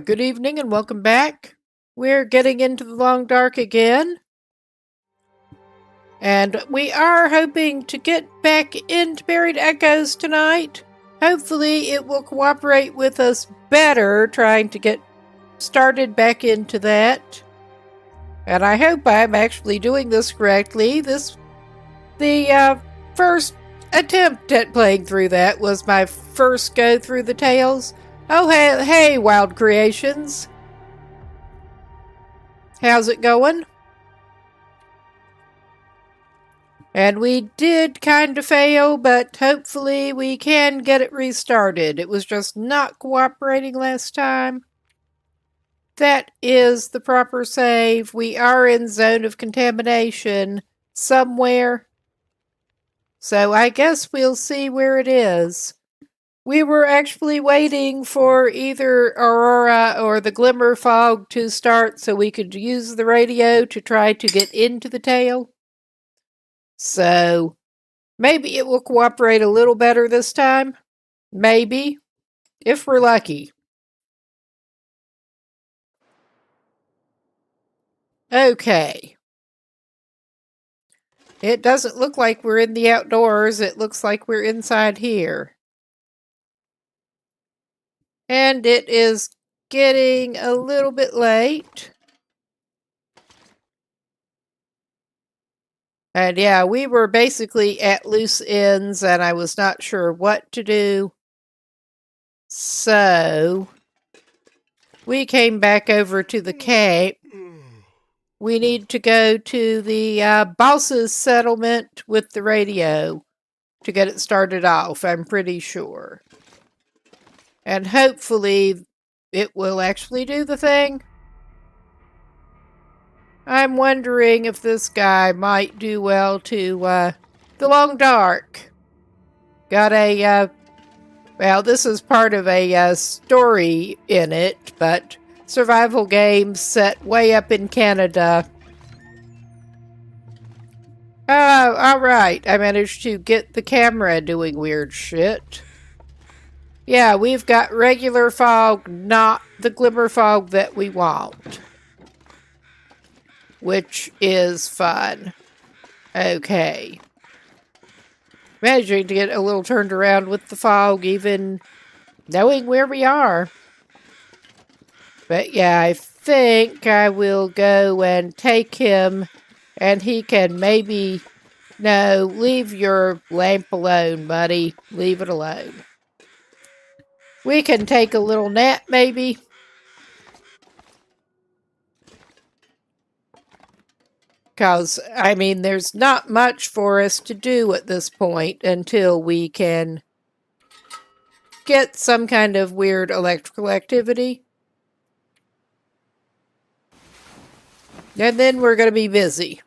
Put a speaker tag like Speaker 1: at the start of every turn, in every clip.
Speaker 1: Good evening and welcome back. We're getting into the long dark again. And we are hoping to get back into Buried Echoes tonight. Hopefully it will cooperate with us better trying to get started back into that. And I hope I'm actually doing this correctly. The first attempt at playing through that was my first go through the tales. Oh, hey, Wild Creations. How's it going? And we did kind of fail, but hopefully we can get it restarted. It was just not cooperating last time. That is the proper save. We are in zone of contamination somewhere. So I guess we'll see where it is. We were actually waiting for either Aurora or the Glimmer Fog to start so we could use the radio to try to get into the tail. So maybe it will cooperate a little better this time. Maybe. If we're lucky. Okay. It doesn't look like we're in the outdoors. It looks like we're inside here. And it is getting a little bit late. And yeah, we were basically at loose ends and I was not sure what to do. So we came back over to the cape. We need to go to the boss's settlement with the radio to get it started off, I'm pretty sure. And hopefully it will actually do the thing. I'm wondering if this guy might do well to the Long Dark. Got a, well, this is part of a story in it, but survival game set way up in Canada. Alright, I managed to get the camera doing weird shit. Yeah, we've got regular fog, not the glimmer fog that we want. Which is fun. Okay. Managing to get a little turned around with the fog, even knowing where we are. But yeah, I think I will go and take him, and he can maybe... No, leave your lamp alone, buddy. Leave it alone. We can take a little nap, maybe. Because, I mean, there's not much for us to do at this point until we can get some kind of weird electrical activity. And then we're going to be busy.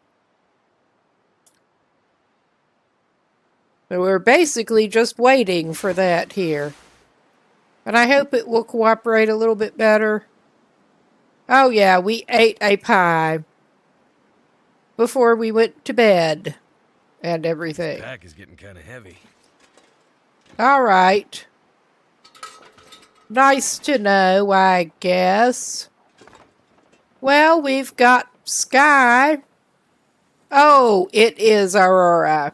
Speaker 1: So we're basically just waiting for that here. And I hope it will cooperate a little bit better. Oh yeah, we ate a pie before we went to bed and everything.
Speaker 2: The pack is getting kind of heavy.
Speaker 1: All right. Nice to know, I guess. Well, we've got Sky. Oh, it is Aurora.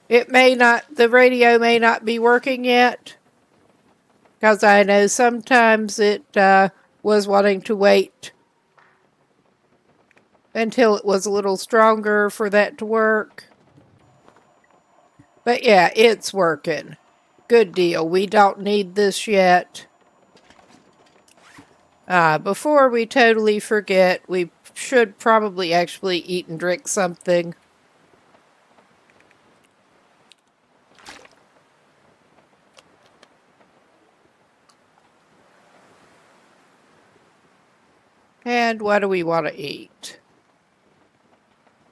Speaker 1: It may not, the radio may not be working yet. Because I know sometimes it was wanting to wait until it was a little stronger for that to work. But yeah, it's working. Good deal. We don't need this yet. Before we totally forget, we should probably actually eat and drink something. And what do we want to eat?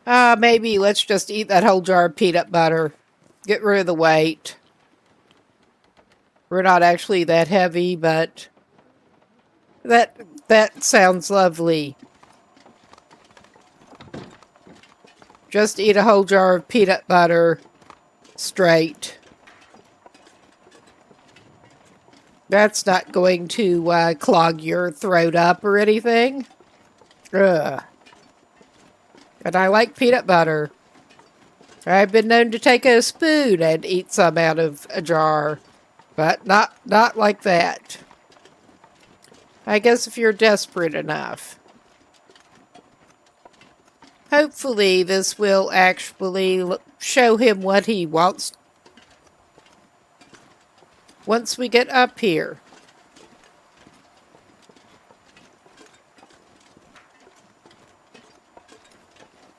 Speaker 1: Maybe let's just eat that whole jar of peanut butter. Get rid of the weight. We're not actually that heavy, but that sounds lovely. Just eat a whole jar of peanut butter straight. That's not going to clog your throat up or anything. Ugh. And I like peanut butter. I've been known to take a spoon and eat some out of a jar. But not like that. I guess if you're desperate enough. Hopefully this will actually show him what he wants once we get up here.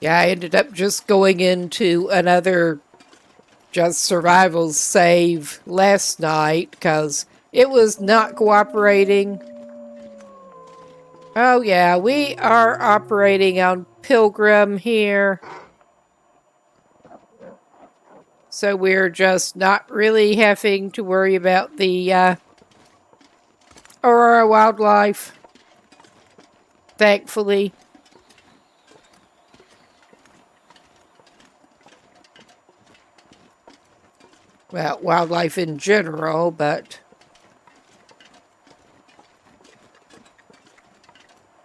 Speaker 1: Yeah, I ended up just going into another just survival save last night because it was not cooperating. Oh yeah, we are operating on Pilgrim here. So we're just not really having to worry about the Aurora wildlife, thankfully. Well, wildlife in general, but...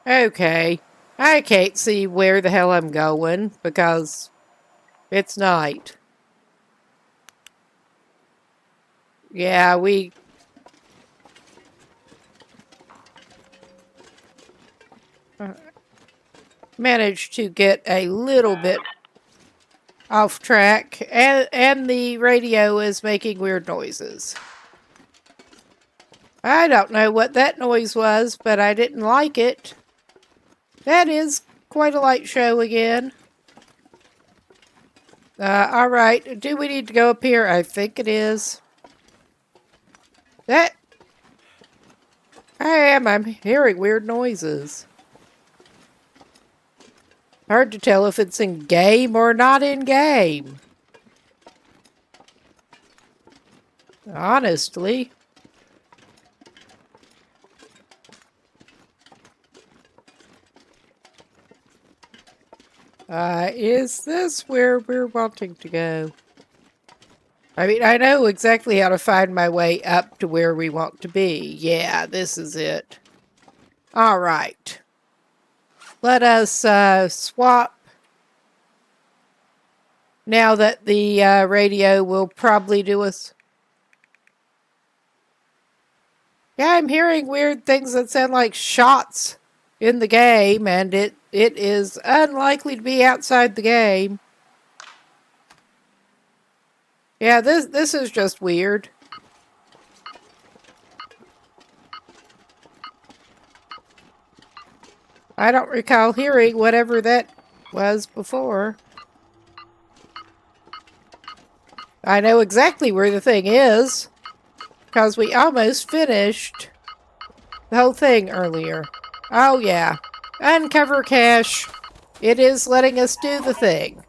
Speaker 1: Okay, I can't see where the hell I'm going because it's night. Yeah, we... managed to get a little bit off track, and the radio is making weird noises. I don't know what that noise was, but I didn't like it. That is quite a light show again. Alright, do we need to go up here? I think it is. I'm hearing weird noises. Hard to tell if it's in game or not in game. Honestly. Is this where we're wanting to go? I mean, I know exactly how to find my way up to where we want to be. Yeah, this is it. All right. Let us swap. Now that the radio will probably do us. Yeah, I'm hearing weird things that sound like shots in the game, and it is unlikely to be outside the game. Yeah, this is just weird. I don't recall hearing whatever that was before. I know exactly where the thing is, because we almost finished the whole thing earlier. Oh yeah, uncover cache. It is letting us do the thing.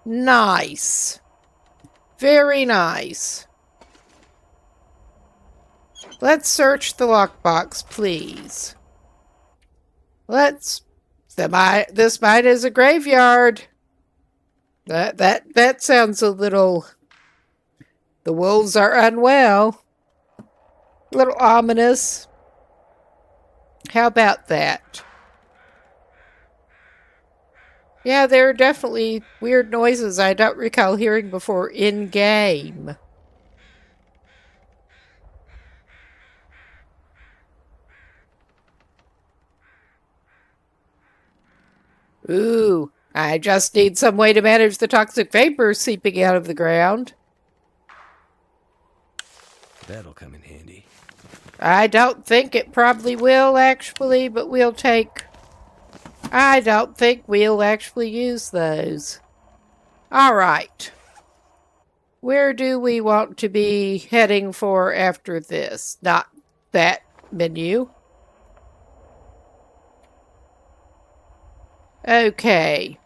Speaker 1: Nice. Very nice. Let's search the lockbox, please. This mine is a graveyard. That sounds a little... The wolves are unwell. A little ominous. How about that? Yeah, there are definitely weird noises I don't recall hearing before in-game. Ooh, I just need some way to manage the toxic vapor seeping out of the ground.
Speaker 2: That'll come in handy.
Speaker 1: I don't think it probably will, actually, but we'll take... I don't think we'll actually use those. Alright. Where do we want to be heading for after this? Not that menu. Okay.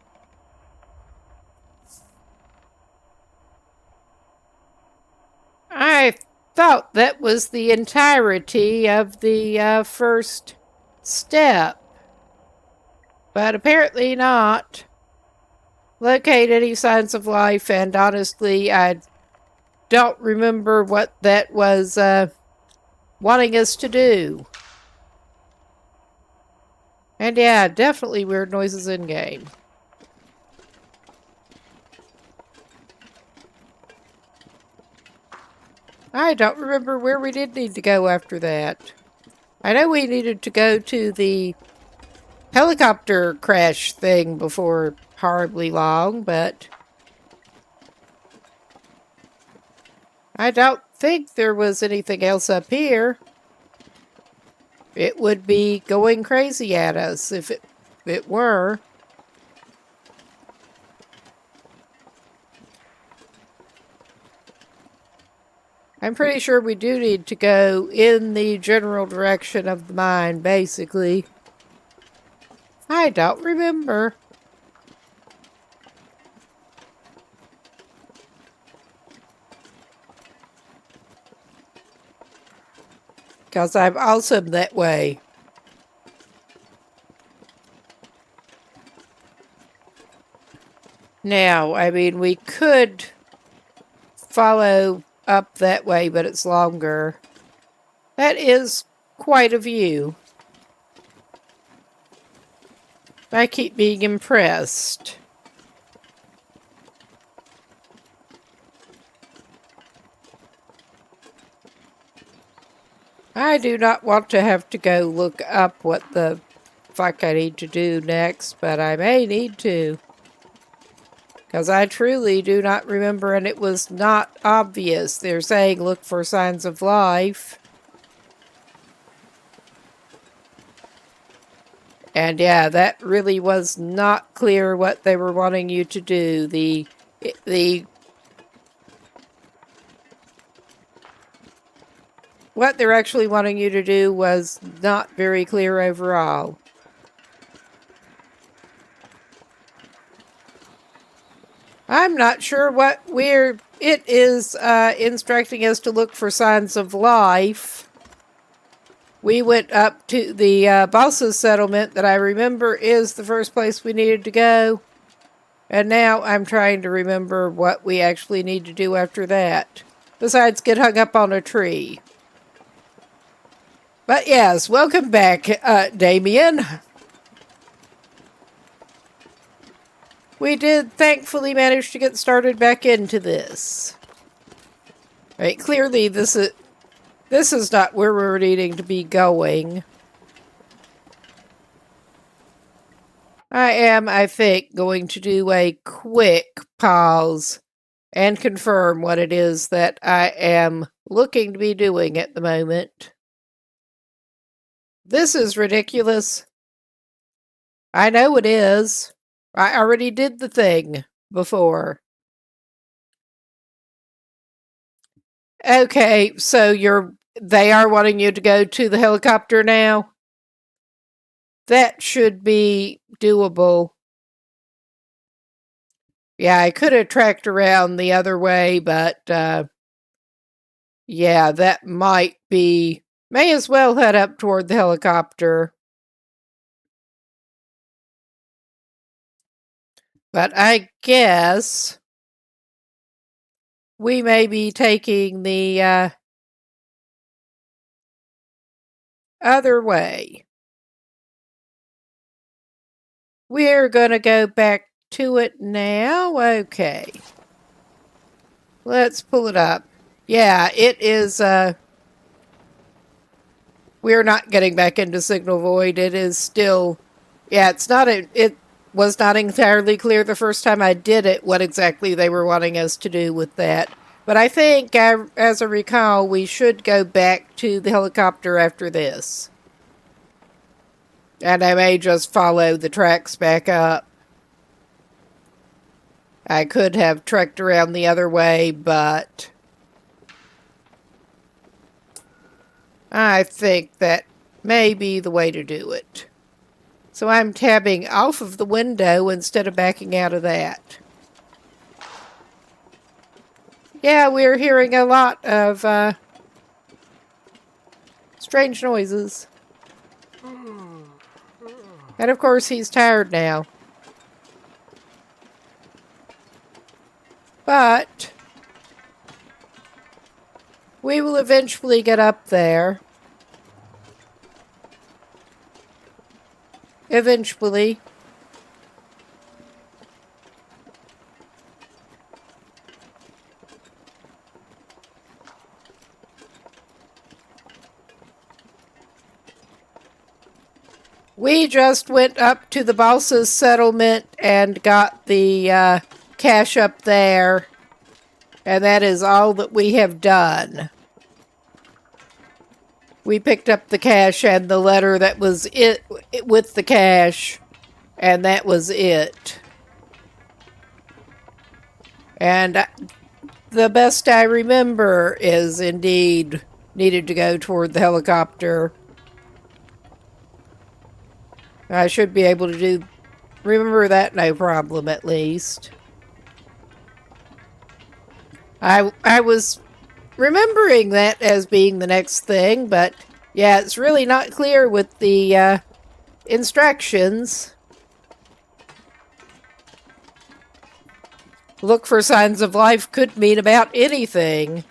Speaker 1: I thought that was the entirety of the first step. But apparently not. Locate any signs of life, and honestly, I don't remember what that was wanting us to do. And yeah, definitely weird noises in-game. I don't remember where we did need to go after that. I know we needed to go to the helicopter crash thing before horribly long, but I don't think there was anything else up here. It would be going crazy at us if it were. I'm pretty sure we do need to go in the general direction of the mine, basically. I don't remember. Because I'm awesome that way. Now, I mean, we could follow up that way, but it's longer. That is quite a view. I keep being impressed. I do not want to have to go look up what the fuck I need to do next, but I may need to. Because I truly do not remember, and it was not obvious. They're saying look for signs of life. And yeah, that really was not clear what they were wanting you to do. What they're actually wanting you to do was not very clear overall. I'm not sure what it is instructing us to look for signs of life. We went up to the boss's settlement that I remember is the first place we needed to go. And now I'm trying to remember what we actually need to do after that. Besides get hung up on a tree. But yes, welcome back, Damien. We did thankfully manage to get started back into this. Right, clearly this is not where we're needing to be going. I am, I think, going to do a quick pause and confirm what it is that I am looking to be doing at the moment. This is ridiculous. I know it is. I already did the thing before. Okay, so they are wanting you to go to the helicopter now? That should be doable. Yeah, I could have tracked around the other way, but yeah, that might be... May as well head up toward the helicopter. But I guess we may be taking the other way. We're going to go back to it now. Okay. Let's pull it up. Yeah, it is... we're not getting back into Signal Void. It is still... Yeah, it was not entirely clear the first time I did it what exactly they were wanting us to do with that. But I think, as I recall, we should go back to the helicopter after this. And I may just follow the tracks back up. I could have trekked around the other way, but... I think that may be the way to do it. So I'm tabbing off of the window instead of backing out of that. Yeah, we're hearing a lot of strange noises. And of course he's tired now. But we will eventually get up there. Eventually. We just went up to the boss's settlement and got the cache up there. And that is all that we have done. We picked up the cache and the letter that was it with the cache, and that was it. And the best I remember is indeed needed to go toward the helicopter. I should be able to remember that no problem at least. I was remembering that as being the next thing, but yeah, it's really not clear with the instructions. Look for signs of life could mean about anything.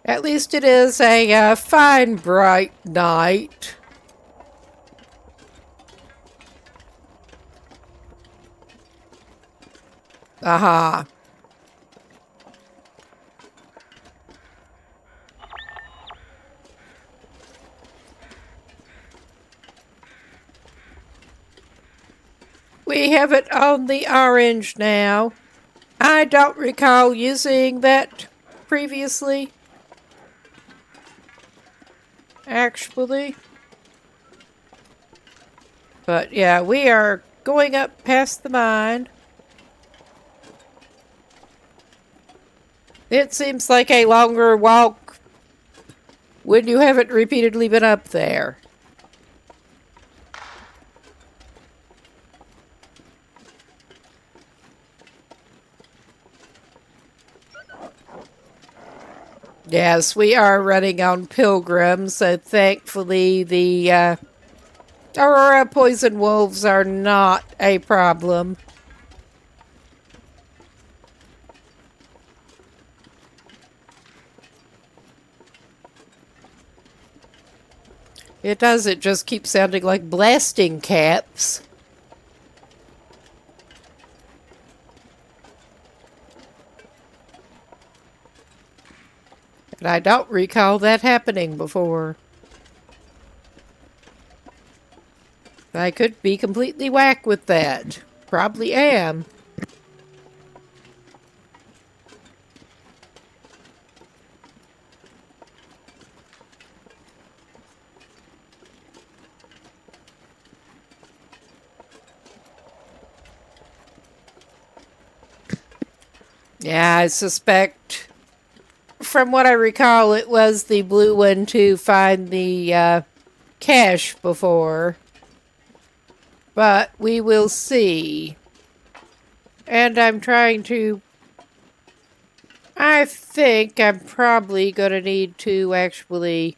Speaker 1: At least it is a fine, bright night. Aha. We have it on the orange now. I don't recall using that previously. Actually. But yeah, we are going up past the mine. It seems like a longer walk when you haven't repeatedly been up there. Yes, we are running on Pilgrim, so thankfully the Aurora poison wolves are not a problem. It does, it just keeps sounding like blasting caps. And I don't recall that happening before. I could be completely whack with that. Probably am. Yeah, I suspect, from what I recall, it was the blue one to find the cache before. But we will see. And I'm trying to... I think I'm probably going to need to actually...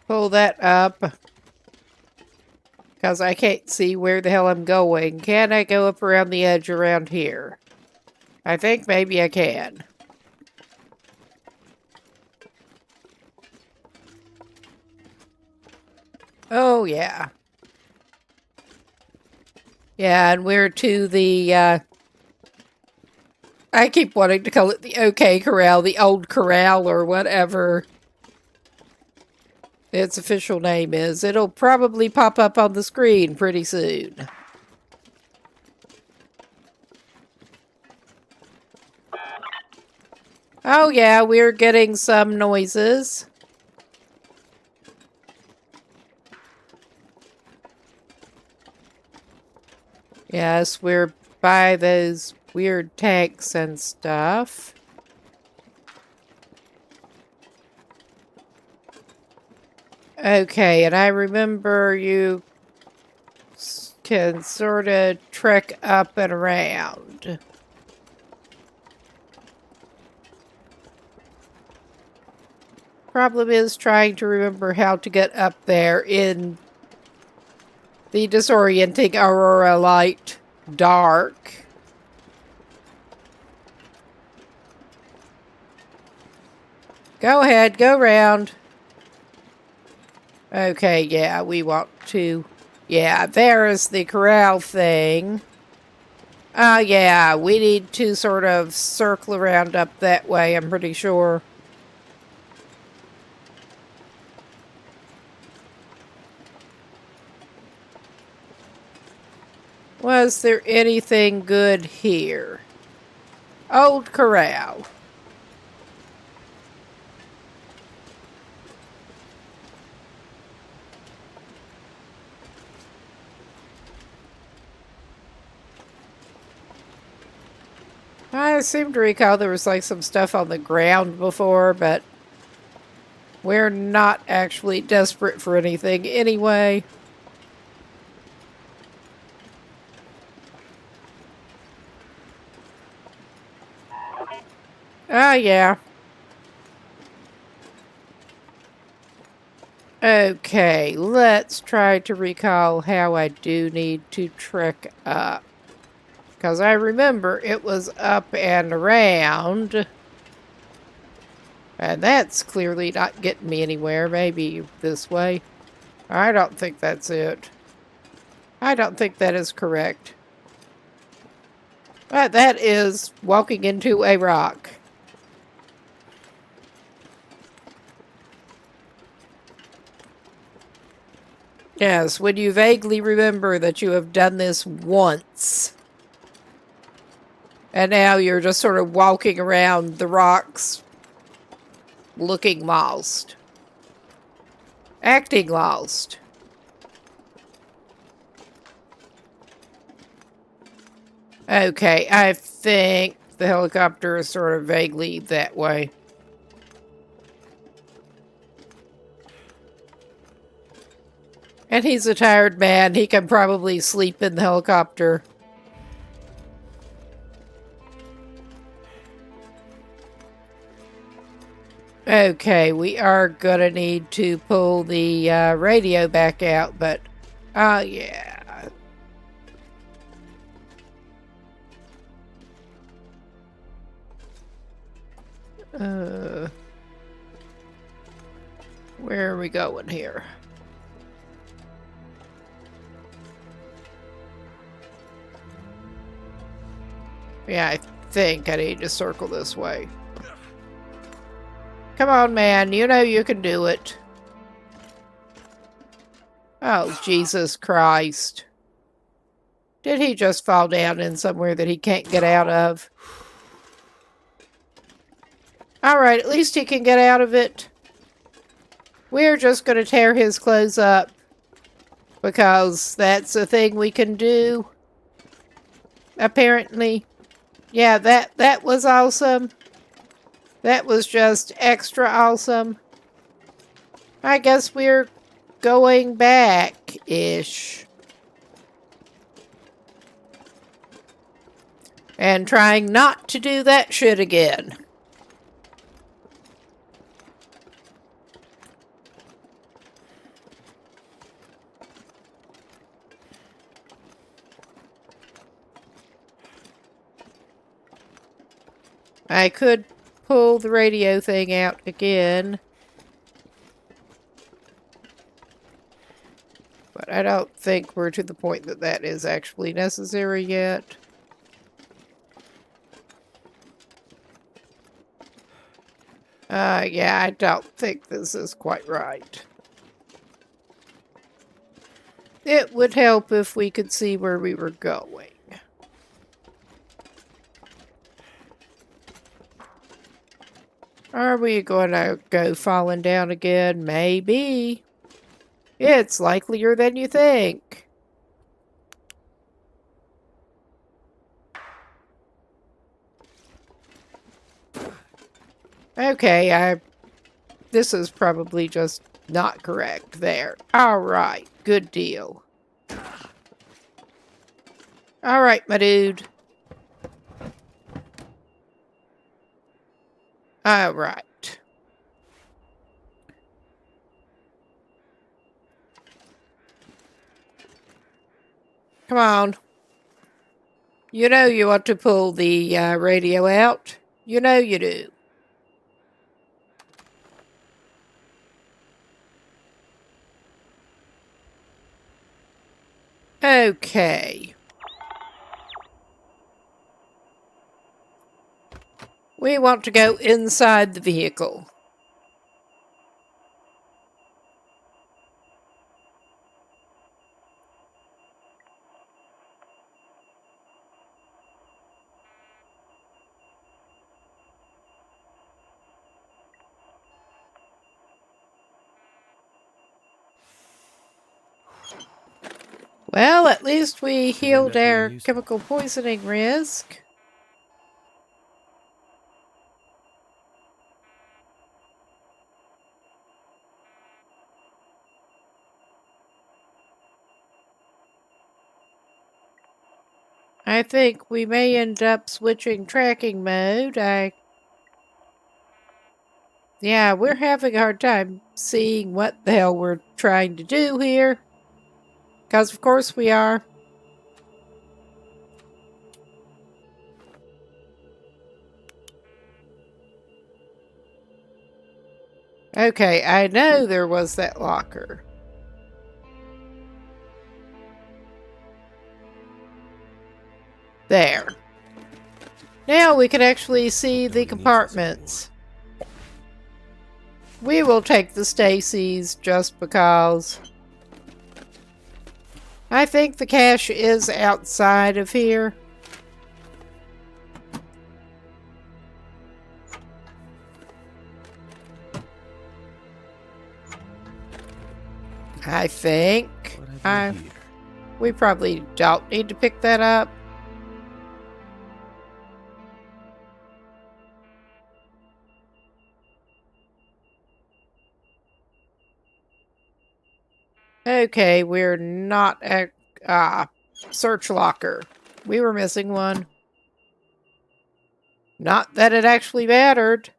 Speaker 1: pull that up. Because I can't see where the hell I'm going. Can I go up around the edge around here? I think maybe I can. Oh, yeah. Yeah, and we're to the, I keep wanting to call it the OK Corral, the Old Corral, or whatever its official name is. It'll probably pop up on the screen pretty soon. Oh, yeah, we're getting some noises. Yes, we're by those weird tanks and stuff. Okay, and I remember you can sort of trek up and around. Problem is trying to remember how to get up there in the disorienting Aurora light dark. Go ahead, go round. Okay, yeah, we want to... Yeah, there is the corral thing. Yeah, we need to sort of circle around up that way, I'm pretty sure. Was there anything good here? Old Corral. I seem to recall there was like some stuff on the ground before, but we're not actually desperate for anything anyway. Ah, yeah. Okay, let's try to recall how I do need to trek up. Because I remember it was up and around. And that's clearly not getting me anywhere. Maybe this way. I don't think that's it. I don't think that is correct. But that is walking into a rock. Yes, when you vaguely remember that you have done this once. And now you're just sort of walking around the rocks looking lost. Acting lost. Okay, I think the helicopter is sort of vaguely that way. And he's a tired man. He can probably sleep in the helicopter. Okay, we are gonna need to pull the radio back out, but yeah. Where are we going here? Yeah, I think I need to circle this way. Come on, man. You know you can do it. Oh, Jesus Christ. Did he just fall down in somewhere that he can't get out of? Alright, at least he can get out of it. We're just going to tear his clothes up. Because that's a thing we can do. Apparently. Yeah, that was awesome. That was just extra awesome. I guess we're going back-ish. And trying not to do that shit again. I could pull the radio thing out again. But I don't think we're to the point that that is actually necessary yet. Yeah, I don't think this is quite right. It would help if we could see where we were going. Are we going to go falling down again? Maybe. It's likelier than you think. Okay, this is probably just not correct there. Alright, good deal. Alright, my dude. Alright. Come on. You know you want to pull the radio out. You know you do. Okay. We want to go inside the vehicle. Well, at least we healed our chemical poisoning risk. I think we may end up switching tracking mode. Yeah, we're having a hard time seeing what the hell we're trying to do here. Because of course we are. Okay, I know there was that locker. There. Now we can actually see the compartments. We will take the Stacy's just because. I think the cache is outside of here. I think. We probably don't need to pick that up. Okay, we're not at search locker. We were missing one. Not that it actually mattered.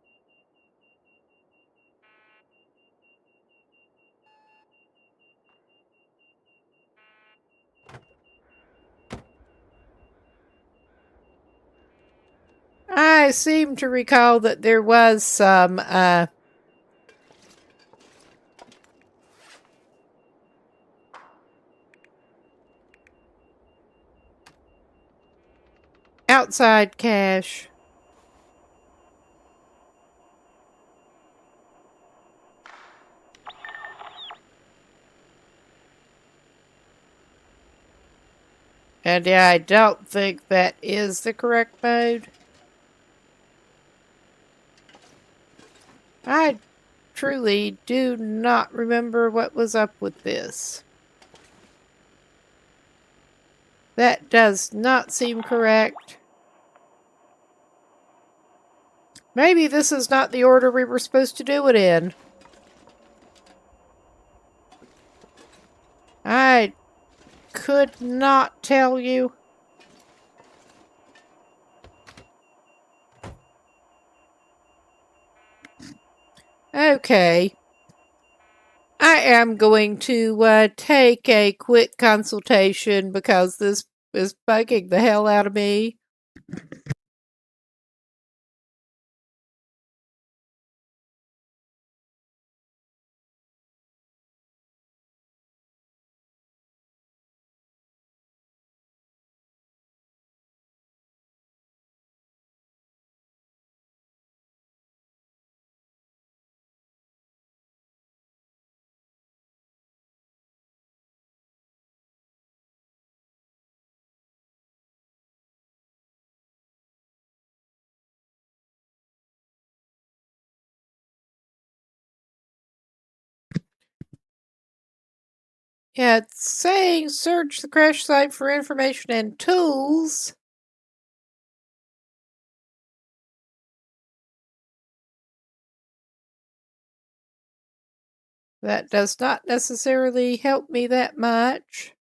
Speaker 1: I seem to recall that there was some outside cache. And yeah, I don't think that is the correct mode. I truly do not remember what was up with this. That does not seem correct. Maybe this is not the order we were supposed to do it in. I could not tell you. Okay. I am going to take a quick consultation because this is bugging the hell out of me. Yeah, it's saying search the crash site for information and tools. That does not necessarily help me that much.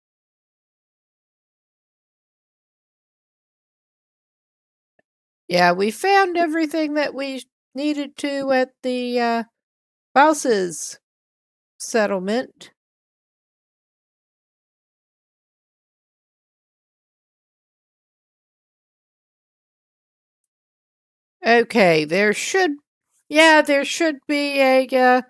Speaker 1: Yeah, we found everything that we needed to at the boss's settlement. Okay, there should be a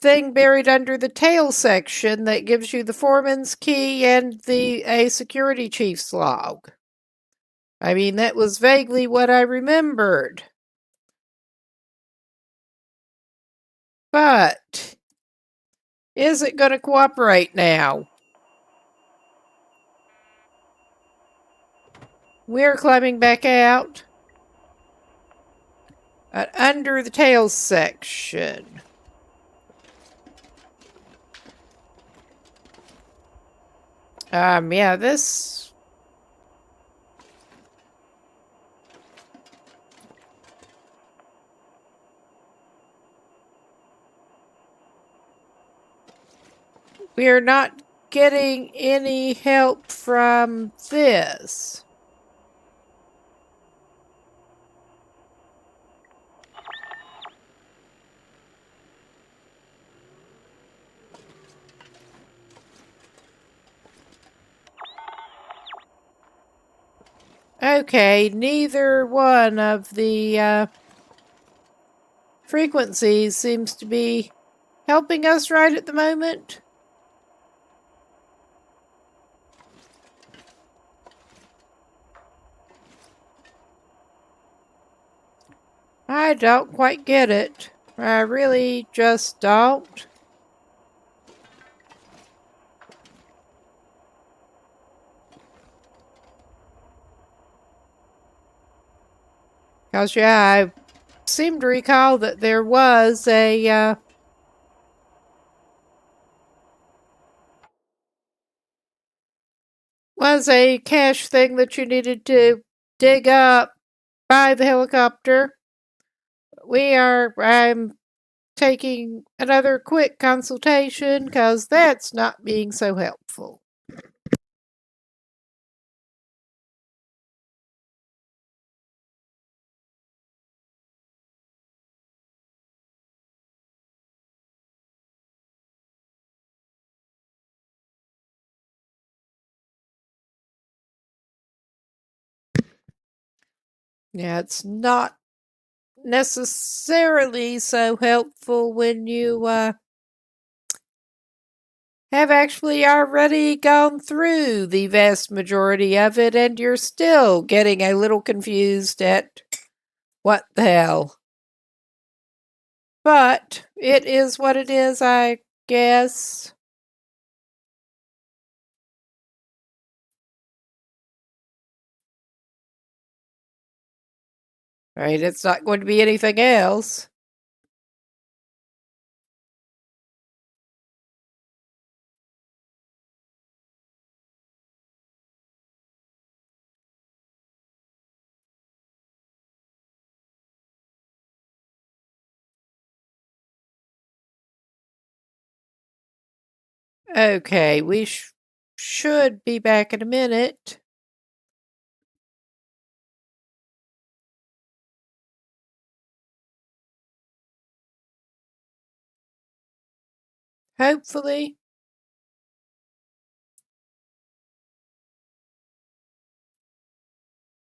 Speaker 1: thing buried under the tail section that gives you the foreman's key and a security chief's log. I mean, that was vaguely what I remembered. But is it going to cooperate now? We're climbing back out. Under the tails section. Yeah, this... We're not getting any help from this. Okay, neither one of the frequencies seems to be helping us right at the moment. I don't quite get it. I really just don't. Because, yeah, I seem to recall that there was a cache thing that you needed to dig up by the helicopter. I'm taking another quick consultation because that's not being so helpful. Yeah, it's not necessarily so helpful when you have actually already gone through the vast majority of it and you're still getting a little confused at what the hell. But it is what it is, I guess. Right, it's not going to be anything else. Okay, we should be back in a minute. Hopefully.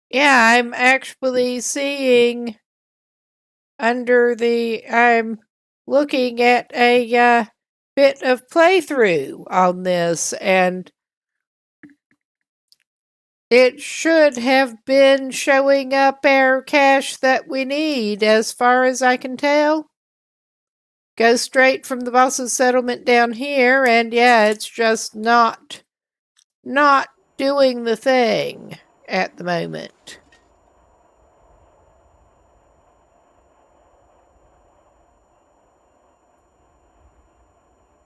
Speaker 1: Yeah, I'm actually seeing I'm looking at a bit of playthrough on this, and it should have been showing up our cache that we need, as far as I can tell. Go straight from the boss's settlement down here, and yeah, it's just not doing the thing at the moment.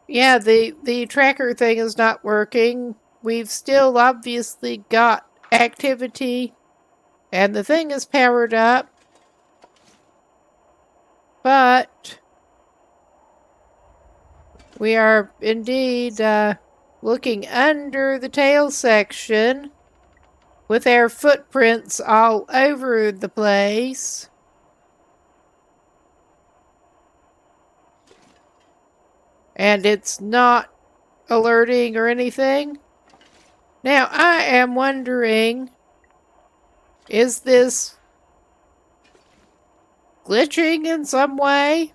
Speaker 1: Yeah, the tracker thing is not working. We've still obviously got activity, and the thing is powered up. But we are indeed looking under the tail section with our footprints all over the place. And it's not alerting or anything. Now, I am wondering, is this glitching in some way?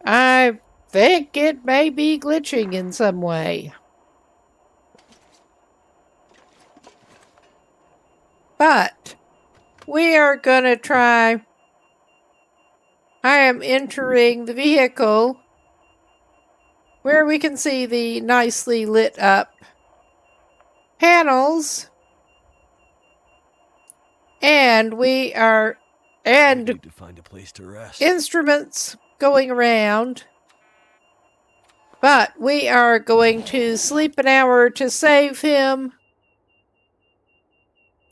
Speaker 1: I think it may be glitching in some way. But we are going to try. I am entering the vehicle where we can see the nicely lit up panels. And we are, and
Speaker 2: I need to find a place to rest.
Speaker 1: Instruments going around. But we are going to sleep an hour to save him.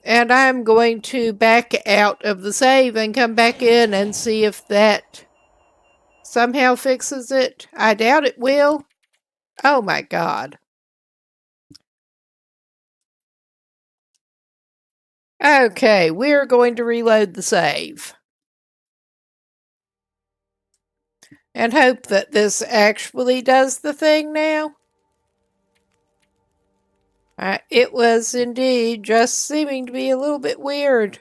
Speaker 1: And I'm going to back out of the save and come back in and see if that somehow fixes it. I doubt it will. Oh my God. Okay, we're going to reload the save. And hope that this actually does the thing now. It was indeed just seeming to be a little bit weird.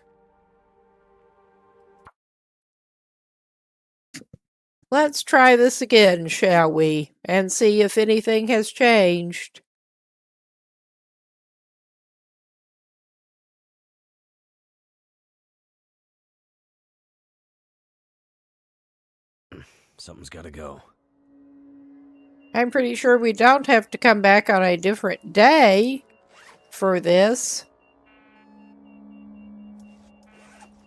Speaker 1: Let's try this again, shall we? And see if anything has changed.
Speaker 2: Something's gotta go.
Speaker 1: I'm pretty sure we don't have to come back on a different day for this.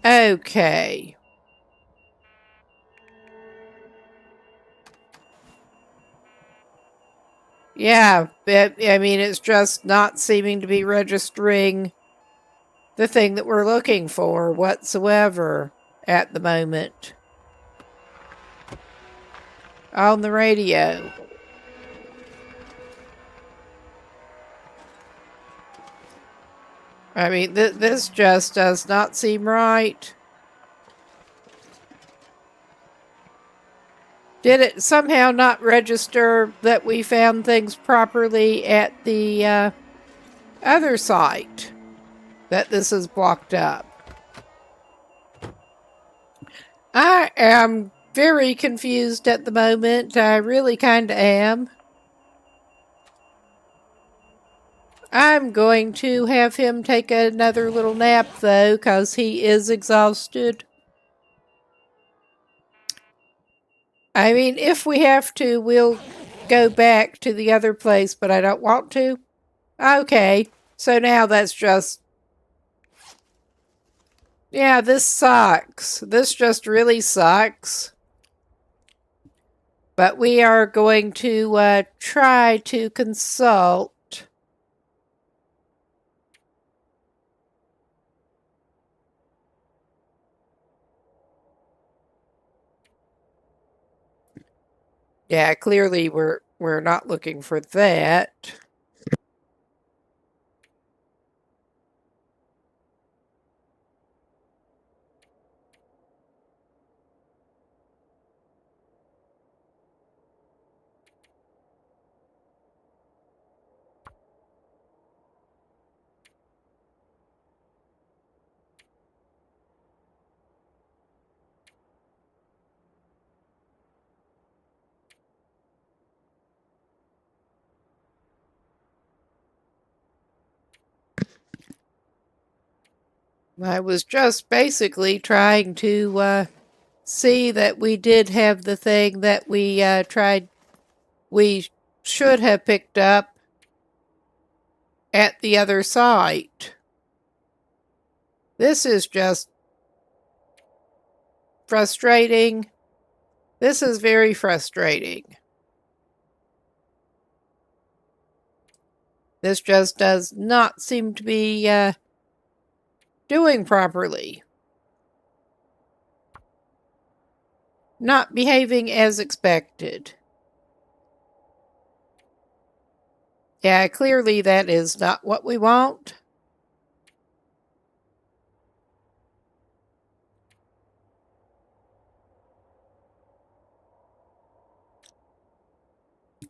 Speaker 1: Okay. Yeah, I mean, it's just not seeming to be registering the thing that we're looking for whatsoever at the moment. On the radio. I mean, this just does not seem right. Did it somehow not register that we found things properly at the other site? That this is blocked up. I am very confused at the moment. I really kind of am. I'm going to have him take another little nap, though, because he is exhausted. I mean, if we have to, we'll go back to the other place, but I don't want to. Okay, so now that's just... Yeah, this sucks. This just really sucks. But we are going to try to consult. Yeah, clearly we're not looking for that. I was just basically trying to see that we did have the thing that we we should have picked up at the other site. This is just frustrating. This is very frustrating. This just does not seem to be doing properly. Not behaving as expected. Yeah, clearly that is not what we want.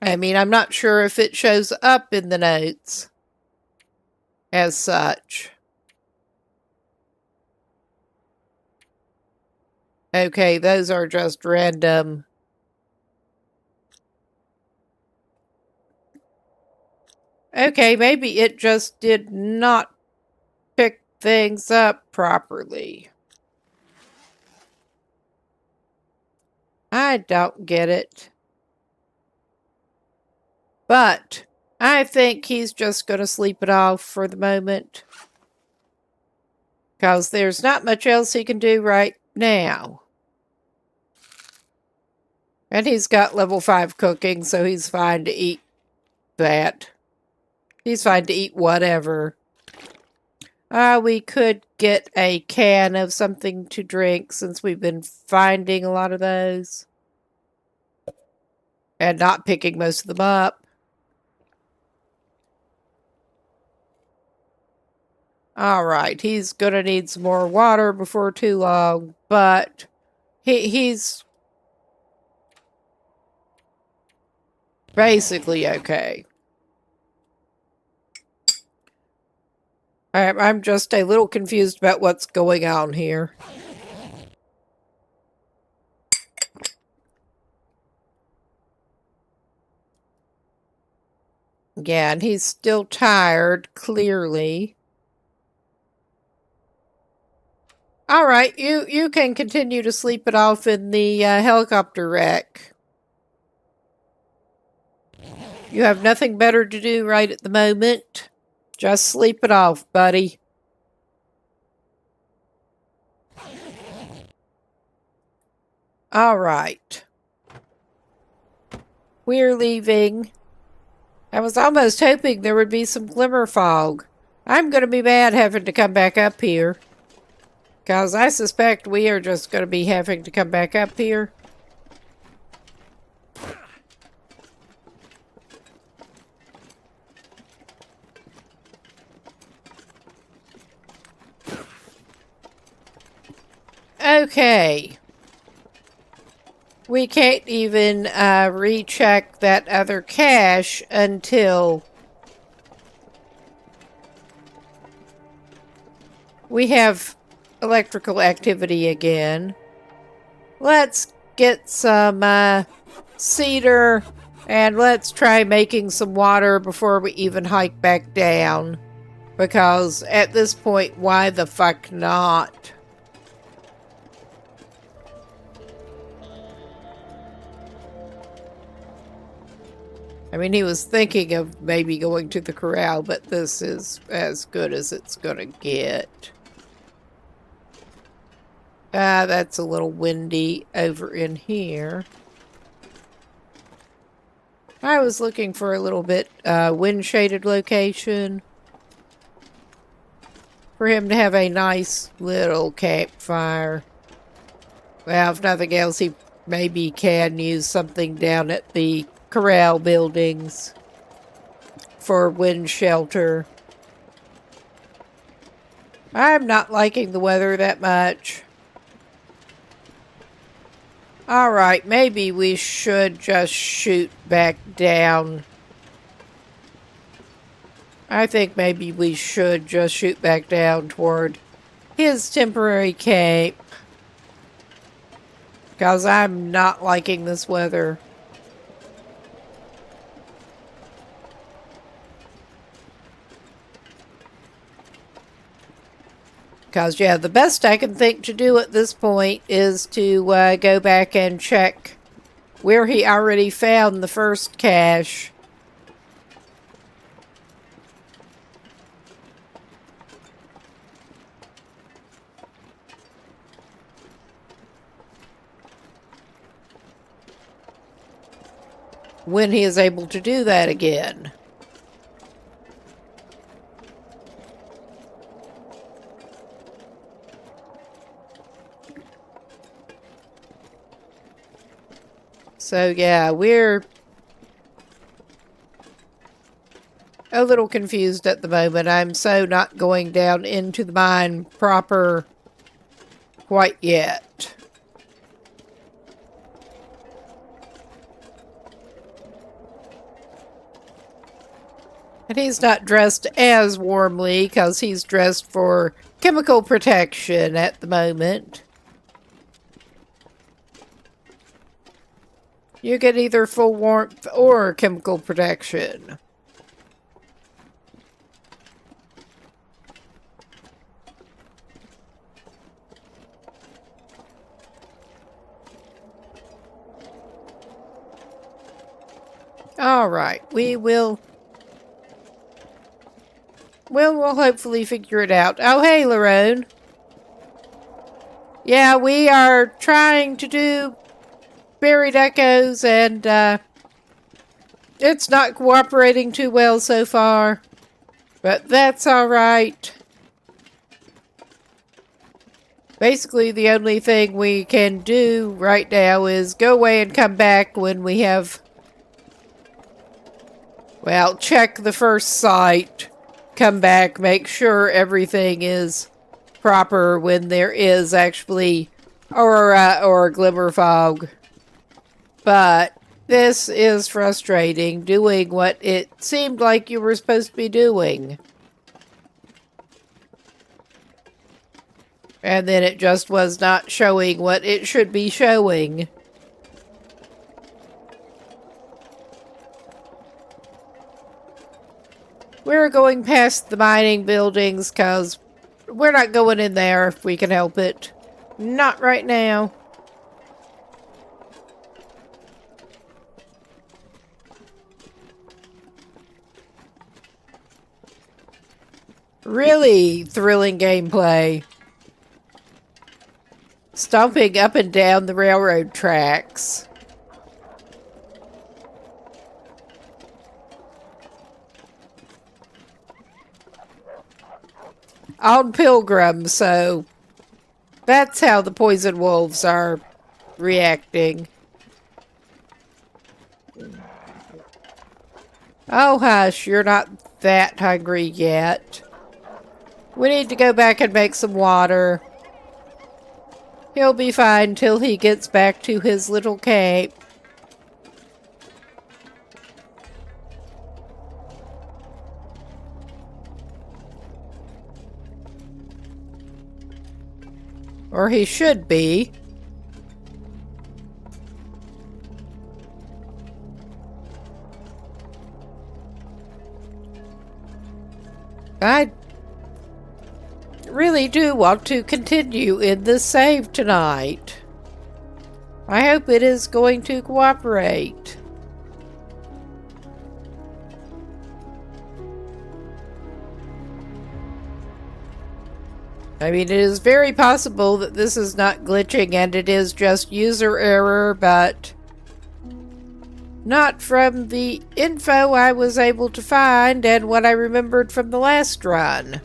Speaker 1: I mean, I'm not sure if it shows up in the notes as such. Okay, those are just random. Okay, maybe it just did not pick things up properly. I don't get it. But I think he's just going to sleep it off for the moment. Because there's not much else he can do right now. And he's got level 5 cooking, so he's fine to eat that. He's fine to eat whatever. We could get a can of something to drink since we've been finding a lot of those. And not picking most of them up. Alright, he's gonna need some more water before too long, but he's basically okay. I'm just a little confused about what's going on here. Yeah, and he's still tired, clearly. Alright, you can continue to sleep it off in the helicopter wreck. You have nothing better to do right at the moment. Just sleep it off, buddy. Alright. We're leaving. I was almost hoping there would be some glimmer fog. I'm going to be mad having to come back up here. Because I suspect we are just going to be having to come back up here. Okay. We can't even recheck that other cache until we have electrical activity again. Let's get some cedar and let's try making some water before we even hike back down. Because at this point, why the fuck not? I mean, he was thinking of maybe going to the corral, but this is as good as it's gonna get. That's a little windy over in here. I was looking for a little bit wind-shaded location for him to have a nice little campfire. Well, if nothing else, he maybe can use something down at the corral buildings for wind shelter. I'm not liking the weather that much. Alright, maybe we should just shoot back down. I think maybe we should just shoot back down toward his temporary camp. Because I'm not liking this weather. Because, yeah, the best I can think to do at this point is to go back and check where he already found the first cache. When he is able to do that again. So, yeah, we're a little confused at the moment. I'm so not going down into the mine proper quite yet. And he's not dressed as warmly because he's dressed for chemical protection at the moment. You get either full warmth or chemical protection. Alright, we'll hopefully figure it out. Oh, hey, Larone. Yeah, we are trying to do buried echoes, and it's not cooperating too well so far. But that's alright. Basically, the only thing we can do right now is go away and come back when we have, well, check the first site come back, make sure everything is proper when there is actually aurora or glimmer fog. But this is frustrating, doing what it seemed like you were supposed to be doing. And then it just was not showing what it should be showing. We're going past the mining buildings because we're not going in there if we can help it. Not right now. Really thrilling gameplay. Stomping up and down the railroad tracks. On Pilgrim, so that's how the poison wolves are reacting. Oh hush, you're not that hungry yet. We need to go back and make some water. He'll be fine till he gets back to his little cape. Or he should be. I really do want to continue in this save tonight. I hope it is going to cooperate. I mean, it is very possible that this is not glitching and it is just user error, but not from the info I was able to find and what I remembered from the last run.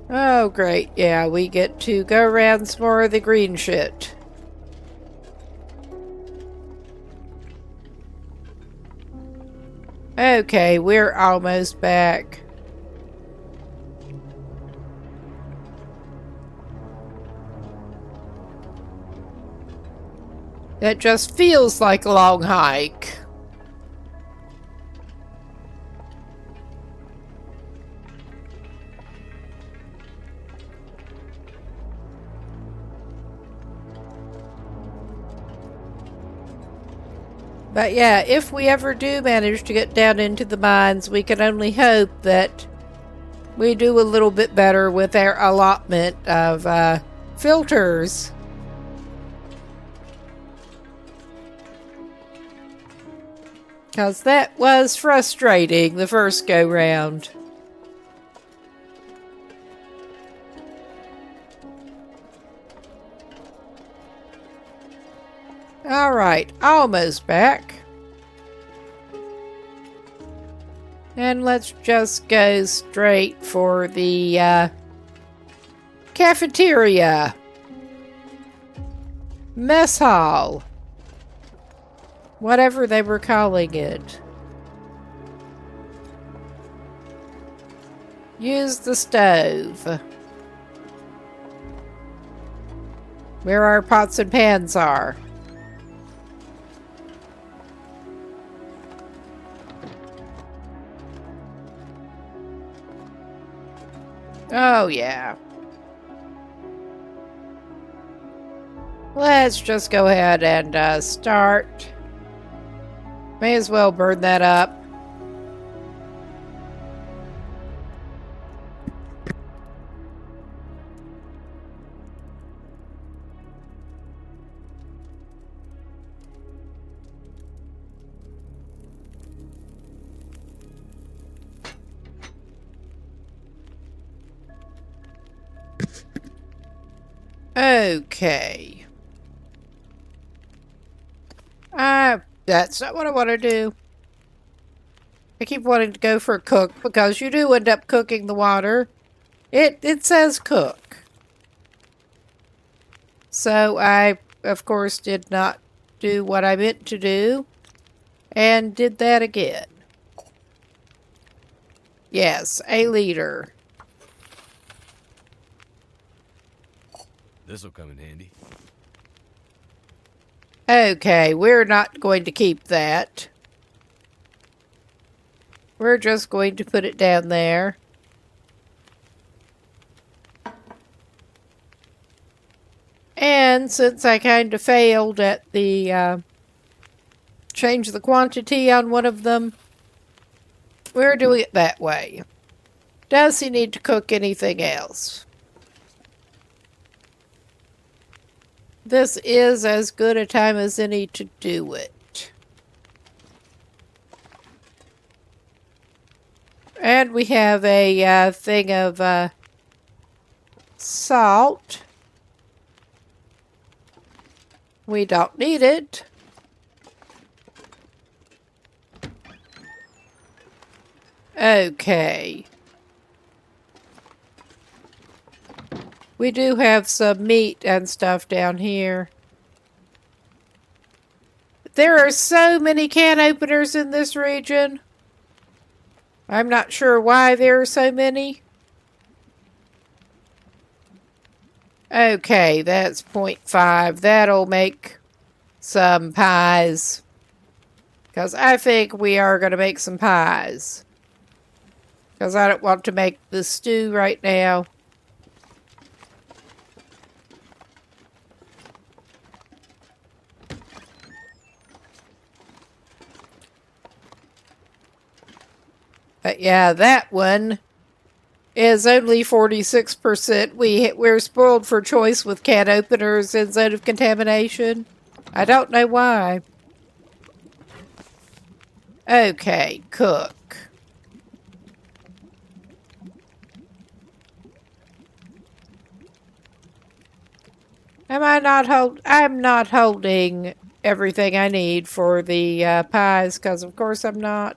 Speaker 1: Oh, great. Yeah, we get to go around some more of the green shit. Okay, we're almost back. That just feels like a long hike. But yeah, if we ever do manage to get down into the mines, we can only hope that we do a little bit better with our allotment of filters. Because that was frustrating the first go round. Alright, almost back. And let's just go straight for the cafeteria. Mess hall. Whatever they were calling it. Use the stove. Where our pots and pans are. Oh, yeah. Let's just go ahead and start. May as well burn that up. Okay. That's not what I want to do. I keep wanting to go for a cook because you do end up cooking the water. It says cook. So I, of course, did not do what I meant to do. And did that again. Yes, a liter.
Speaker 2: This'll come in handy.
Speaker 1: Okay, we're not going to keep that. We're just going to put it down there. And since I kind of failed at the change the quantity on one of them, we're doing it that way. Does he need to cook anything else? This is as good a time as any to do it. And we have a thing of salt. We don't need it. Okay. We do have some meat and stuff down here. There are so many can openers in this region. I'm not sure why there are so many. Okay, that's 0.5. That'll make some pies. Because I think we are going to make some pies. Because I don't want to make the stew right now. But yeah, that one is only 46%. We're spoiled for choice with can openers in zone of contamination. I don't know why. Okay, cook. I'm not holding everything I need for the pies, because of course I'm not.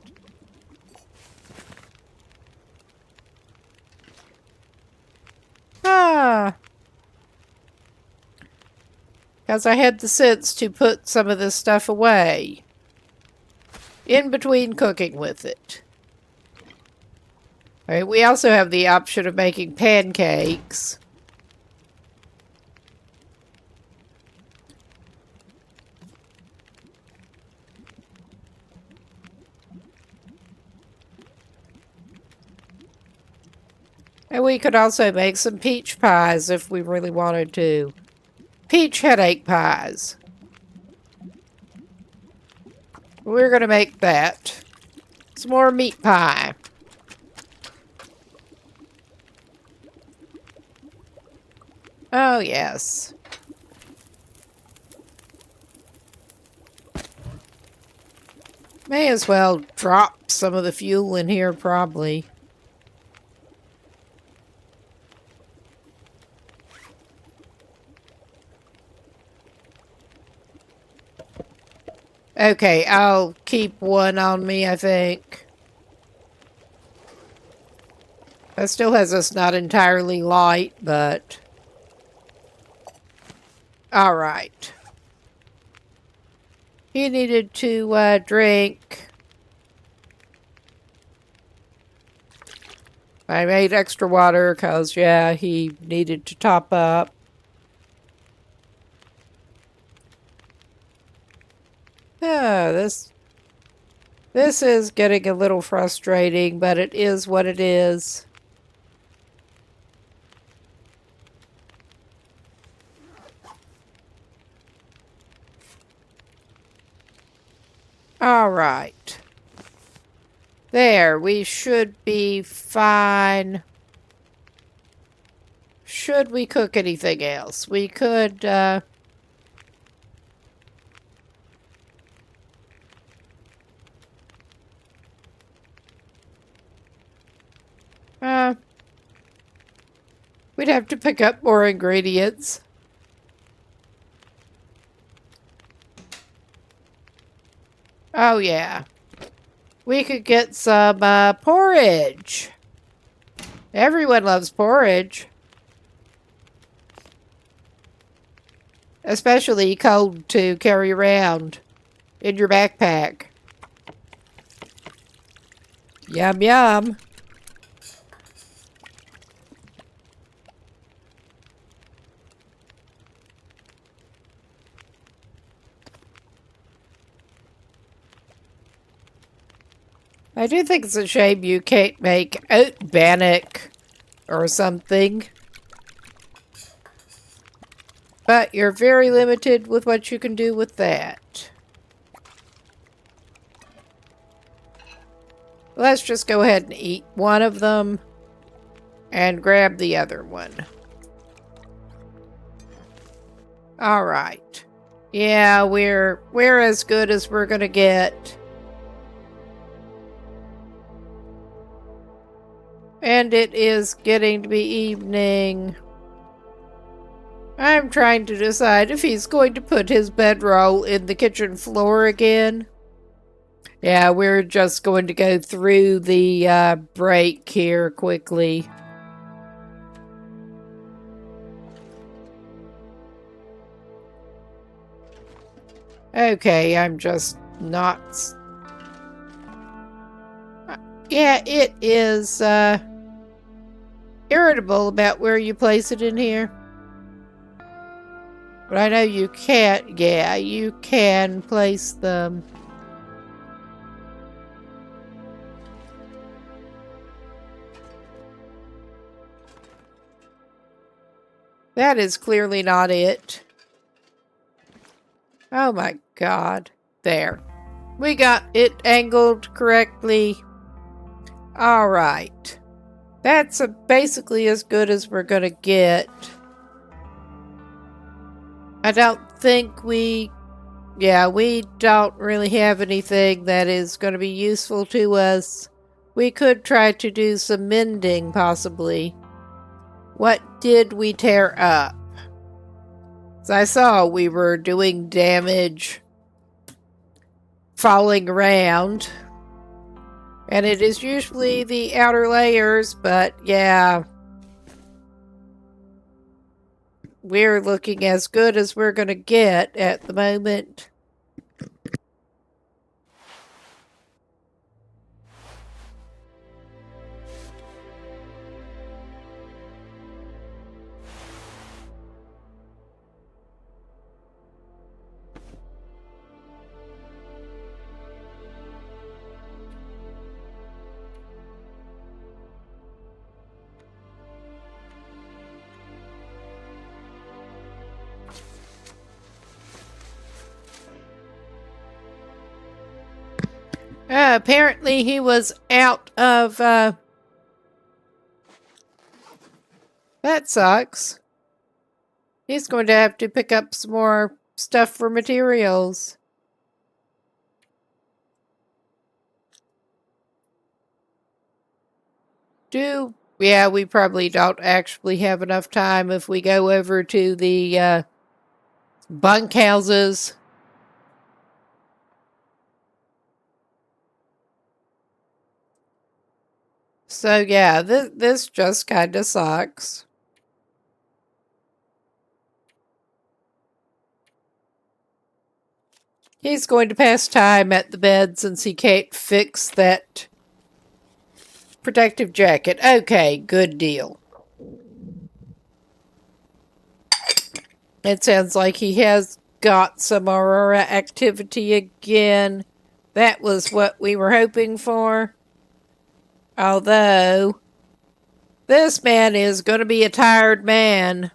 Speaker 1: Because I had the sense to put some of this stuff away in between cooking with it. All right, we also have the option of making pancakes. And we could also make some peach pies if we really wanted to. Peach headache pies. We're going to make that. Some more meat pie. Oh, yes. May as well drop some of the fuel in here, probably. Okay, I'll keep one on me, I think. That still has us not entirely light, but... Alright. He needed to drink. I made extra water because, yeah, he needed to top up. Yeah, this is getting a little frustrating, but it is what it is. All right. There, we should be fine. Should we cook anything else? We could, we'd have to pick up more ingredients. Oh, yeah. We could get some porridge. Everyone loves porridge. Especially cold to carry around in your backpack. Yum, yum. I do think it's a shame you can't make oat bannock or something. But you're very limited with what you can do with that. Let's just go ahead and eat one of them and grab the other one. All right. Yeah, we're as good as we're gonna get. And it is getting to be evening. I'm trying to decide if he's going to put his bedroll in the kitchen floor again. Yeah, we're just going to go through the break here quickly. Okay, I'm just not... Yeah, it is irritable about where you place it in here. But I know you can't. Yeah, you can place them. That is clearly not it. Oh my god. There. We got it angled correctly. Alright. That's basically as good as we're gonna get. I don't think we don't really have anything that is going to be useful to us. We could try to do some mending, possibly. What did we tear up? As I saw, we were doing damage falling around. And it is usually the outer layers, but yeah. We're looking as good as we're going to get at the moment. Apparently he was out of, that sucks. He's going to have to pick up some more stuff for materials. Yeah, we probably don't actually have enough time if we go over to the, bunkhouses. So yeah, this just kind of sucks. He's going to pass time at the bed since he can't fix that protective jacket. Okay, good deal. It sounds like he has got some Aurora activity again. That was what we were hoping for. Although, this man is going to be a tired man.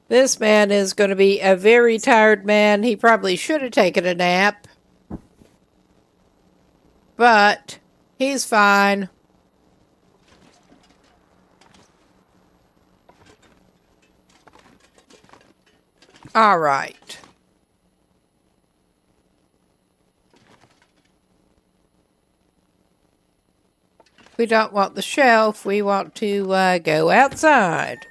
Speaker 1: This man is going to be a very tired man. He probably should have taken a nap. But, he's fine. All right. We don't want the shelf. We want to go outside.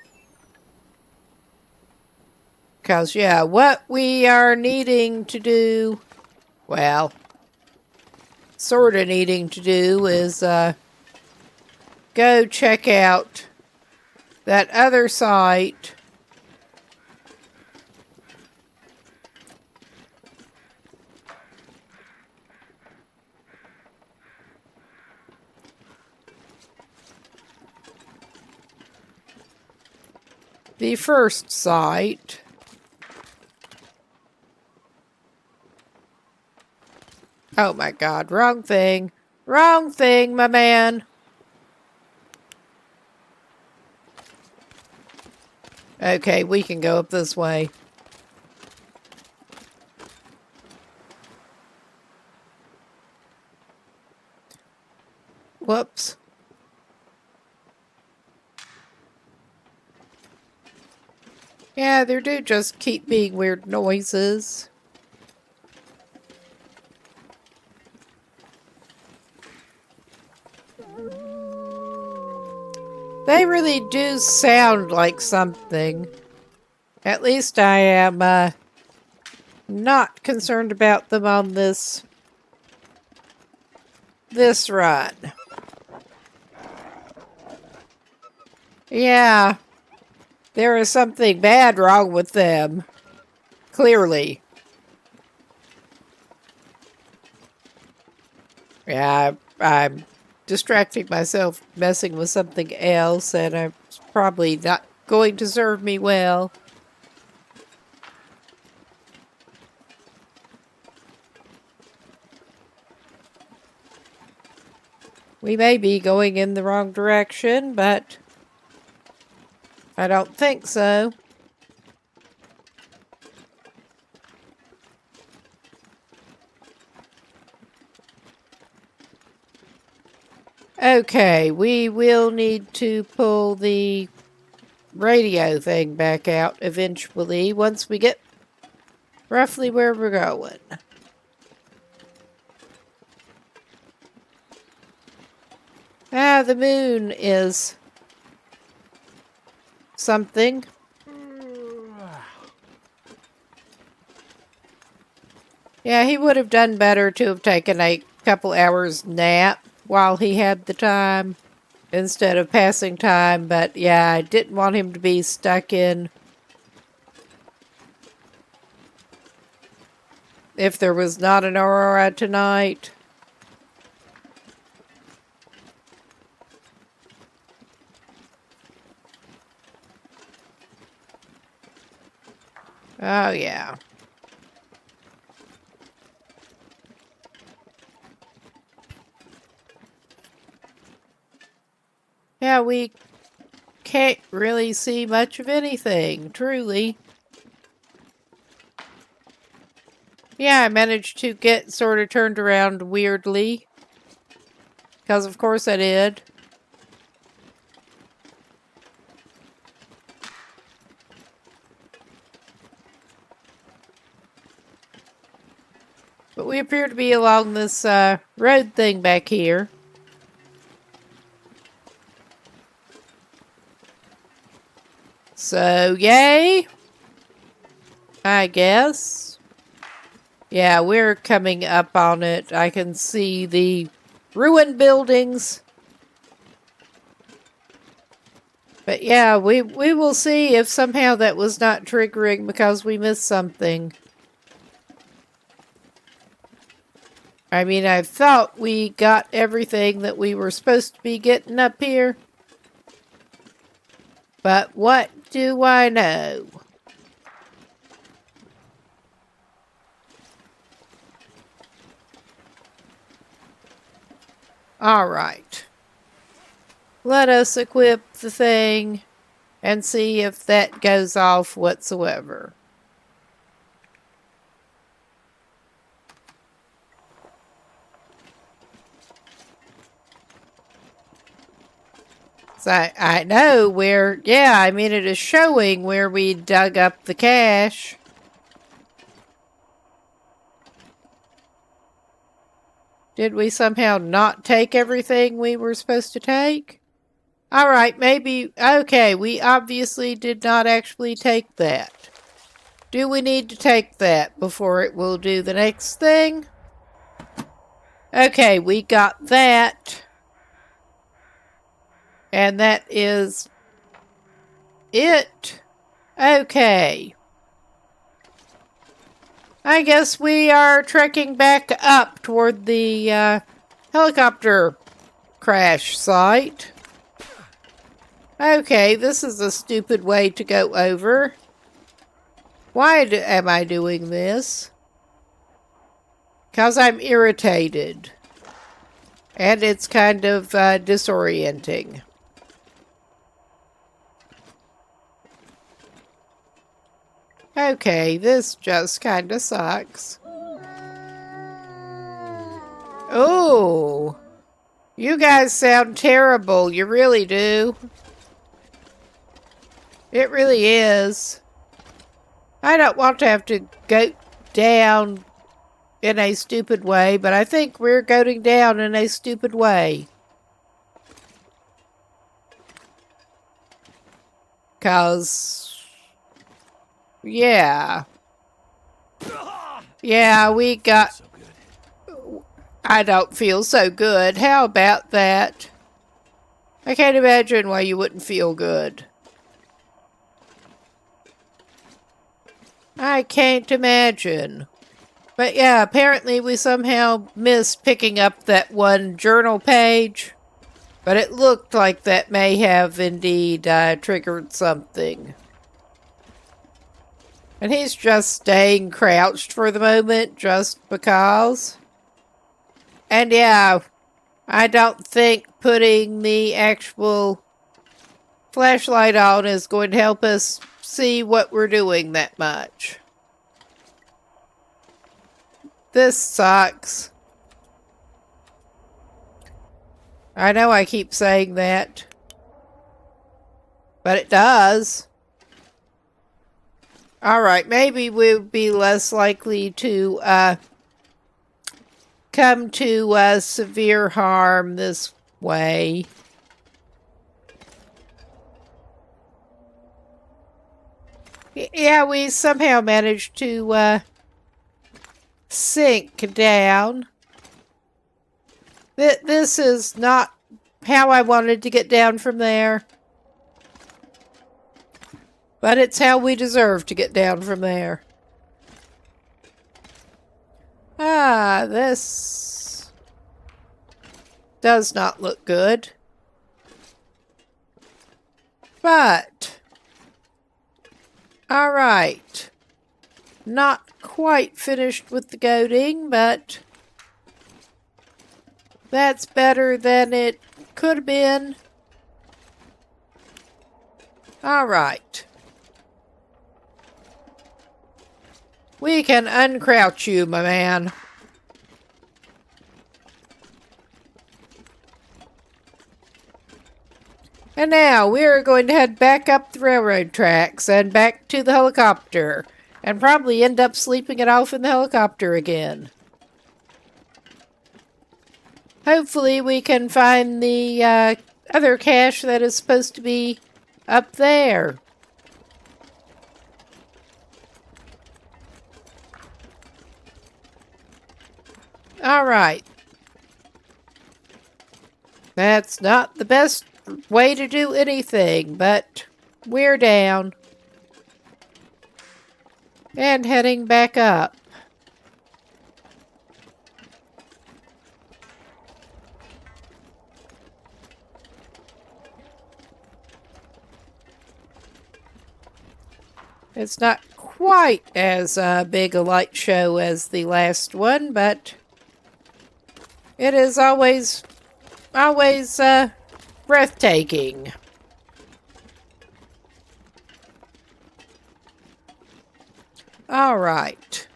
Speaker 1: Because, yeah, what we are needing to do, well, sort of needing to do is go check out that other site. the first site. Oh my god, wrong thing. Wrong thing, my man. Okay, we can go up this way. Whoops. Yeah, there do just keep being weird noises. They really do sound like something. At least I am not concerned about them on this run. Yeah, there is something bad wrong with them. Clearly. Yeah, I'm distracting myself messing with something else, and it's probably not going to serve me well. We may be going in the wrong direction, but I don't think so. Okay, we will need to pull the radio thing back out eventually once we get roughly where we're going. Ah, the moon is something. Yeah, he would have done better to have taken a couple hours nap while he had the time instead of passing time, but yeah, I didn't want him to be stuck in if there was not an aurora tonight. Oh, yeah. Yeah, we can't really see much of anything, truly. Yeah, I managed to get sort of turned around weirdly. Because of course I did. But we appear to be along this road thing back here. So, yay, I guess. Yeah, we're coming up on it. I can see the ruined buildings. But yeah, we will see if somehow that was not triggering because we missed something. I mean, I thought we got everything that we were supposed to be getting up here. But what do I know? All right. Let us equip the thing and see if that goes off whatsoever. So I know where, yeah, I mean, it is showing where we dug up the cache. Did we somehow not take everything we were supposed to take? All right, maybe, okay, we obviously did not actually take that. Do we need to take that before it will do the next thing? Okay, we got that. And that is it. Okay. I guess we are trekking back up toward the helicopter crash site. Okay, this is a stupid way to go over. Why am I doing this? Because I'm irritated. And it's kind of disorienting. Okay, this just kind of sucks. Oh, you guys sound terrible. You really do. It really is. I don't want to have to go down in a stupid way, but I think we're going down in a stupid way. 'Cause, yeah. Yeah, we got...
Speaker 2: So good.
Speaker 1: I don't feel so good. How about that? I can't imagine why you wouldn't feel good. I can't imagine. But yeah, apparently we somehow missed picking up that one journal page. But it looked like that may have indeed triggered something. And he's just staying crouched for the moment, just because. And yeah, I don't think putting the actual flashlight on is going to help us see what we're doing that much. This sucks. I know I keep saying that, but it does. Alright, maybe we'll be less likely to come to severe harm this way. Yeah, we somehow managed to sink down. This is not how I wanted to get down from there. But it's how we deserve to get down from there. Ah, this does not look good. But, alright. Not quite finished with the goading, but that's better than it could have been. Alright. We can uncrouch you, my man. And now we're going to head back up the railroad tracks and back to the helicopter. And probably end up sleeping it off in the helicopter again. Hopefully we can find the other cache that is supposed to be up there. Alright. That's not the best way to do anything, but we're down. And heading back up. It's not quite as big a light show as the last one, but it is always breathtaking. All right.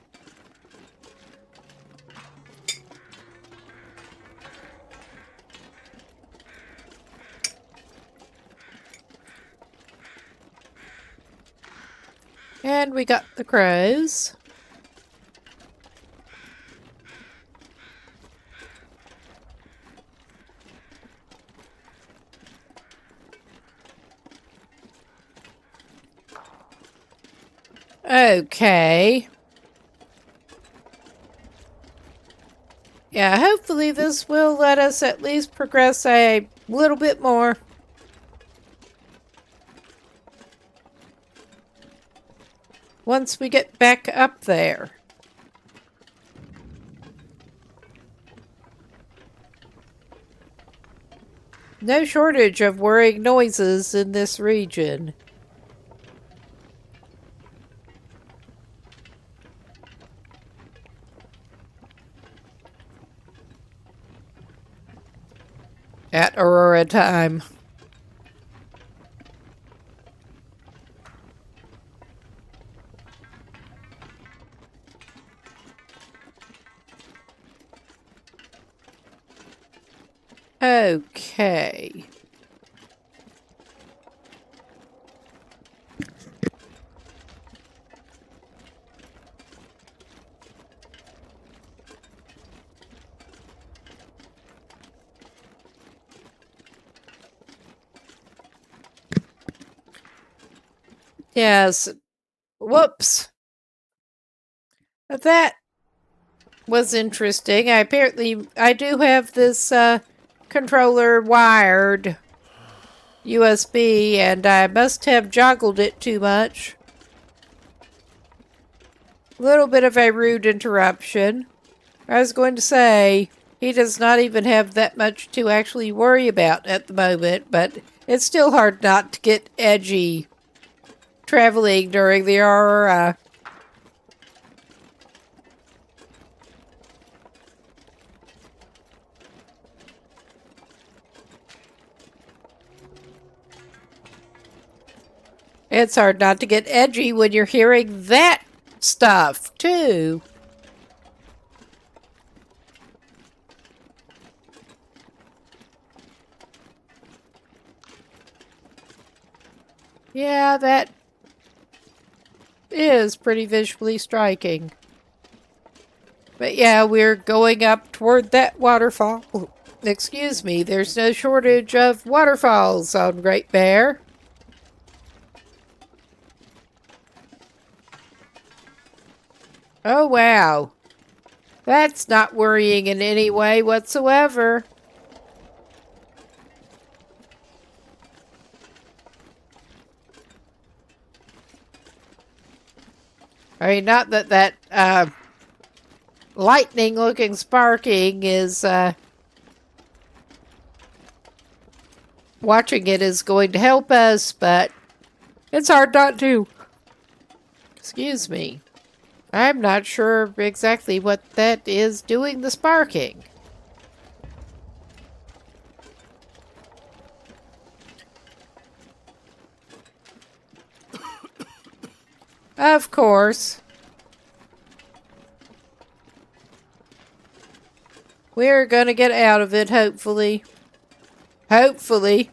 Speaker 1: And we got the crows. Okay. Yeah, hopefully this will let us at least progress a little bit more. Once we get back up there. No shortage of worrying noises in this region. At Aurora time. Okay. Yes. Whoops. That was interesting. I do have this controller wired USB, and I must have joggled it too much. A little bit of a rude interruption. I was going to say, he does not even have that much to actually worry about at the moment, but it's still hard not to get edgy traveling during the Aurora. It's hard not to get edgy when you're hearing that stuff, too. Yeah, that is pretty visually striking. But yeah, we're going up toward that waterfall. Excuse me, there's no shortage of waterfalls on Great Bear. Oh, wow. That's not worrying in any way whatsoever. I mean, not that lightning-looking sparking is, watching it is going to help us, but it's hard not to. Excuse me. I'm not sure exactly what that is doing the sparking. Of course. We're gonna get out of it, hopefully. Hopefully.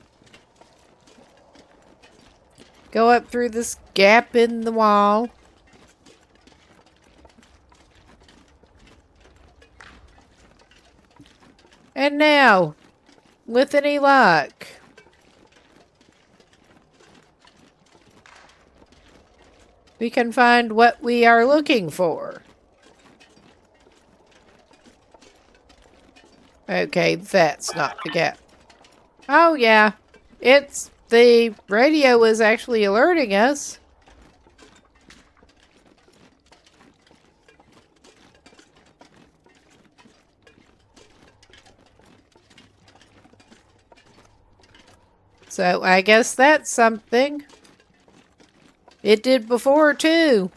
Speaker 1: Go up through this gap in the wall. And now, with any luck, we can find what we are looking for. Okay, that's not the gap. Oh, yeah. The radio is actually alerting us. So I guess that's something. It did before, too.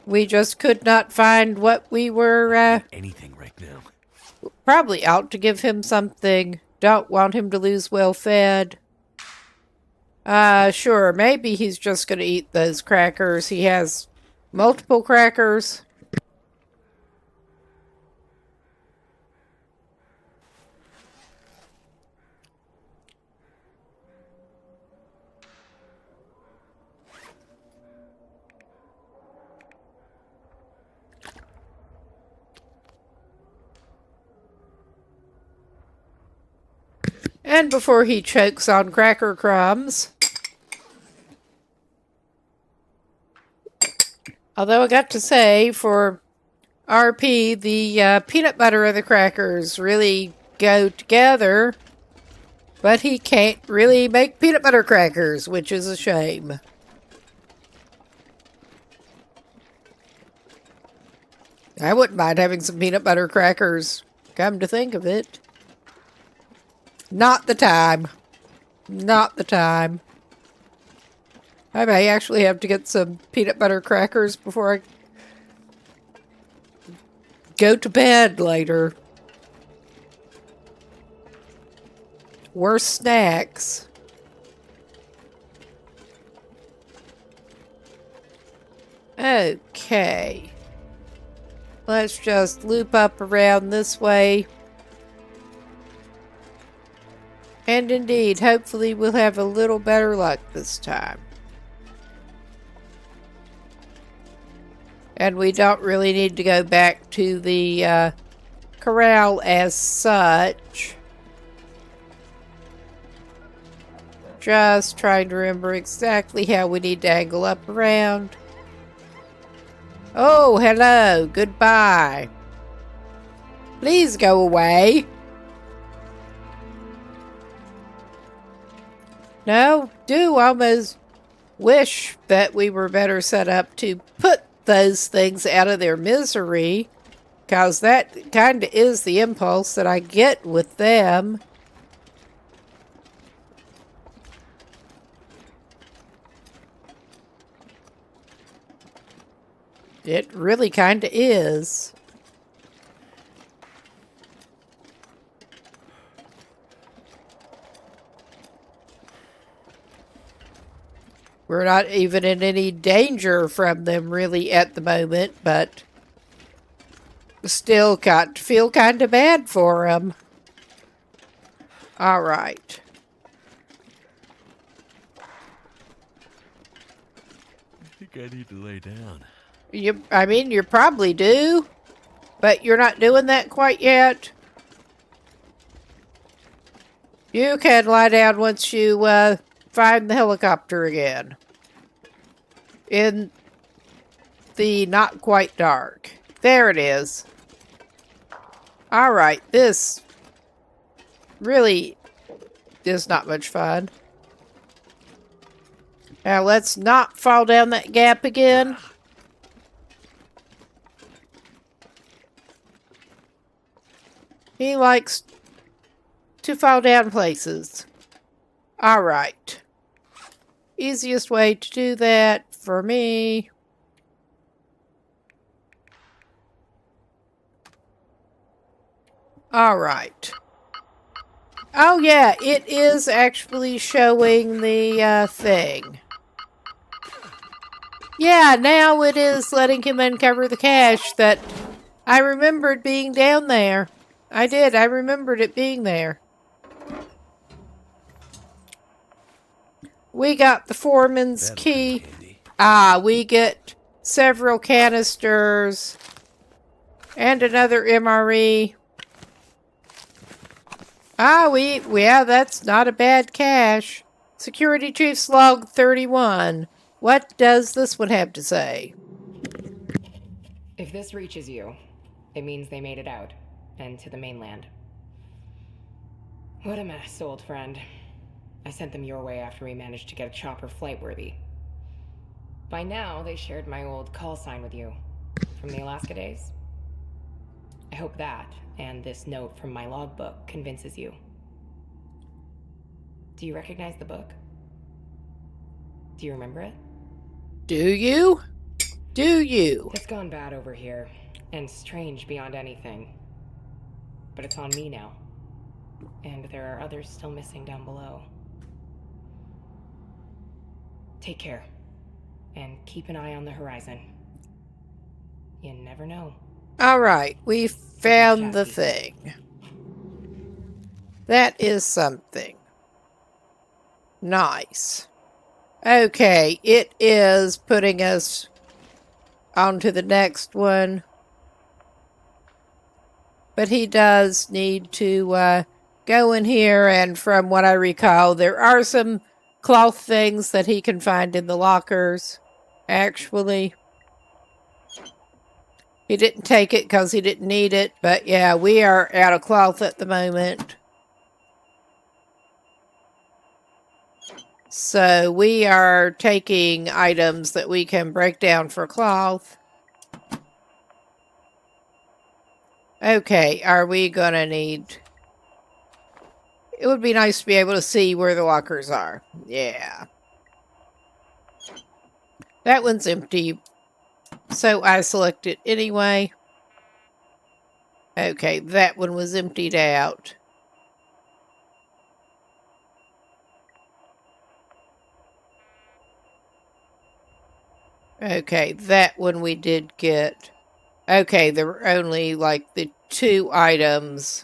Speaker 1: We just could not find what we were,
Speaker 2: Anything right now.
Speaker 1: probably out to give him something. Don't want him to lose well-fed. Sure, maybe he's just gonna eat those crackers. He has multiple crackers. And before he chokes on cracker crumbs. Although I got to say, for RP, the peanut butter and the crackers really go together. But he can't really make peanut butter crackers, which is a shame. I wouldn't mind having some peanut butter crackers, come to think of it. Not the time. Not the time. I may actually have to get some peanut butter crackers before I go to bed later. Worse snacks. Okay. Let's just loop up around this way. And indeed, hopefully we'll have a little better luck this time. And we don't really need to go back to the corral as such. Just trying to remember exactly how we need to angle up around. Oh, hello. Goodbye. Please go away. No, do almost wish that we were better set up to put those things out of their misery, because that kind of is the impulse that I get with them. It really kind of is. We're not even in any danger from them really at the moment, but still got to feel kind of bad for them. All right.
Speaker 2: I think I need to lay down.
Speaker 1: I mean, you probably do, but you're not doing that quite yet. You can lie down once you find the helicopter again. In the not quite dark. There it is. Alright, this really is not much fun. Now let's not fall down that gap again. He likes to fall down places. Alright. Easiest way to do that for me. Alright. Oh yeah, it is actually showing the thing. Yeah, now it is letting him uncover the cache that I remembered being down there. I did, I remembered it being there. We got the foreman's key. We get several canisters and another MRE. Yeah, that's not a bad cache. Security Chief's log 31. What does this one have to say?
Speaker 3: If this reaches you, it means they made it out, and to the mainland. What a mess, old friend. I sent them your way after we managed to get a chopper flight-worthy. By now, they shared my old call sign with you, from the Alaska days. I hope that, and this note from my logbook, convinces you. Do you recognize the book? Do you remember it?
Speaker 1: Do you? Do you?
Speaker 3: It's gone bad over here, and strange beyond anything. But it's on me now. And there are others still missing down below. Take care. And keep an eye on the horizon. You never know.
Speaker 1: Alright, we found the thing. That is something. Nice. Okay, it is putting us on to the next one. But he does need to go in here, and from what I recall, there are some cloth things that he can find in the lockers, actually. He didn't take it because he didn't need it, but yeah, we are out of cloth at the moment. So we are taking items that we can break down for cloth. Okay, are we gonna need... It would be nice to be able to see where the lockers are. Yeah. That one's empty, so I select it anyway. Okay, that one was emptied out. Okay, that one we did get. Okay, there were only like the 2 items.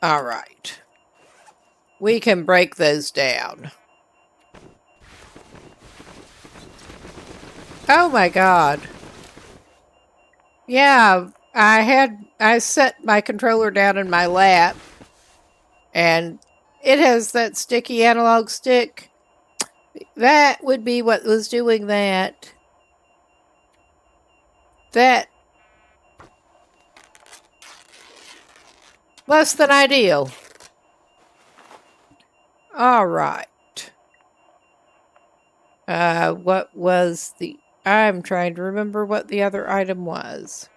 Speaker 1: All right. We can break those down. Oh my god. Yeah, I set my controller down in my lap, and it has that sticky analog stick. That would be what was doing that. That. Less than ideal. Alright. What was the... I'm trying to remember what the other item was.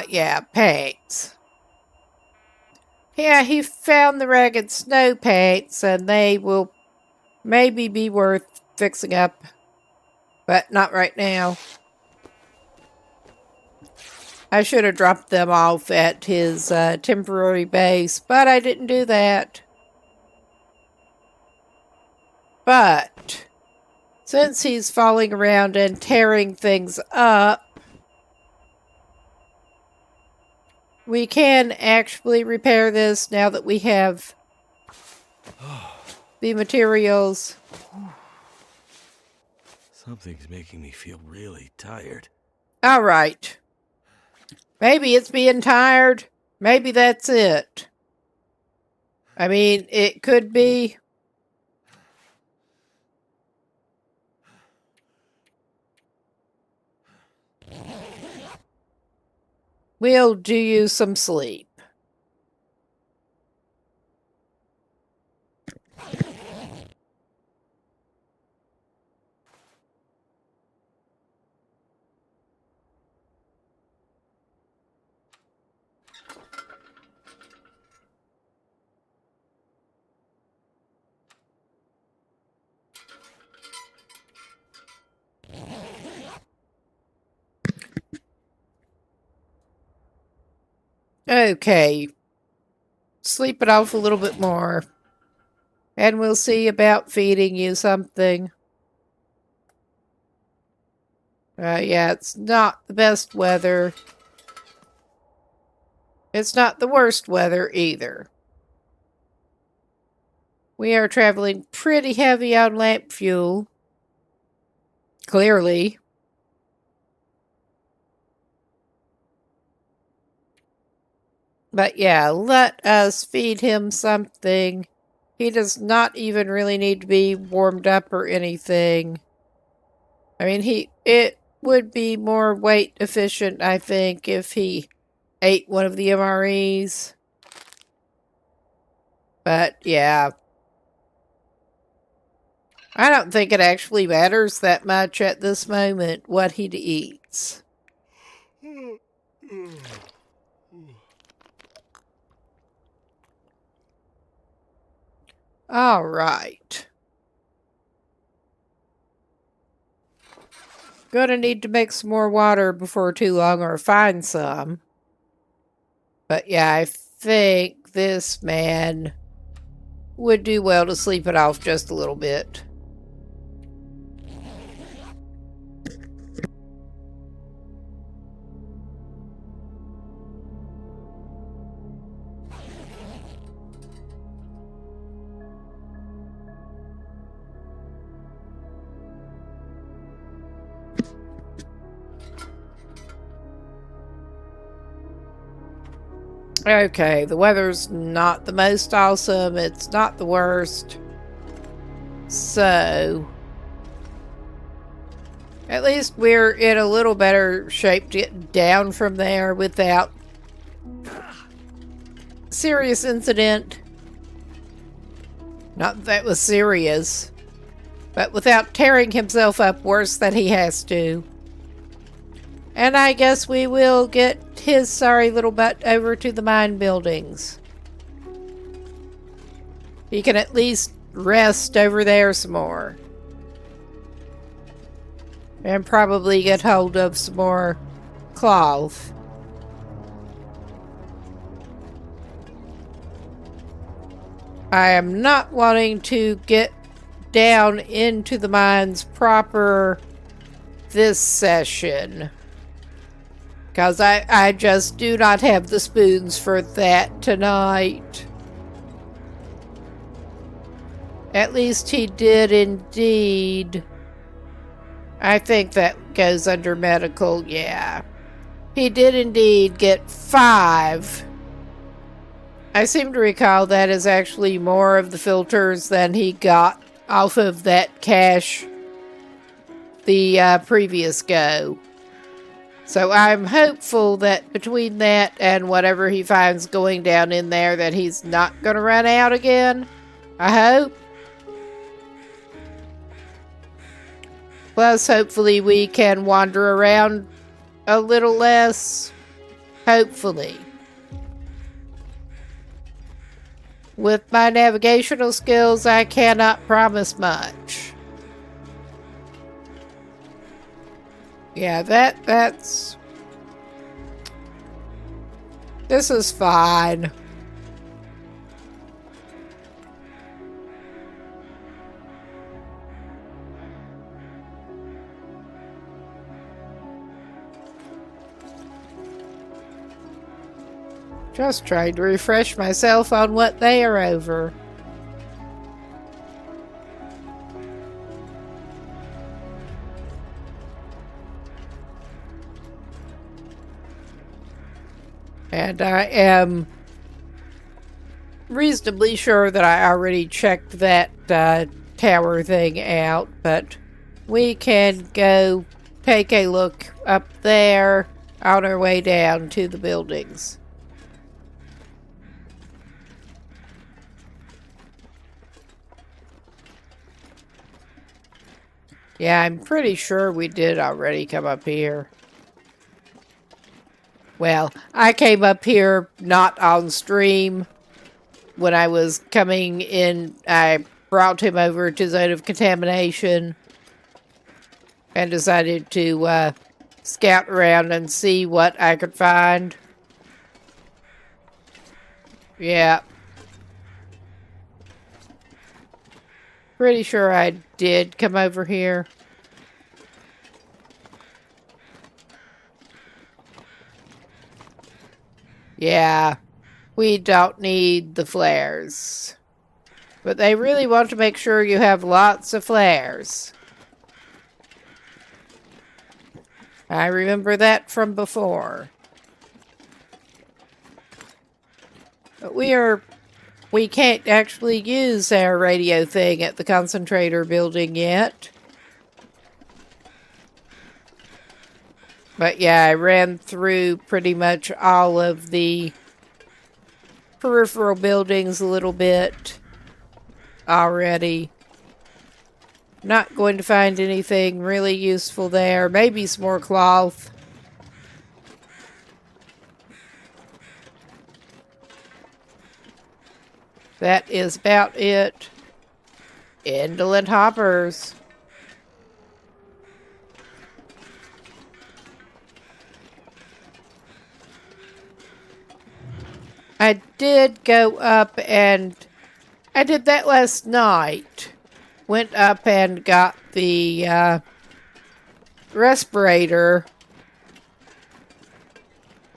Speaker 1: Yeah, paints. Yeah, he found the ragged snow paints, and they will maybe be worth fixing up, but not right now. I should have dropped them off at his temporary base, but I didn't do that. But since he's falling around and tearing things up, we can actually repair this now that we have the materials.
Speaker 2: Something's making me feel really tired.
Speaker 1: All right. Maybe it's being tired. Maybe that's it. I mean, it could be. We'll do you some sleep. Okay. Sleep it off a little bit more. And we'll see about feeding you something. Yeah, it's not the best weather. It's not the worst weather either. We are traveling pretty heavy on lamp fuel. Clearly. But yeah, let us feed him something. He does not even really need to be warmed up or anything. I mean, it would be more weight efficient, I think, if he ate one of the MREs. But yeah. I don't think it actually matters that much at this moment what he eats. All right. Gonna need to make some more water before too long or find some. But yeah, I think this man would do well to sleep it off just a little bit. Okay, the weather's not the most awesome. It's not the worst. So, at least we're in a little better shape to get down from there without serious incident. Not that was serious, but without tearing himself up worse than he has to. And I guess we will get his sorry little butt over to the mine buildings. He can at least rest over there some more. And probably get hold of some more cloth. I am not wanting to get down into the mines proper this session. Because I just do not have the spoons for that tonight. At least he did indeed. I think that goes under medical, yeah. He did indeed get 5. I seem to recall that is actually more of the filters than he got off of that cache the previous go. So I'm hopeful that between that and whatever he finds going down in there that he's not going to run out again. I hope. Plus, hopefully we can wander around a little less. Hopefully. With my navigational skills, I cannot promise much. Yeah, that's... This is fine. Just trying to refresh myself on what they are over. And I am reasonably sure that I already checked that tower thing out, but we can go take a look up there on our way down to the buildings. Yeah, I'm pretty sure we did already come up here. Well, I came up here not on stream. When I was coming in, I brought him over to Zone of Contamination and decided to scout around and see what I could find. Yeah. Pretty sure I did come over here. Yeah, we don't need the flares. But they really want to make sure you have lots of flares. I remember that from before. But we can't actually use our radio thing at the concentrator building yet. But yeah, I ran through pretty much all of the peripheral buildings a little bit already. Not going to find anything really useful there. Maybe some more cloth. That is about it. Indolent hoppers. I did go up and I did that last night. Went up and got the respirator.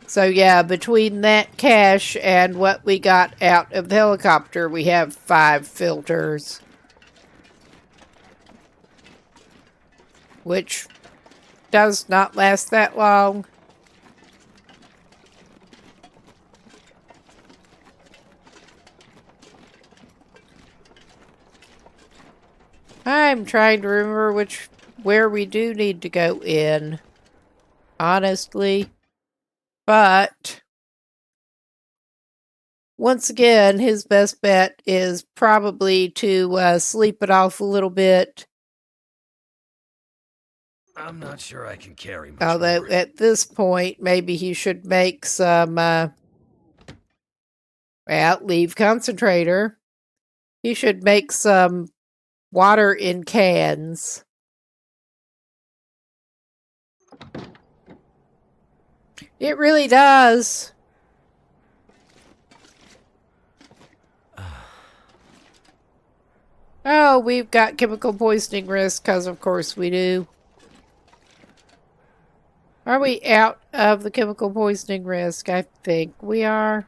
Speaker 1: So yeah, between that cache and what we got out of the helicopter, we have 5 filters. Which does not last that long. I'm trying to remember where we do need to go in, honestly. But once again, his best bet is probably to sleep it off a little bit.
Speaker 2: I'm not sure I can carry much
Speaker 1: Although
Speaker 2: more.
Speaker 1: at this point, maybe he should make some, leave concentrator. He should make some water in cans. It really does. Oh, we've got chemical poisoning risk, because of course we do. Are we out of the chemical poisoning risk? I think we are.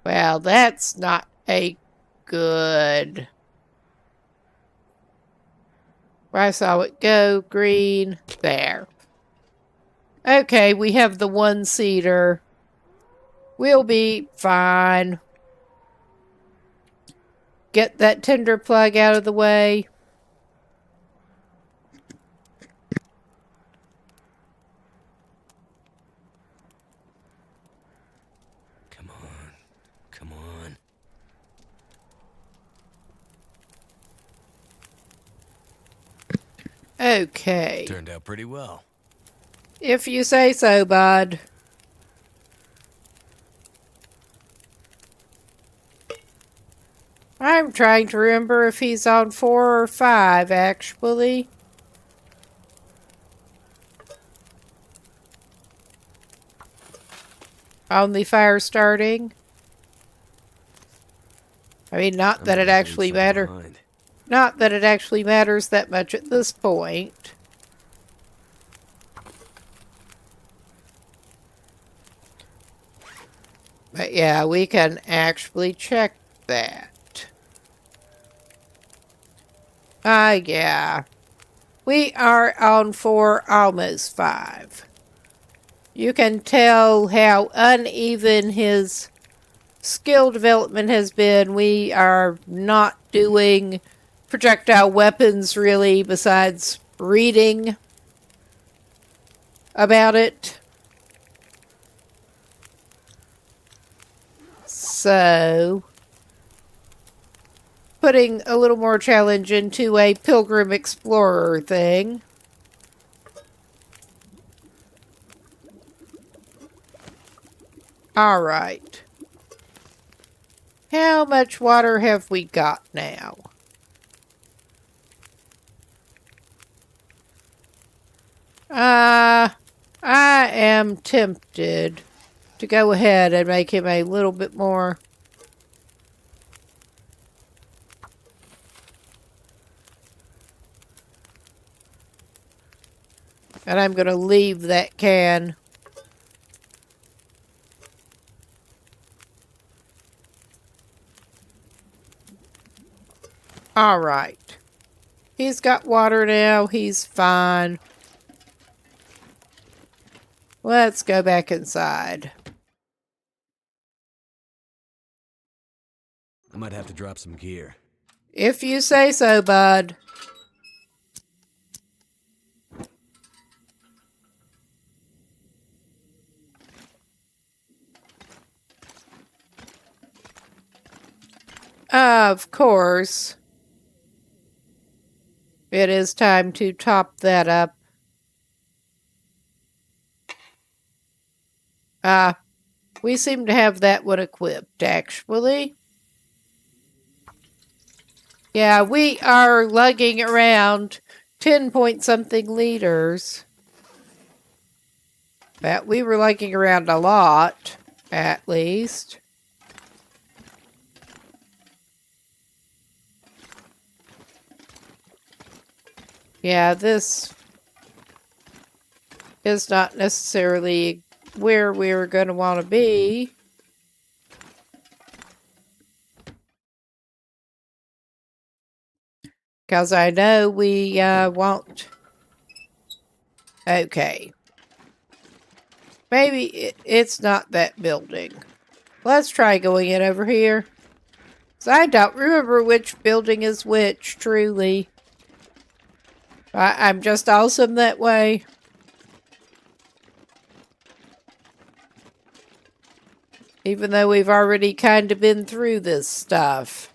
Speaker 1: Well, that's not a good... I saw it go green. There. Okay, we have the one-seater. We'll be fine. Get that tinder plug out of the way.
Speaker 2: Come on. Come on.
Speaker 1: Okay.
Speaker 2: Turned out pretty well.
Speaker 1: If you say so, bud. I'm trying to remember if he's on 4 or 5, actually. On the fire starting. I mean, not that it actually matters. Not that it actually matters that much at this point. But yeah, we can actually check that. Yeah. We are on 4, almost 5. You can tell how uneven his skill development has been. We are not doing projectile weapons, really, besides reading about it. So, putting a little more challenge into a Pilgrim Explorer thing. Alright. How much water have we got now? I am tempted to go ahead and make him a little bit more. And I'm going to leave that can. All right. He's got water now. He's fine. Let's go back inside.
Speaker 2: I might have to drop some gear.
Speaker 1: If you say so, bud. Of course. It is time to top that up. We seem to have that one equipped, actually. Yeah, we are lugging around 10-point-something liters. But we were lugging around a lot, at least. Yeah, this is not necessarily where we're going to want to be. Because I know we won't. Okay. Maybe it's not that building. Let's try going in over here. Because I don't remember which building is which, truly. I'm just awesome that way. Even though we've already kind of been through this stuff.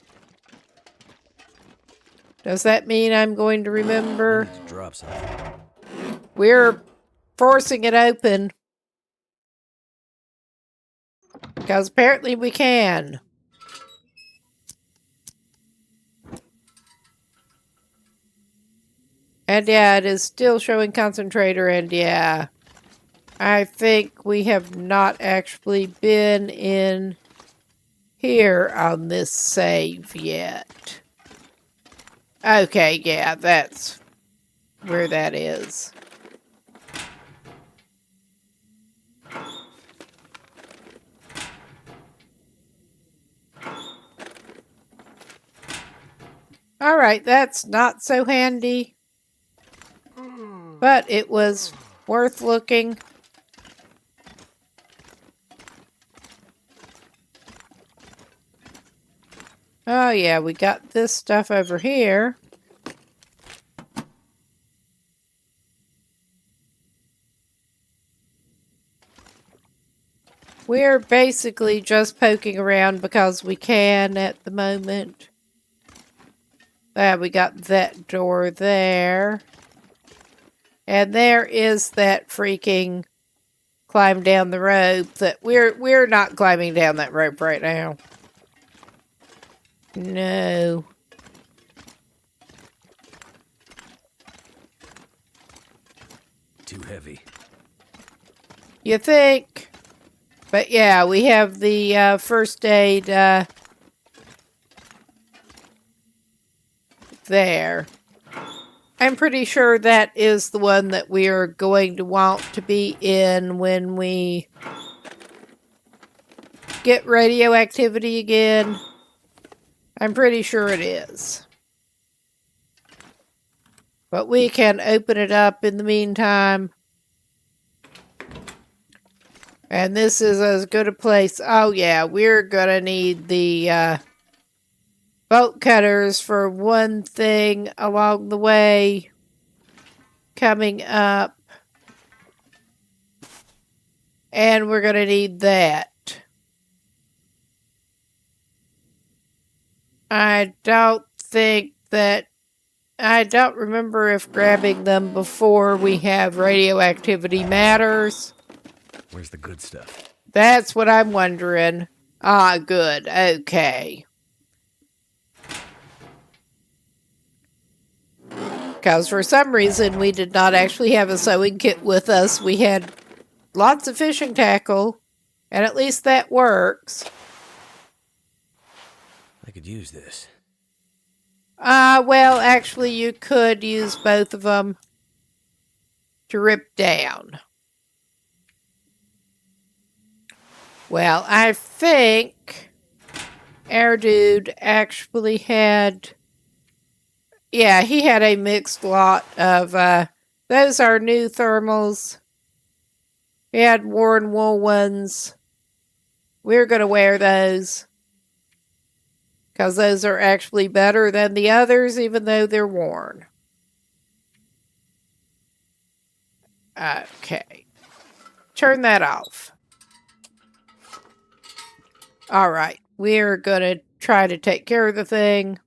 Speaker 1: Does that mean I'm going to
Speaker 2: I
Speaker 1: remember?
Speaker 2: need to drop something.
Speaker 1: We're forcing it open. Because apparently we can. And yeah, it is still showing concentrator, and yeah. I think we have not actually been in here on this save yet. Okay, yeah, that's where that is. Alright, that's not so handy. But it was worth looking. Oh yeah, we got this stuff over here. We're basically just poking around because we can at the moment. We got that door there. And there is that freaking climb down the rope that we're not climbing down that rope right now. No.
Speaker 2: Too heavy.
Speaker 1: You think? But yeah, we have the first aid there. I'm pretty sure that is the one that we are going to want to be in when we get radioactivity again. I'm pretty sure it is. But we can open it up in the meantime. And this is as good a place. Oh yeah, we're gonna need the bolt cutters for one thing along the way coming up. And we're gonna need that. I don't remember if grabbing them before we have radioactivity matters.
Speaker 2: Where's the good stuff?
Speaker 1: That's what I'm wondering. Ah, good. Okay. Because for some reason we did not actually have a sewing kit with us. We had lots of fishing tackle, and at least that works.
Speaker 2: I could use this.
Speaker 1: Well, actually you could use both of them to rip down. Well, I think our dude actually had... Yeah, he had a mixed lot of... those are new thermals. He had worn wool ones. We're going to wear those. Because those are actually better than the others, even though they're worn. Okay. Turn that off. Alright, we're going to try to take care of the thing.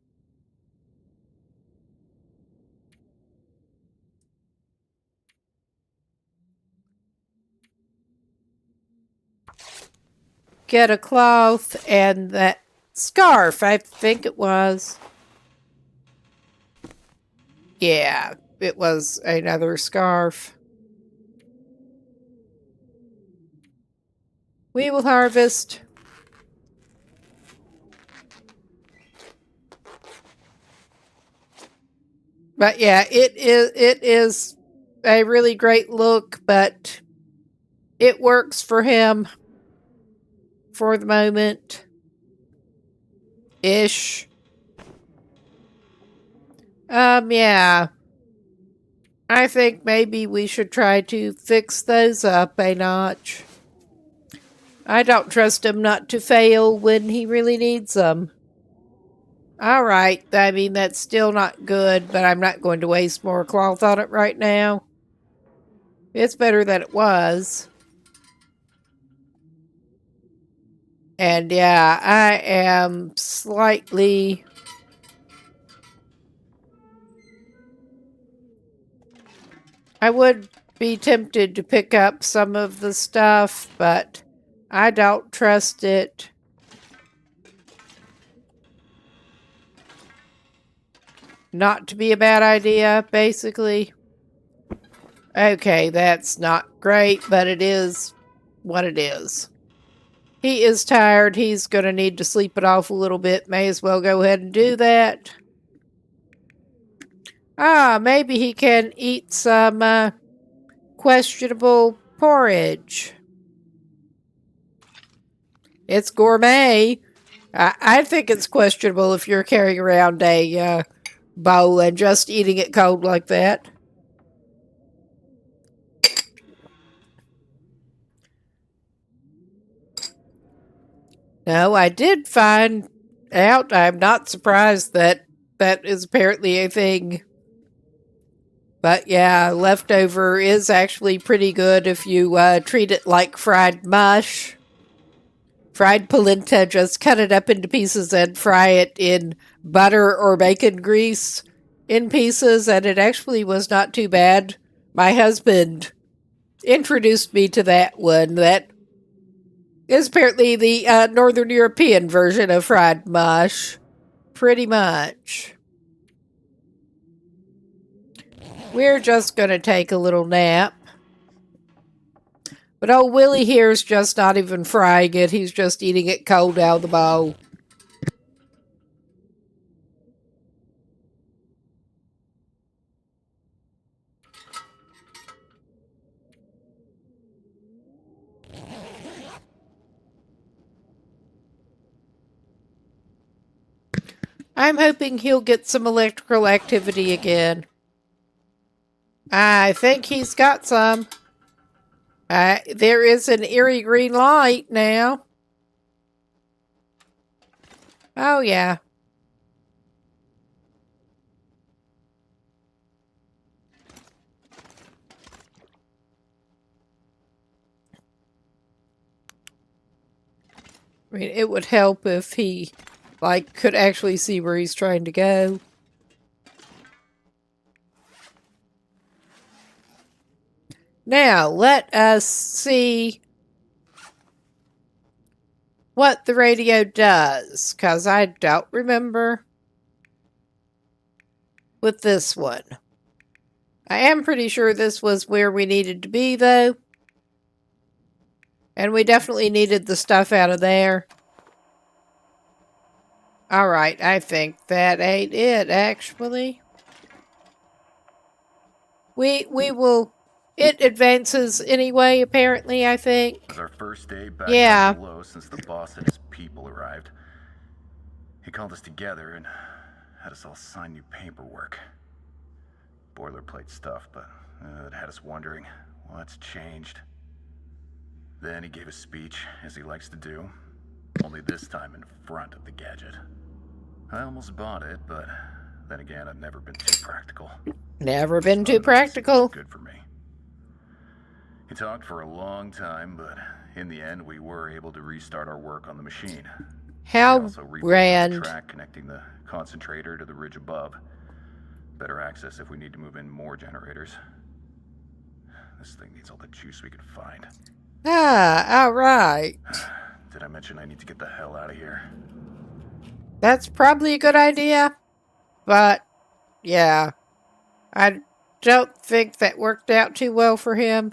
Speaker 1: Get a cloth and that scarf, I think it was. Yeah, it was another scarf. We will harvest. But yeah, it is a really great look, but it works for him for the moment. Ish. Yeah. I think maybe we should try to fix those up a notch. I don't trust him not to fail when he really needs them. Alright, I mean, that's still not good, but I'm not going to waste more cloth on it right now. It's better than it was. And yeah, I am slightly... I would be tempted to pick up some of the stuff, but I don't trust it. Not to be a bad idea, basically. Okay, that's not great, but it is what it is. He is tired. He's going to need to sleep it off a little bit. May as well go ahead and do that. Maybe he can eat some questionable porridge. It's gourmet. I think it's questionable if you're carrying around a bowl and just eating it cold like that. No, I did find out. I'm not surprised that that is apparently a thing. But yeah, leftover is actually pretty good if you treat it like fried mush. Fried polenta, just cut it up into pieces and fry it in butter or bacon grease in pieces, and it actually was not too bad. My husband introduced me to that one. That is apparently the Northern European version of fried mush. Pretty much. We're just going to take a little nap. But old Willie here's just not even frying it. He's just eating it cold out of the bowl. I'm hoping he'll get some electrical activity again. I think he's got some. There is an eerie green light now. Oh, yeah. I mean, it would help if he, could actually see where he's trying to go. Now, let us see what the radio does, because I don't remember with this one. I am pretty sure this was where we needed to be, though. And we definitely needed the stuff out of there. Alright, I think that ain't it, actually. We will... It advances anyway, apparently, I think.
Speaker 4: It was our first day back
Speaker 1: Yeah.
Speaker 4: down below since the boss and his people arrived. He called us together and had us all sign new paperwork. Boilerplate stuff, but it had us wondering what's changed. Then he gave a speech, as he likes to do, only this time in front of the gadget. I almost bought it, but then again, I've never been too practical.
Speaker 1: Never been too practical.
Speaker 4: Good for me. He talked for a long time, but in the end, we were able to restart our work on the machine.
Speaker 1: How
Speaker 4: We also rebuilt
Speaker 1: grand.
Speaker 4: the track connecting the concentrator to the ridge above. Better access if we need to move in more generators. This thing needs all the juice we can find.
Speaker 1: Alright.
Speaker 4: Did I mention I need to get the hell out of here?
Speaker 1: That's probably a good idea. But, yeah. I don't think that worked out too well for him.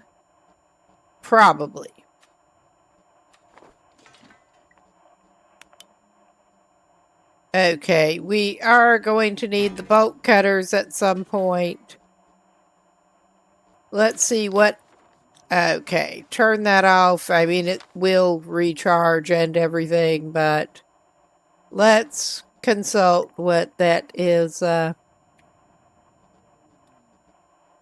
Speaker 1: Probably. Okay, we are going to need the bolt cutters at some point. Let's see what... Okay, turn that off. I mean, it will recharge and everything, but... Let's consult what that is.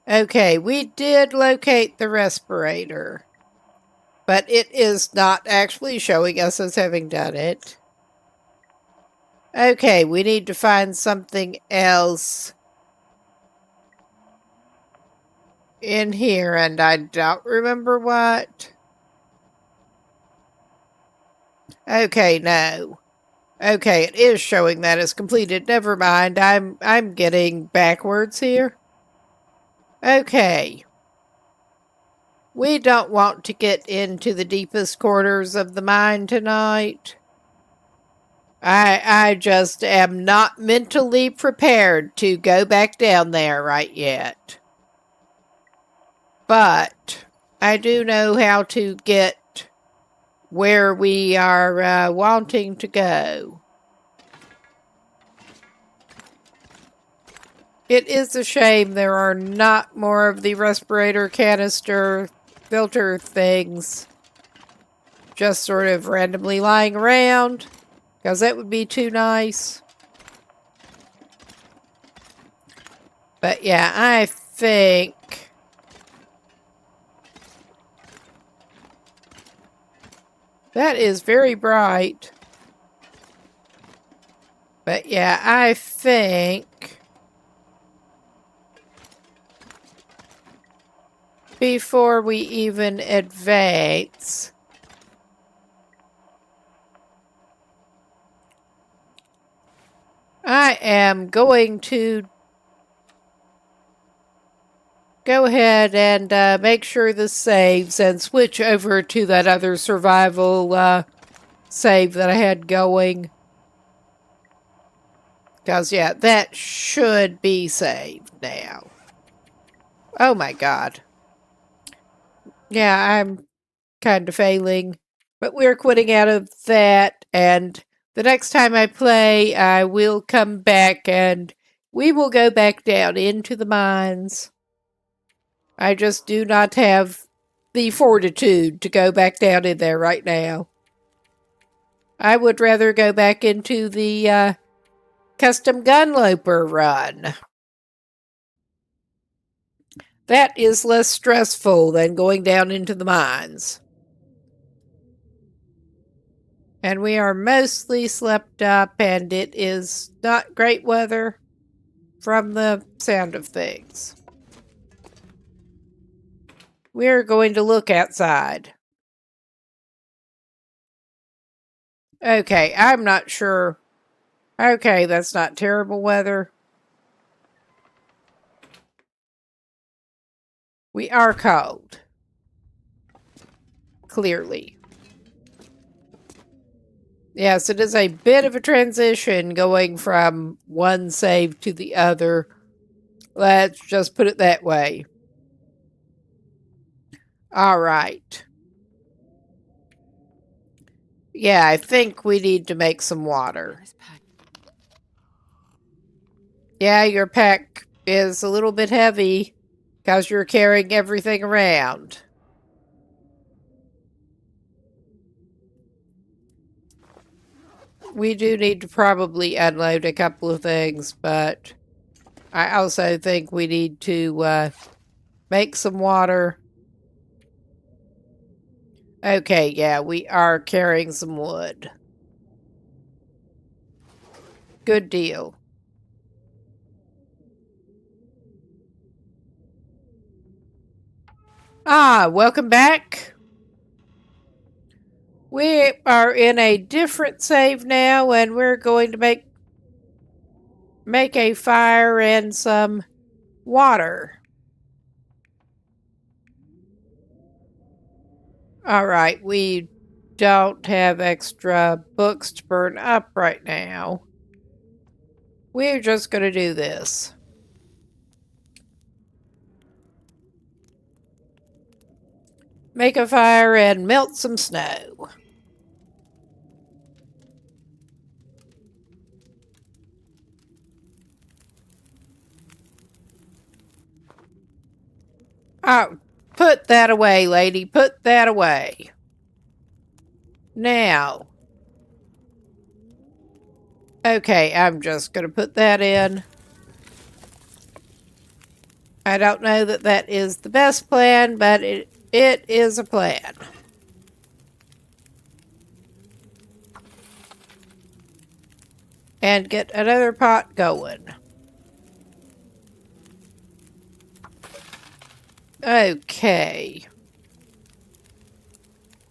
Speaker 1: Okay, we did locate the respirator. But it is not actually showing us as having done it. Okay, we need to find something else in here, and I don't remember what. Okay, no. Okay, it is showing that as completed. Never mind. I'm getting backwards here. Okay. We don't want to get into the deepest quarters of the mine tonight. I just am not mentally prepared to go back down there right yet. But I do know how to get where we are wanting to go. It is a shame there are not more of the respirator canister filter things just sort of randomly lying around, because that would be too nice. But yeah, I think that is very bright. But yeah, I think before we even advance, I am going to go ahead and make sure this saves and switch over to that other survival save that I had going. Because, yeah, that should be saved now. Oh my god. Yeah, I'm kind of failing. But we're quitting out of that, and the next time I play, I will come back and we will go back down into the mines. I just do not have the fortitude to go back down in there right now. I would rather go back into the custom gunloper run. That is less stressful than going down into the mines. And we are mostly slept up, and it is not great weather from the sound of things. We're going to look outside. Okay, I'm not sure. Okay, that's not terrible weather. We are cold. Clearly. Yes, it is a bit of a transition going from one save to the other. Let's just put it that way. All right. Yeah, I think we need to make some water. Yeah, your pack is a little bit heavy because you're carrying everything around. We do need to probably unload a couple of things, but I also think we need to make some water. Okay, yeah, we are carrying some wood. Good deal. Ah, welcome back. We are in a different save now, and we're going to make a fire and some water. All right, we don't have extra books to burn up right now. We're just going to do this. Make a fire and melt some snow. Oh, put that away, lady. Put that away. Now. Okay, I'm just going to put that in. I don't know that that is the best plan, but it is a plan. And get another pot going. Okay.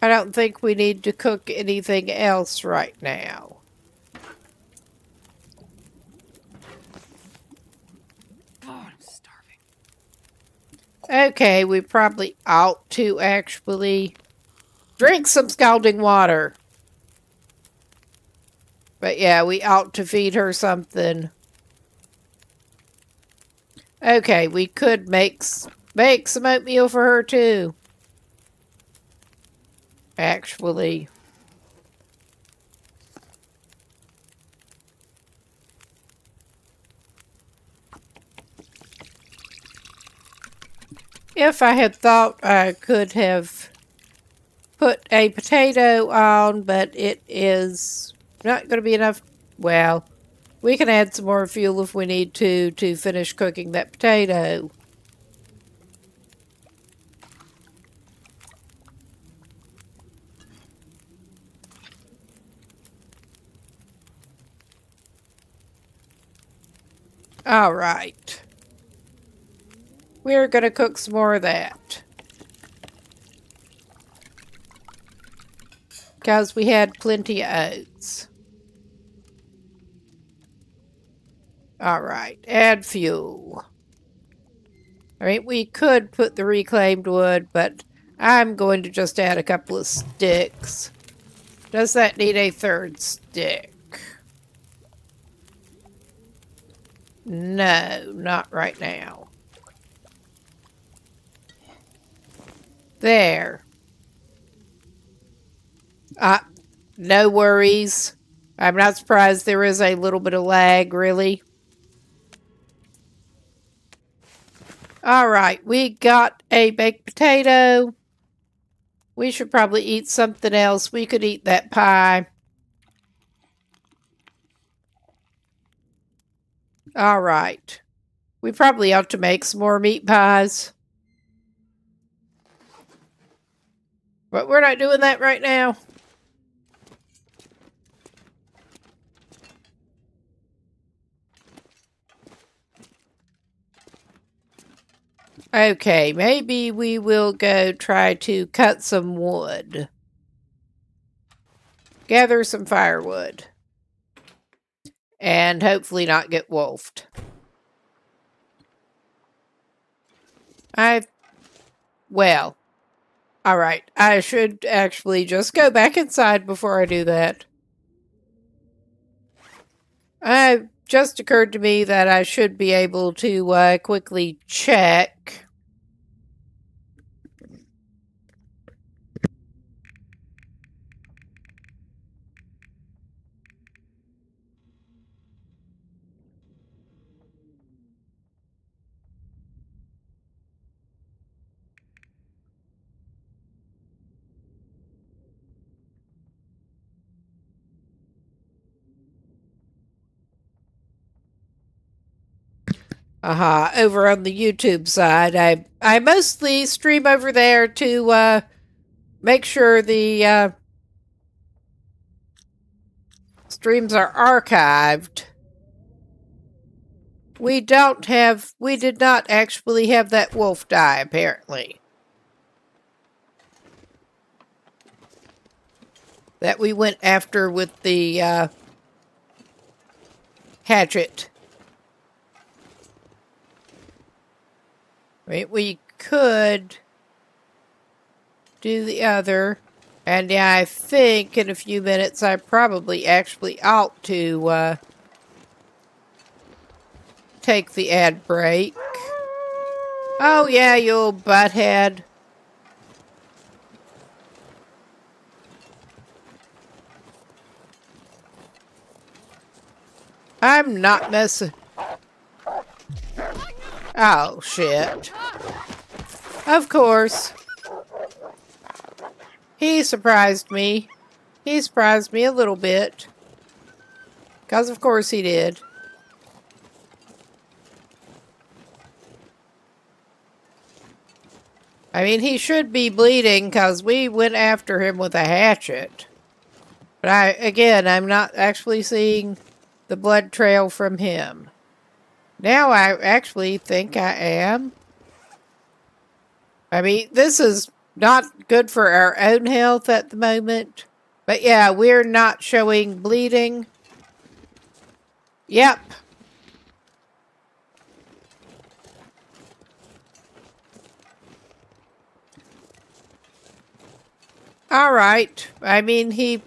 Speaker 1: I don't think we need to cook anything else right now.
Speaker 3: God, I'm starving.
Speaker 1: Okay, we probably ought to actually drink some scalding water. But yeah, we ought to feed her something. Okay, we could make some oatmeal for her too. Actually. If I had thought I could have put a potato on, but it is not going to be enough. Well, we can add some more fuel if we need to finish cooking that potato. All right. We're going to cook some more of that. Because we had plenty of oats. All right. Add fuel. I mean, we could put the reclaimed wood, but I'm going to just add a couple of sticks. Does that need a third stick? No, not right now. There. No worries. I'm not surprised there is a little bit of lag, really. All right, we got a baked potato. We should probably eat something else. We could eat that pie. All right. We probably ought to make some more meat pies. But we're not doing that right now. Okay, maybe we will go try to cut some wood. Gather some firewood. And hopefully not get wolfed. Well, alright, I should actually just go back inside before I do that. It just occurred to me that I should be able to quickly check. Over on the YouTube side. I mostly stream over there to make sure the streams are archived. We did not actually have that wolf die, apparently. That we went after with the hatchet. We could do the other. And yeah, I think in a few minutes I probably actually ought to take the ad break. Oh yeah, you old butthead. I'm not messing. Oh, shit. Of course. He surprised me. He surprised me a little bit. Because of course he did. I mean, he should be bleeding because we went after him with a hatchet. But I'm not actually seeing the blood trail from him. Now I actually think I am. I mean, this is Not good for our own health at the moment. But yeah, we're not showing bleeding. Yep. All right. I mean,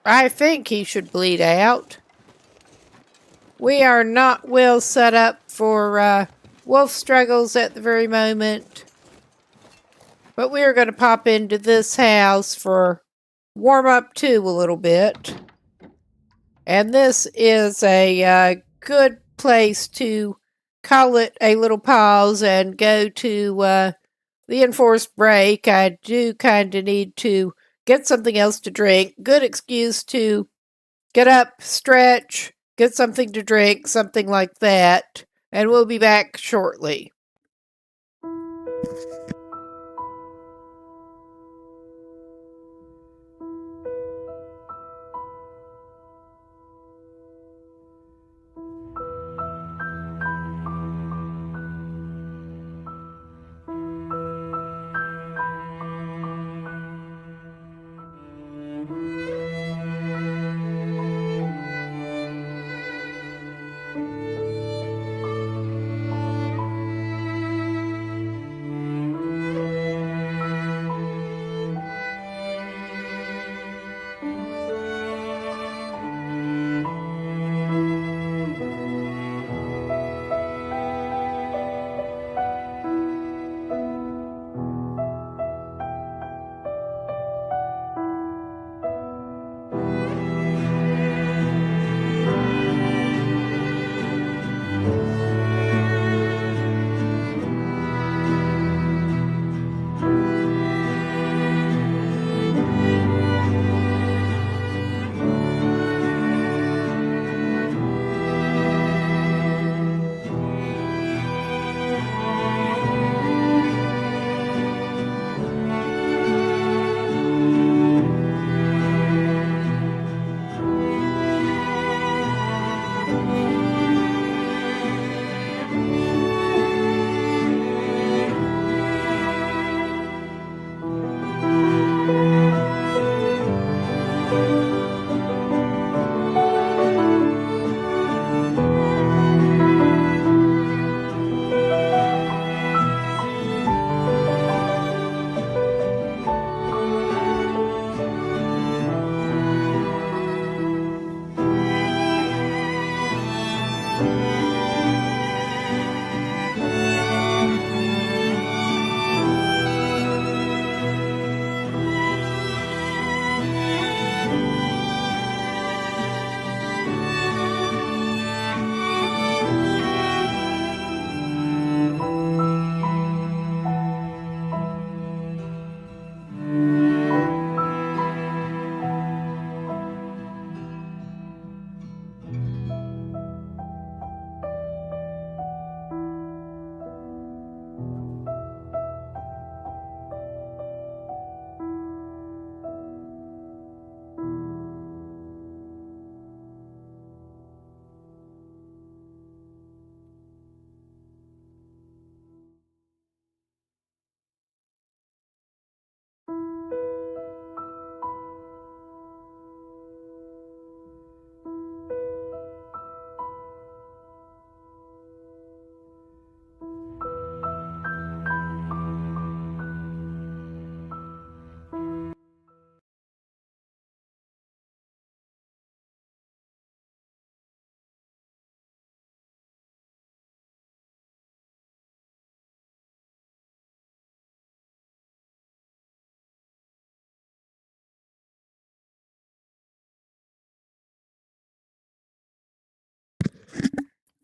Speaker 1: I think he should bleed out. We are not well set up for wolf struggles at the very moment. But we are going to pop into this house for warm up too a little bit. And this is a good place to call it a little pause and go to the enforced break. I do kind of need to get something else to drink. Good excuse to get up, stretch, get something to drink, something like that. And we'll be back shortly.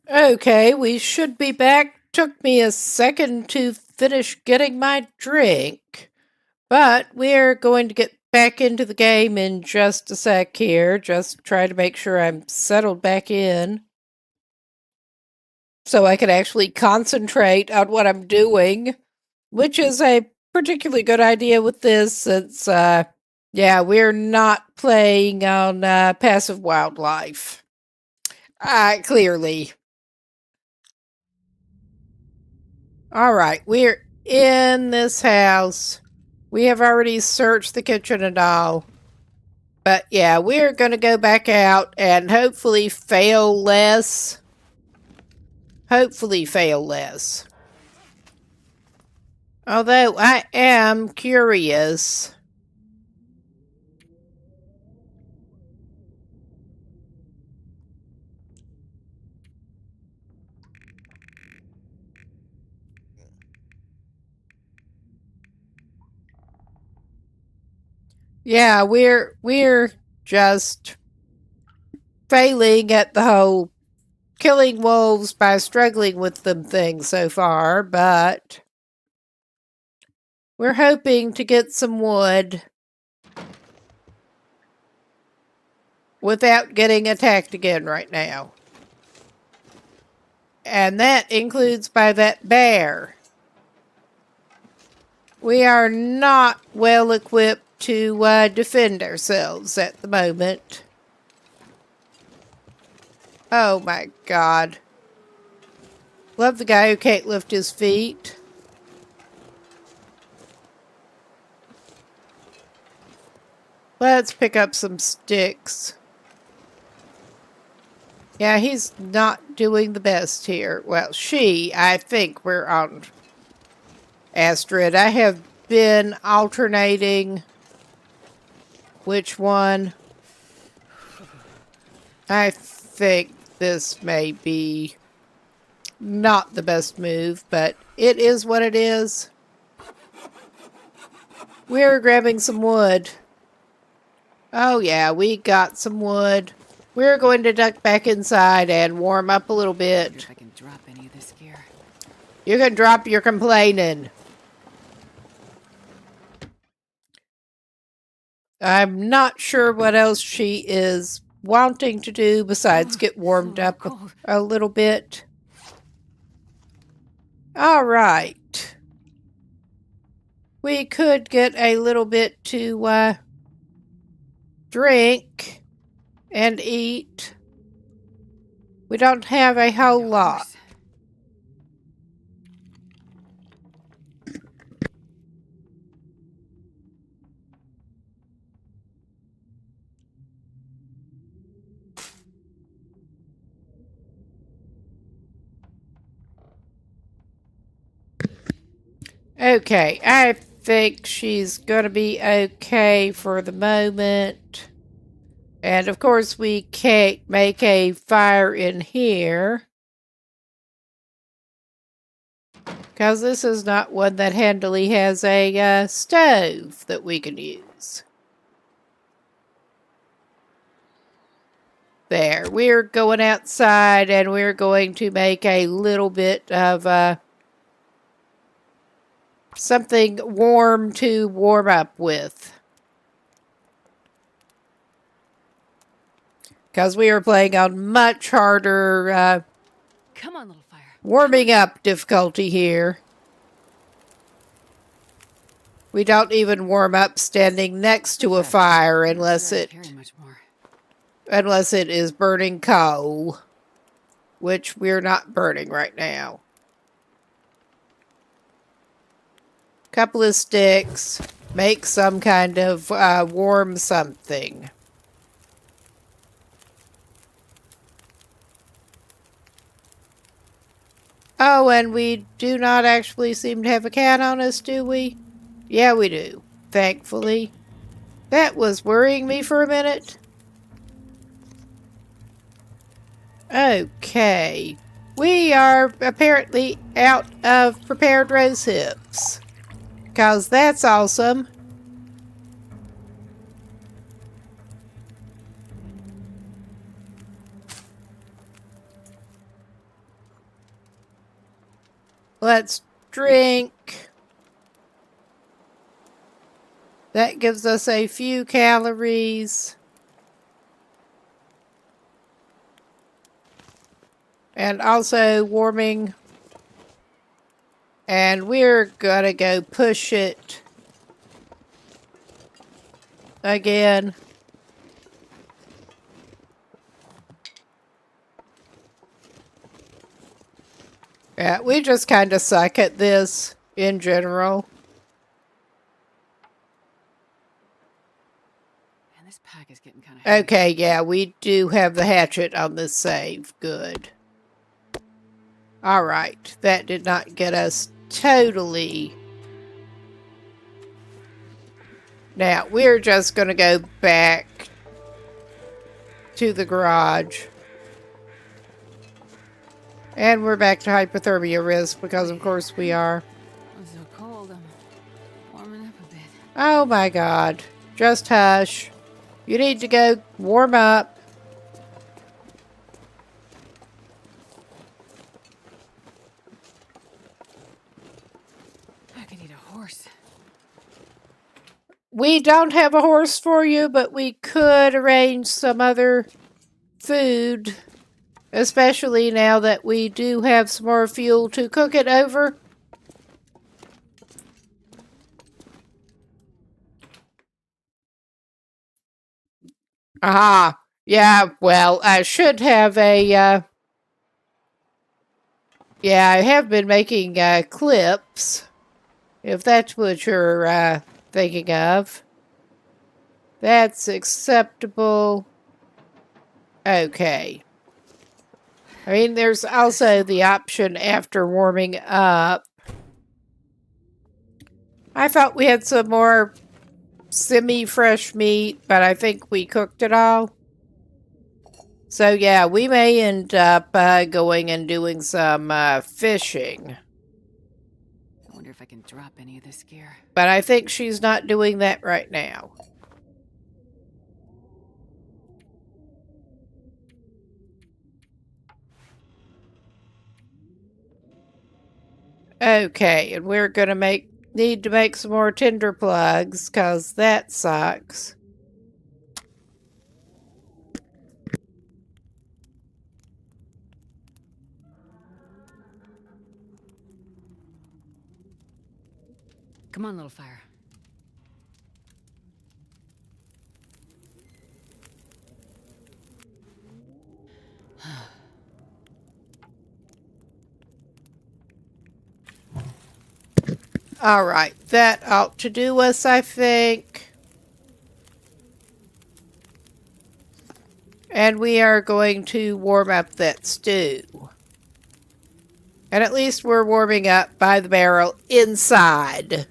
Speaker 1: Okay, we should be back. Took me a second to finish getting my drink. But we're going to get back into the game in just a sec here. Just try to make sure I'm settled back in so I can actually concentrate on what I'm doing, which is a particularly good idea with this since, yeah, we're not playing on passive wildlife. Clearly. All right, we're in this house. We have already searched the kitchen and all. But yeah, we're going to go back out and hopefully fail less. Hopefully fail less. Although I am curious. Yeah, we're just failing at the whole killing wolves by struggling with them thing so far, but we're hoping to get some wood without getting attacked again right now. And that includes by that bear. We are not well equipped to defend ourselves at the moment. Oh my God. Love the guy who can't lift his feet. Let's pick up some sticks. Yeah, he's not doing the best here. Well, I think we're on Astrid. I have been alternating which one. I think this may be not the best move, but it is what it is. We're grabbing some wood. Oh yeah, we got some wood. We're going to duck back inside and warm up a little bit.
Speaker 5: If I can drop any of this gear.
Speaker 1: You can drop your complaining. I'm not sure what else she is wanting to do besides get warmed up a little bit. All right. We could get a little bit to drink and eat. We don't have a whole lot. Okay, I think she's gonna be okay for the moment. And of course we can't make a fire in here, because this is not one that handily has a stove that we can use. There, we're going outside and we're going to make a little bit of something warm to warm up with. Because we are playing on much harder
Speaker 5: Come on, little fire.
Speaker 1: warming up difficulty here. We don't even warm up standing next to a fire unless it is burning coal, which we're not burning right now. Couple of sticks, make some kind of warm something. Oh, and we do not actually seem to have a cat on us, do we? Yeah, we do, thankfully. That was worrying me for a minute. Okay. We are apparently out of prepared rose hips. 'Cause that's awesome. Let's drink. That gives us a few calories. And also warming. And we're gonna go push it again. Yeah, we just kind of suck at this in general. Okay, yeah, we do have the hatchet on this save. Good. Alright, that did not get us totally. Now, we're just going to go back to the garage. And we're back to hypothermia risk because, of course, we are.
Speaker 5: I'm so cold. I'm warming up a bit.
Speaker 1: Oh my god. Just hush. You need to go warm up.
Speaker 5: I could eat a horse.
Speaker 1: We don't have a horse for you, but we could arrange some other food. Especially now that we do have some more fuel to cook it over. Aha. Yeah, well, I should have a, yeah, I have been making, clips. If that's what you're, thinking of. That's acceptable. Okay. I mean, there's also the option after warming up. I thought we had some more semi-fresh meat, but I think we cooked it all. So yeah, we may end up going and doing some fishing.
Speaker 5: I wonder if I can drop any of this gear.
Speaker 1: But I think she's not doing that right now. Okay, and we're gonna need to make some more tinder plugs, cause that sucks.
Speaker 5: Come on, little fire.
Speaker 1: Alright, that ought to do us, I think. And we are going to warm up that stew. And at least we're warming up by the barrel inside.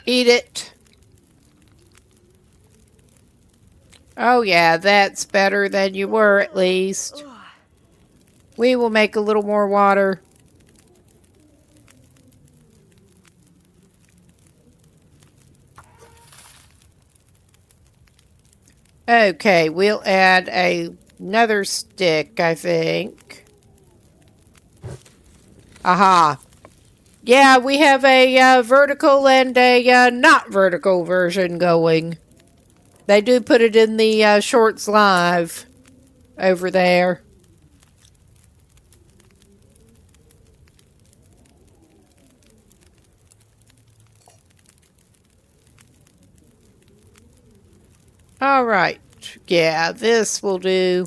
Speaker 1: Eat it. Oh yeah, that's better than you were at least. We will make a little more water. Okay, we'll add another stick, I think. Aha. Yeah, we have a vertical and a not vertical version going. They do put it in the shorts live over there. Alright. Yeah, this will do.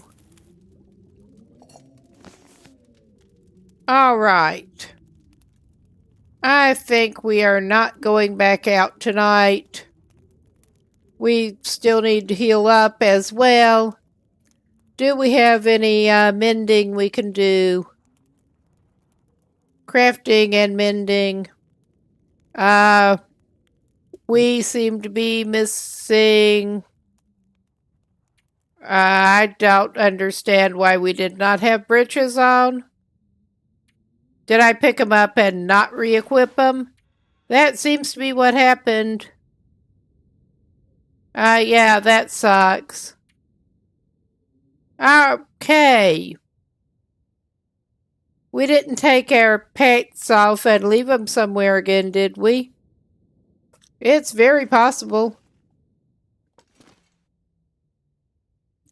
Speaker 1: Alright. I think we are not going back out tonight. We still need to heal up as well. Do we have any mending we can do? Crafting and mending. We seem to be missing. I don't understand why we did not have breeches on. Did I pick them up and not re-equip them? That seems to be what happened. Yeah, that sucks. Okay. We didn't take our pants off and leave them somewhere again, did we? It's very possible.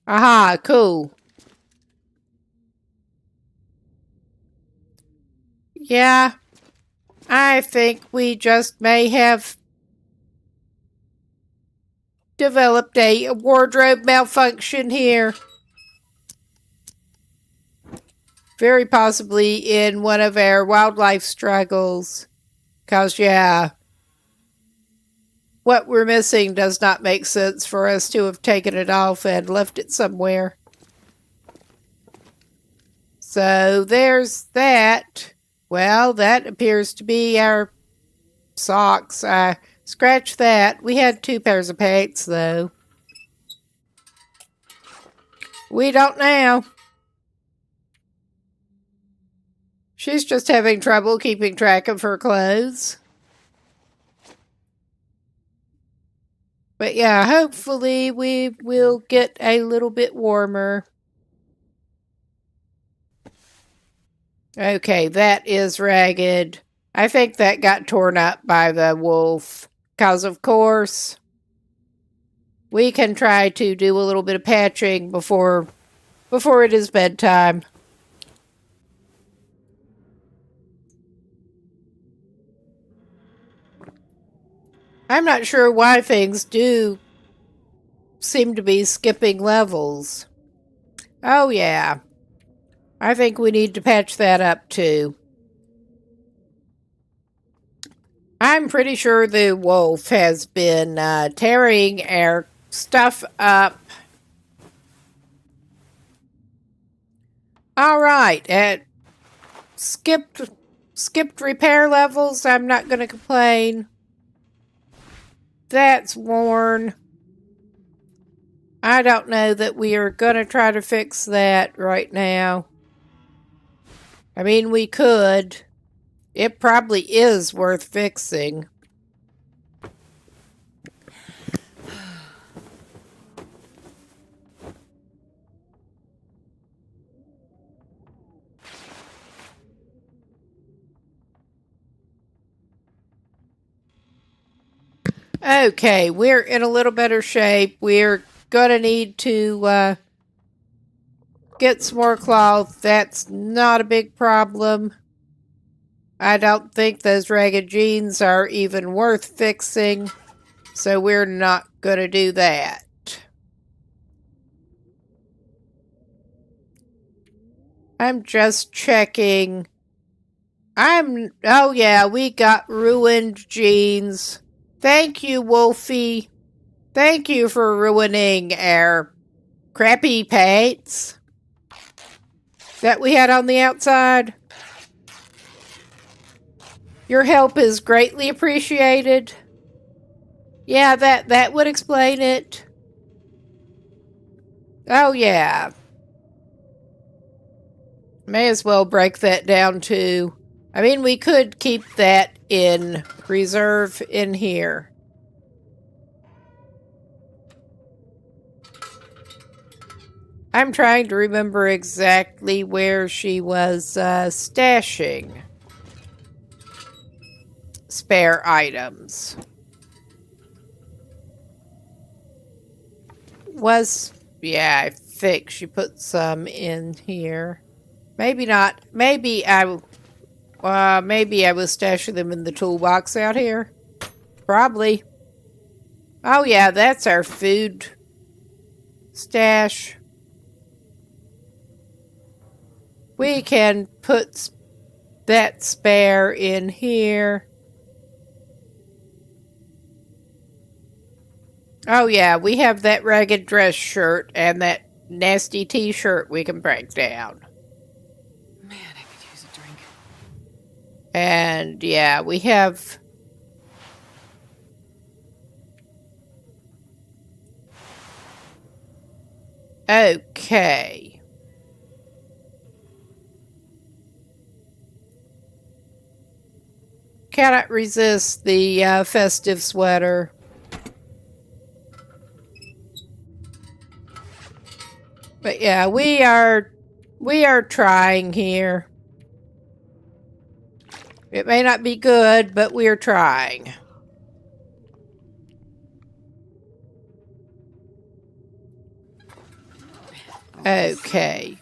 Speaker 1: Aha, cool. Yeah, I think we just may have developed a wardrobe malfunction here. Very possibly in one of our wildlife struggles. 'Cause, yeah, what we're missing does not make sense for us to have taken it off and left it somewhere. So there's that. Well, that appears to be our socks. Scratch that. We had 2 pairs of pants, though. We don't now. She's just having trouble keeping track of her clothes. But yeah, hopefully we will get a little bit warmer. Okay, that is ragged. I think that got torn up by the wolf. Because, of course, we can try to do a little bit of patching before it is bedtime. I'm not sure why things do seem to be skipping levels. Oh, yeah. I think we need to patch that up, too. I'm pretty sure the wolf has been tearing our stuff up. All right. At skipped repair levels, I'm not going to complain. That's worn. I don't know that we are going to try to fix that right now. I mean, we could. It probably is worth fixing. Okay, we're in a little better shape. We're gonna need to get some more cloth. That's not a big problem. I don't think those ragged jeans are even worth fixing, so we're not gonna do that. I'm just checking. Oh yeah, we got ruined jeans. Thank you, Wolfie. Thank you for ruining our crappy pants that we had on the outside. Your help is greatly appreciated. Yeah, that would explain it. Oh, yeah. May as well break that down, too. I mean, we could keep that in reserve in here. I'm trying to remember exactly where she was stashing spare items. Yeah, I think she put some in here. Maybe not. Maybe I was stashing them in the toolbox out here. Probably. Oh yeah, that's our food stash. We can put that spare in here. Oh yeah, we have that ragged dress shirt and that nasty t-shirt we can break down.
Speaker 5: Man, I could use a drink.
Speaker 1: And yeah, we have... Okay. Cannot resist the festive sweater. But yeah, we are trying here. It may not be good, but we are trying. Okay.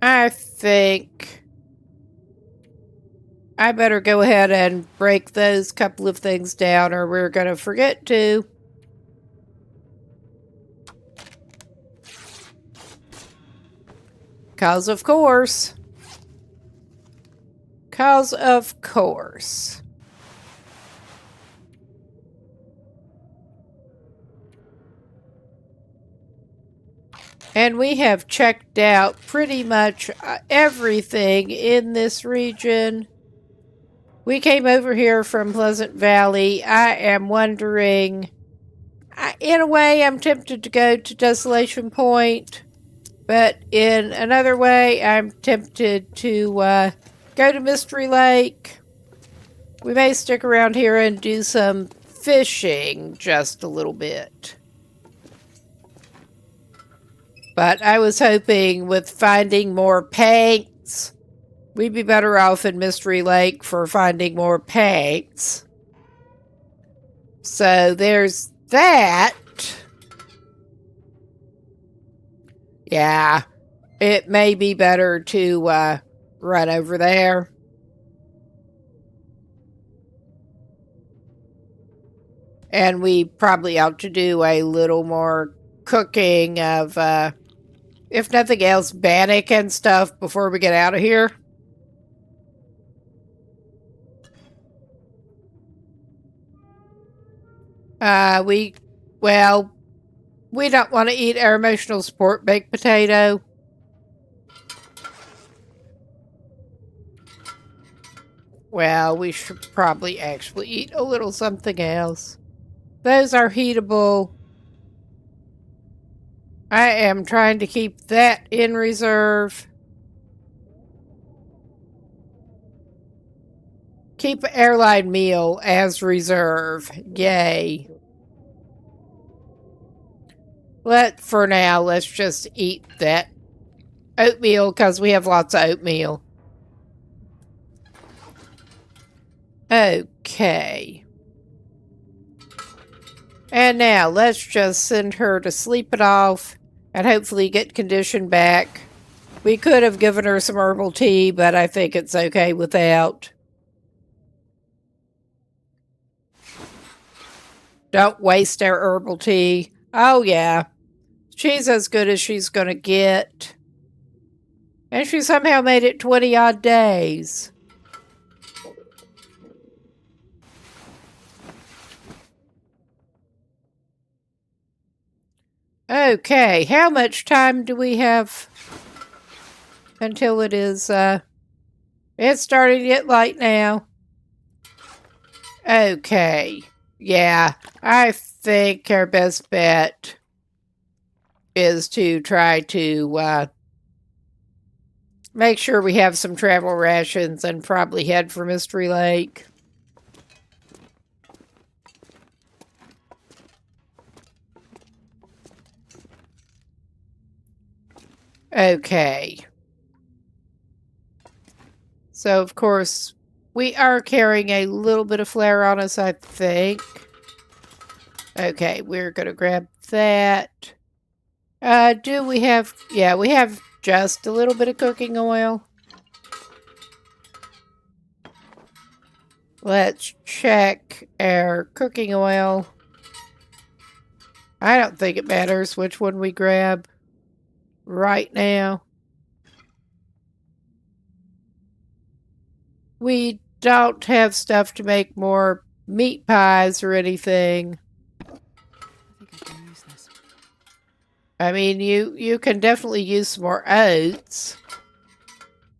Speaker 1: I think I better go ahead and break those couple of things down, or we're going to forget to. Because, of course, 'Cause of course. And we have checked out pretty much everything in this region. We came over here from Pleasant Valley. I am wondering, in a way, I'm tempted to go to Desolation Point, but in another way, I'm tempted to go to Mystery Lake. We may stick around here and do some fishing just a little bit. But I was hoping with finding more paints, we'd be better off in Mystery Lake for finding more paints. So there's that. Yeah, it may be better to run over there. And we probably ought to do a little more cooking of, if nothing else, bannock and stuff before we get out of here. We don't want to eat our emotional support baked potato. Well, we should probably actually eat a little something else. Those are heatable. I am trying to keep that in reserve. Keep airline meal as reserve. Yay. For now, let's just eat that oatmeal because we have lots of oatmeal. Okay. And now, let's just send her to sleep it off and hopefully get condition back. We could have given her some herbal tea, but I think it's okay without. Don't waste our herbal tea. Oh, yeah. She's as good as she's going to get. And she somehow made it 20-odd days. Okay, how much time do we have until it is, it's starting to get light now. Okay, yeah, I think our best bet is to try to, make sure we have some travel rations and probably head for Mystery Lake. Okay. So, of course, we are carrying a little bit of flare on us, I think. Okay, we're going to grab that. Do we have... Yeah, we have just a little bit of cooking oil. Let's check our cooking oil. I don't think it matters which one we grab right now. We don't have stuff to make more meat pies or anything.
Speaker 5: I think I can use this.
Speaker 1: I mean, you can definitely use some more oats.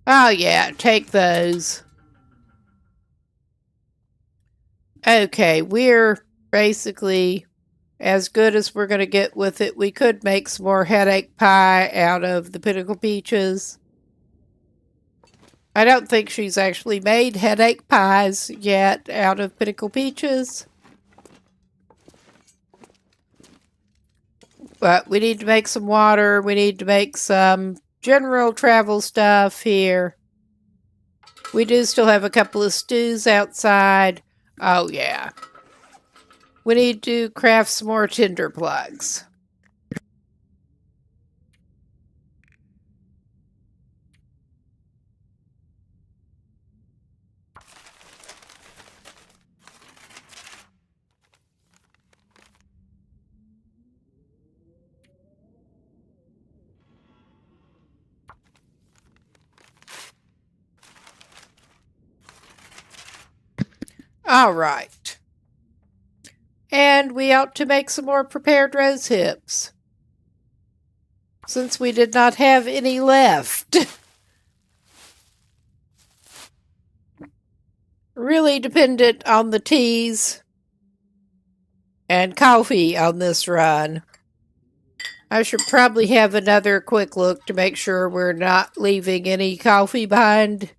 Speaker 1: Oh yeah, take those. Okay, we're basically as good as we're going to get with it. We could make some more headache pie out of the Pinnacle Peaches. I don't think she's actually made headache pies yet out of Pinnacle Peaches. But we need to make some water. We need to make some general travel stuff here. We do still have a couple of stews outside. Oh, yeah. We need to craft some more tinder plugs. All right. And we ought to make some more prepared rose hips, since we did not have any left. Really dependent on the teas and coffee on this run. I should probably have another quick look to make sure we're not leaving any coffee behind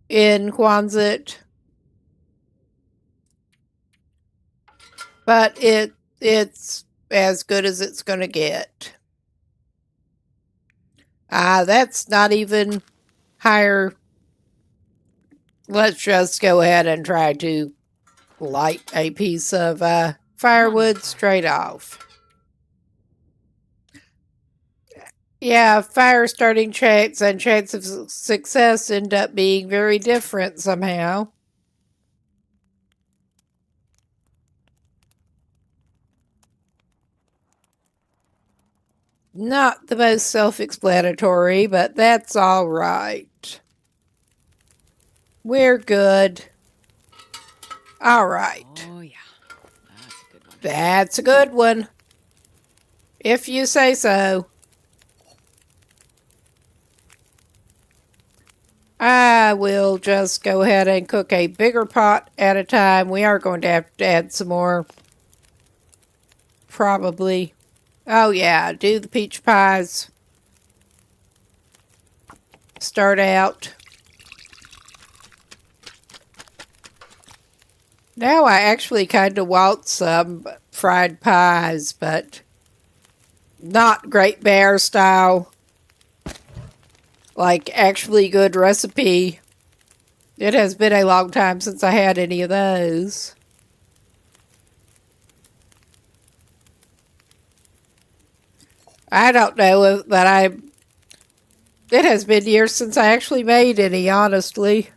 Speaker 1: in Quonset. But it's as good as it's going to get. That's not even higher. Let's just go ahead and try to light a piece of firewood straight off. Yeah, fire starting chance and chance of success end up being very different somehow. Not the most self-explanatory, but that's all right. We're good. All right.
Speaker 5: Oh, yeah. That's a good one.
Speaker 1: That's a good one. If you say so. I will just go ahead and cook a bigger pot at a time. We are going to have to add some more. Probably. Oh yeah, do the peach pies. Start out. Now I actually kind of want some fried pies, but not Great Bear style. Like actually good recipe. It has been a long time since I had any of those. I don't know that it has been years since I actually made any, honestly.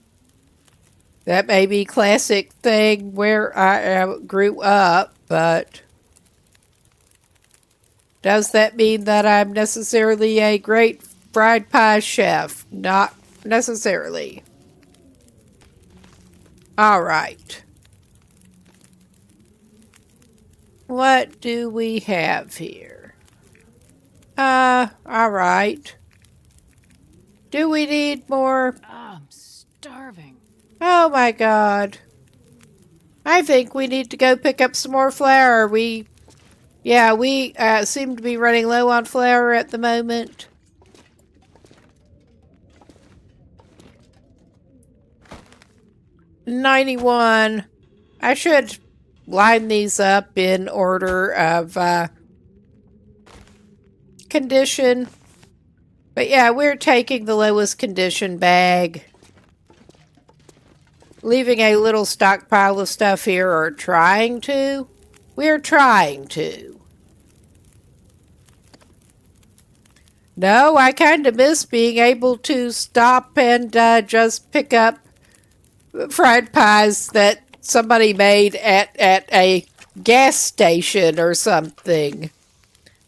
Speaker 1: That may be classic thing where I grew up, but does that mean that I'm necessarily a great fried pie chef? Not necessarily. All right. What do we have here? All right. Do we need more?
Speaker 5: Oh, I'm starving.
Speaker 1: Oh my God. I think we need to go pick up some more flour. We seem to be running low on flour at the moment. $91. I should line these up in order of condition. But yeah, we're taking the lowest condition bag. Leaving a little stockpile of stuff here, or trying to. We're trying to. No, I kind of miss being able to stop and just pick up fried pies that somebody made at a gas station or something.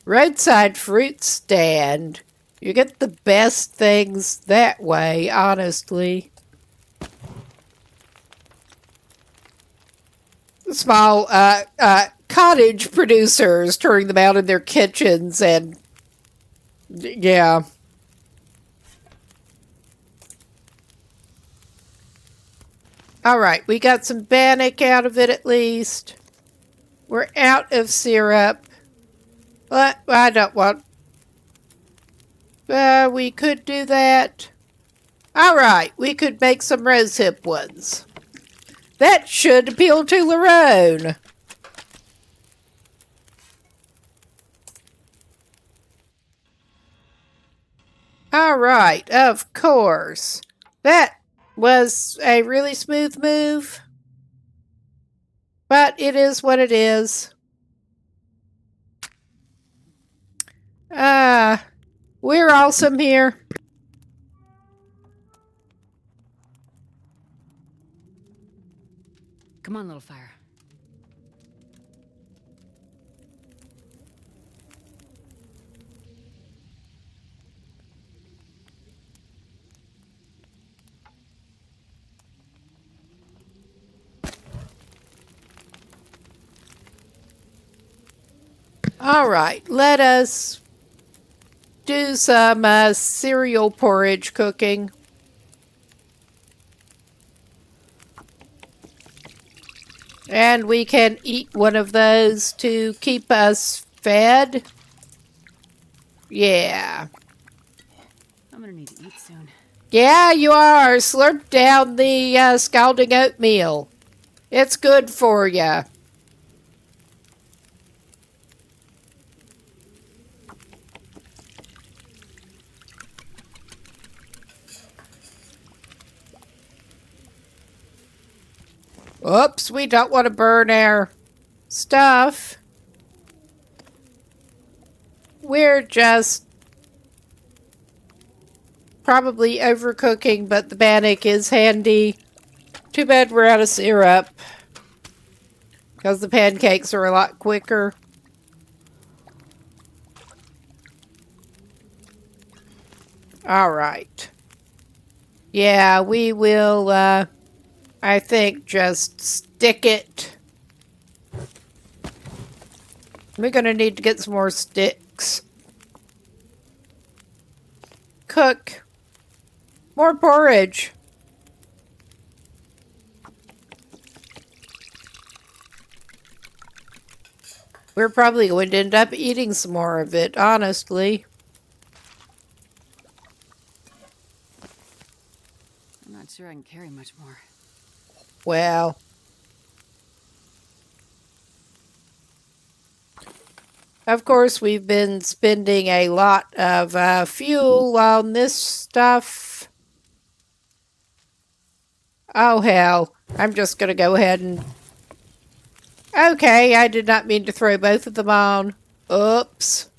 Speaker 1: Roadside fruit stand. You get the best things that way, honestly. Small cottage producers turning them out in their kitchens, and yeah. All right, we got some bannock out of it at least. We're out of syrup. But I don't want... we could do that. All right, we could make some rosehip ones. That should appeal to Lerone. All right, of course. That was a really smooth move. But it is what it is. We're awesome here.
Speaker 5: Come on, little fire.
Speaker 1: All right, let us do some cereal porridge cooking. And we can eat one of those to keep us fed. Yeah.
Speaker 5: I'm gonna need to eat soon.
Speaker 1: Yeah, you are. Slurp down the scalding oatmeal. It's good for you. Oops, we don't want to burn our stuff. We're just probably overcooking, but the bannock is handy. Too bad we're out of syrup, because the pancakes are a lot quicker. Alright. Yeah, we will, I think, just stick it. We're gonna need to get some more sticks. Cook. More porridge. We're probably going to end up eating some more of it, honestly.
Speaker 5: I'm not sure I can carry much more.
Speaker 1: Well. Of course, we've been spending a lot of fuel on this stuff. Oh, hell. I'm just going to go ahead and... Okay, I did not mean to throw both of them on. Oops.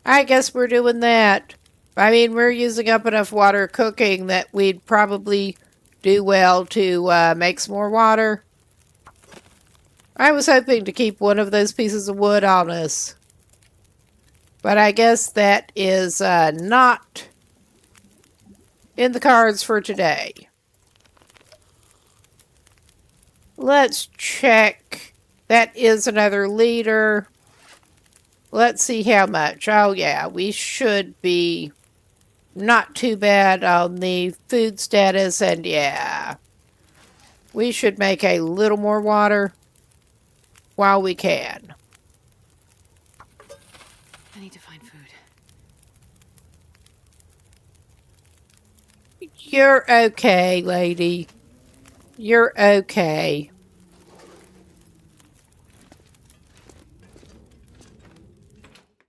Speaker 1: I guess we're doing that. I mean, we're using up enough water cooking that we'd probably do well to make some more water. I was hoping to keep one of those pieces of wood on us. But I guess that is not in the cards for today. Let's check. That is another liter. Let's see how much. Oh yeah, we should be not too bad on the food status, and yeah, we should make a little more water while we can.
Speaker 5: I need to find food.
Speaker 1: You're okay, lady. You're okay.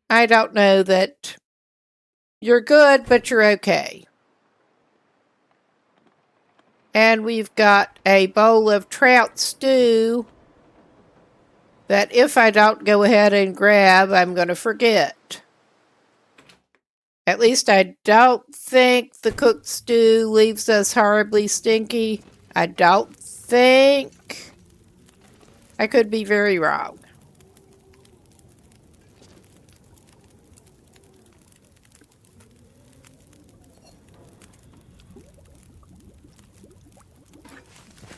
Speaker 1: I don't know that you're good, but you're okay. And we've got a bowl of trout stew that if I don't go ahead and grab, I'm going to forget. At least I don't think the cooked stew leaves us horribly stinky. I don't think. I could be very wrong.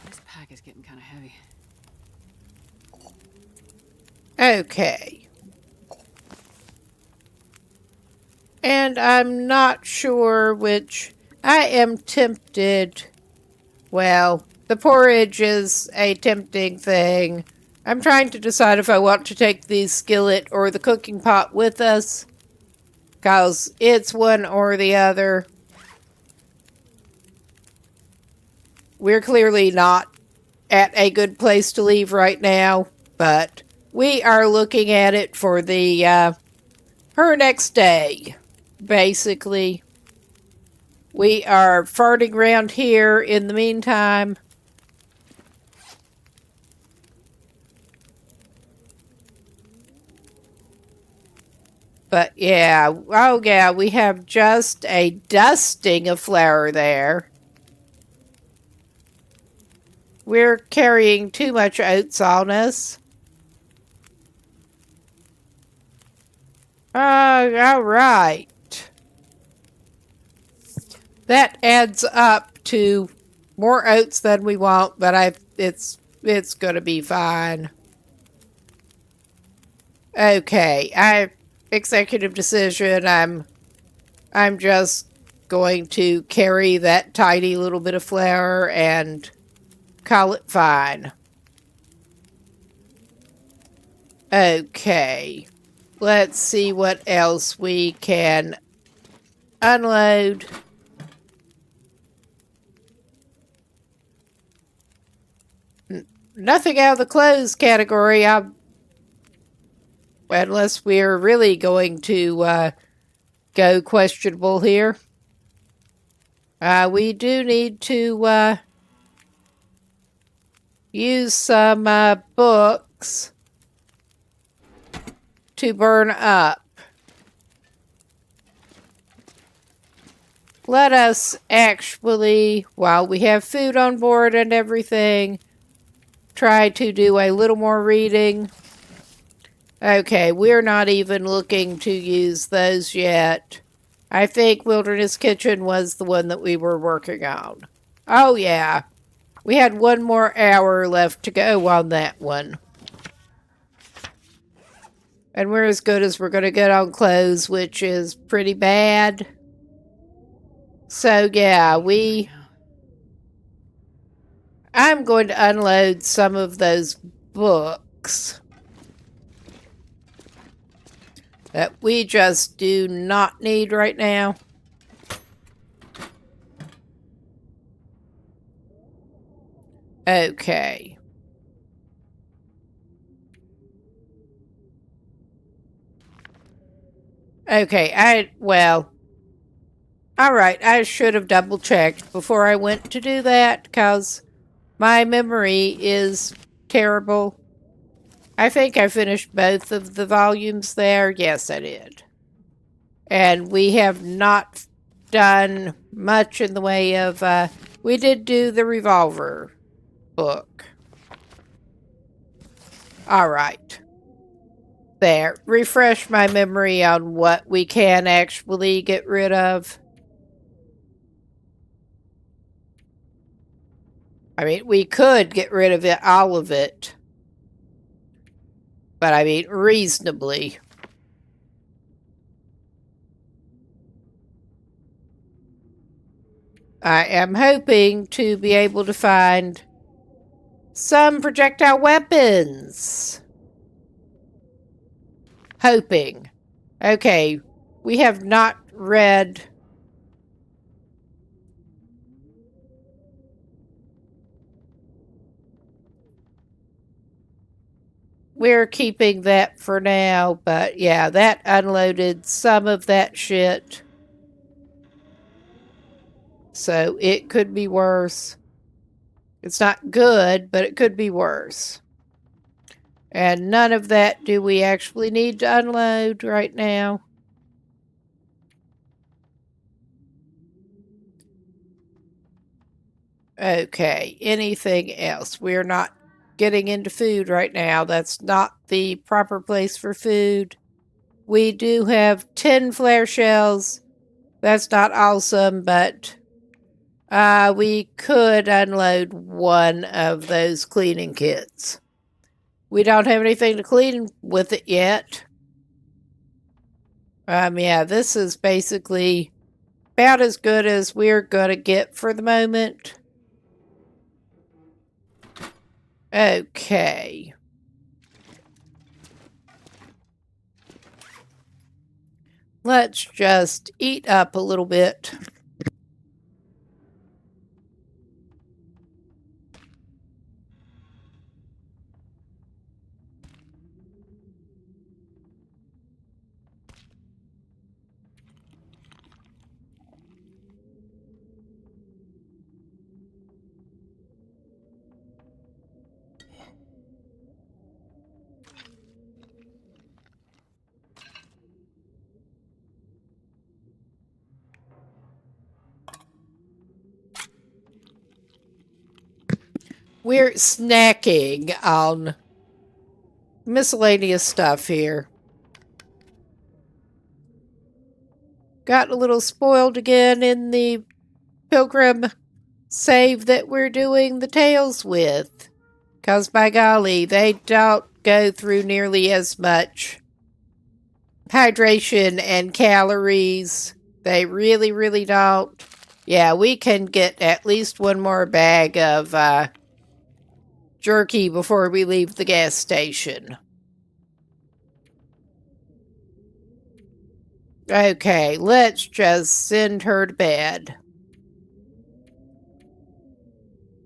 Speaker 5: This pack is getting kind of heavy.
Speaker 1: Okay. And I'm not sure which... I am tempted... Well, the porridge is a tempting thing. I'm trying to decide if I want to take the skillet or the cooking pot with us. Because it's one or the other. We're clearly not at a good place to leave right now. But we are looking at it for the her next day, basically. We are farting around here in the meantime. But yeah, oh yeah, we have just a dusting of flour there. We're carrying too much oats on us. All right. That adds up to more oats than we want, but it's going to be fine. Okay, executive decision. I'm just going to carry that tiny little bit of flour and call it fine. Okay. Let's see what else we can unload. Nothing out of the clothes category. Unless we're really going to go questionable here. We do need to use some books to burn up. Let us actually, while we have food on board and everything, try to do a little more reading. Okay, we're not even looking to use those yet. I think Wilderness Kitchen was the one that we were working on. Oh yeah, we had one more hour left to go on that one. And we're as good as we're going to get on clothes, which is pretty bad. So yeah, I'm going to unload some of those books that we just do not need right now. Okay. Okay, alright, I should have double checked before I went to do that, because my memory is terrible. I think I finished both of the volumes there. Yes, I did. And we have not done much in the way of, we did do the revolver book. Alright. There. Refresh my memory on what we can actually get rid of. I mean, we could get rid of it, all of it. But I mean, reasonably. I am hoping to be able to find some projectile weapons. Hoping. Okay, we have not read... We're keeping that for now, but yeah, that unloaded some of that shit. So it could be worse. It's not good, but it could be worse. And none of that do we actually need to unload right now. Okay, anything else? We're not getting into food right now. That's not the proper place for food. We do have 10 flare shells. That's not awesome, but we could unload one of those cleaning kits. We don't have anything to clean with it yet. Yeah, this is basically about as good as we're gonna get for the moment. Okay. Let's just eat up a little bit. We're snacking on miscellaneous stuff here. Got a little spoiled again in the pilgrim save that we're doing the tales with. Because by golly, they don't go through nearly as much hydration and calories. They really, really don't. Yeah, we can get at least one more bag of jerky before we leave the gas station. Okay, let's just send her to bed.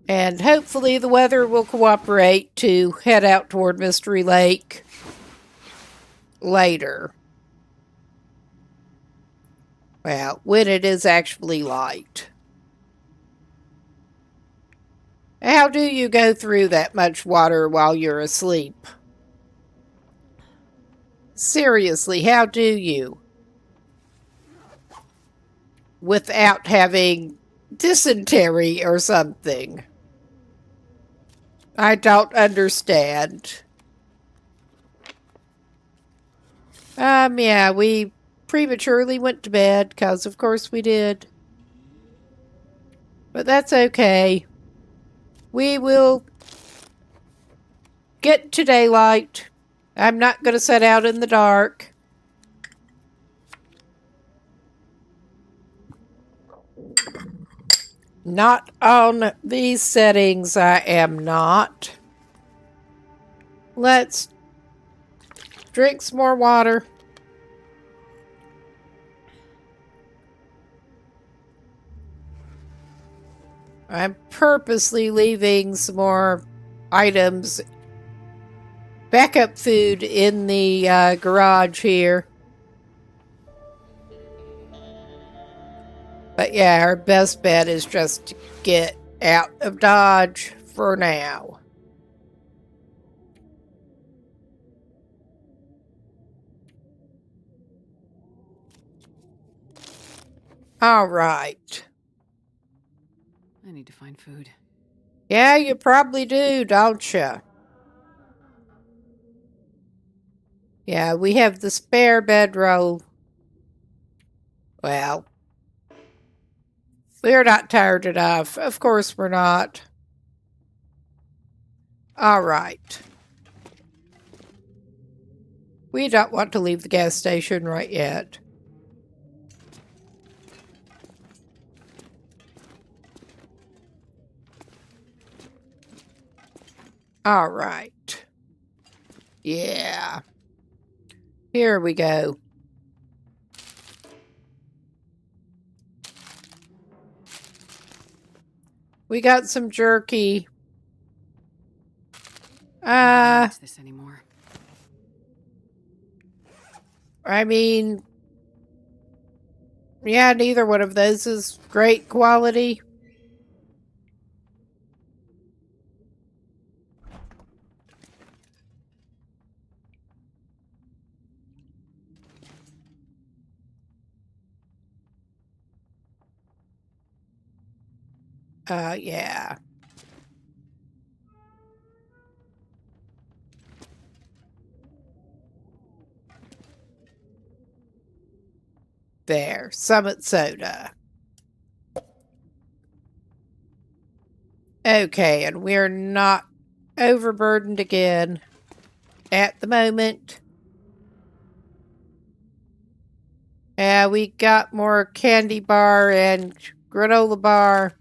Speaker 1: And hopefully the weather will cooperate to head out toward Mystery Lake later. Well, when it is actually light. How do you go through that much water while you're asleep? Seriously, how do you? Without having dysentery or something. I don't understand. Yeah, we prematurely went to bed, because of course we did. But that's okay. We will get to daylight. I'm not going to set out in the dark. Not on these settings, I am not. Let's drink some more water. I'm purposely leaving some more items, backup food in the garage here. But yeah, our best bet is just to get out of Dodge for now. All right.
Speaker 5: I need to find food.
Speaker 1: Yeah, you probably do, don't you? Yeah, we have the spare bedroll. Well, we're not tired enough. Of course we're not. All right. We don't want to leave the gas station right yet. All right. Yeah. Here we go. We got some jerky.
Speaker 5: I don't need this anymore.
Speaker 1: I mean, yeah, neither one of those is great quality. Yeah. There, Summit Soda. Okay, and we're not overburdened again at the moment. Yeah, we got more candy bar and granola bar.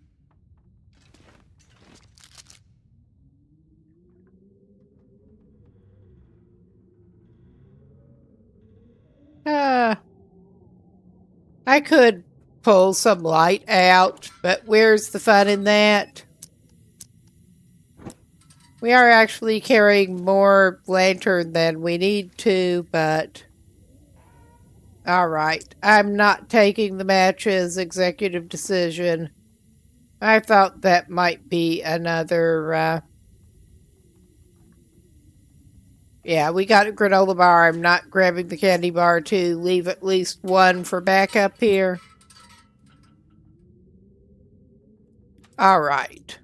Speaker 1: I could pull some light out, but where's the fun in that? We are actually carrying more lantern than we need to, but... Alright, I'm not taking the matches. Executive decision. I thought that might be another, Yeah, we got a granola bar. I'm not grabbing the candy bar to leave at least one for backup here. Alright.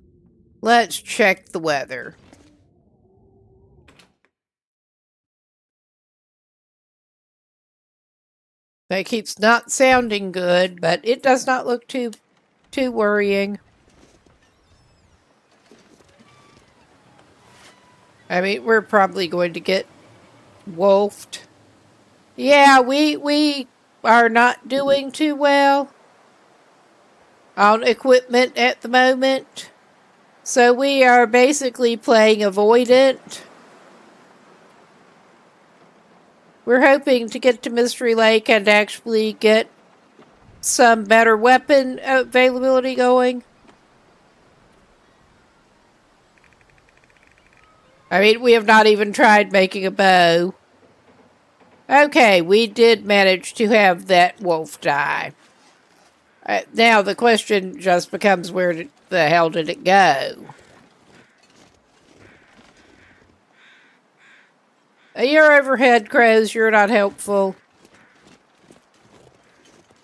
Speaker 1: Let's check the weather. That keeps not sounding good, but it does not look too worrying. I mean, we're probably going to get wolfed. Yeah, we are not doing too well on equipment at the moment. So we are basically playing Avoidant. We're hoping to get to Mystery Lake and actually get some better weapon availability going. I mean, we have not even tried making a bow. Okay, we did manage to have that wolf die. Now the question just becomes, where the hell did it go? Your overhead, crows, you're not helpful.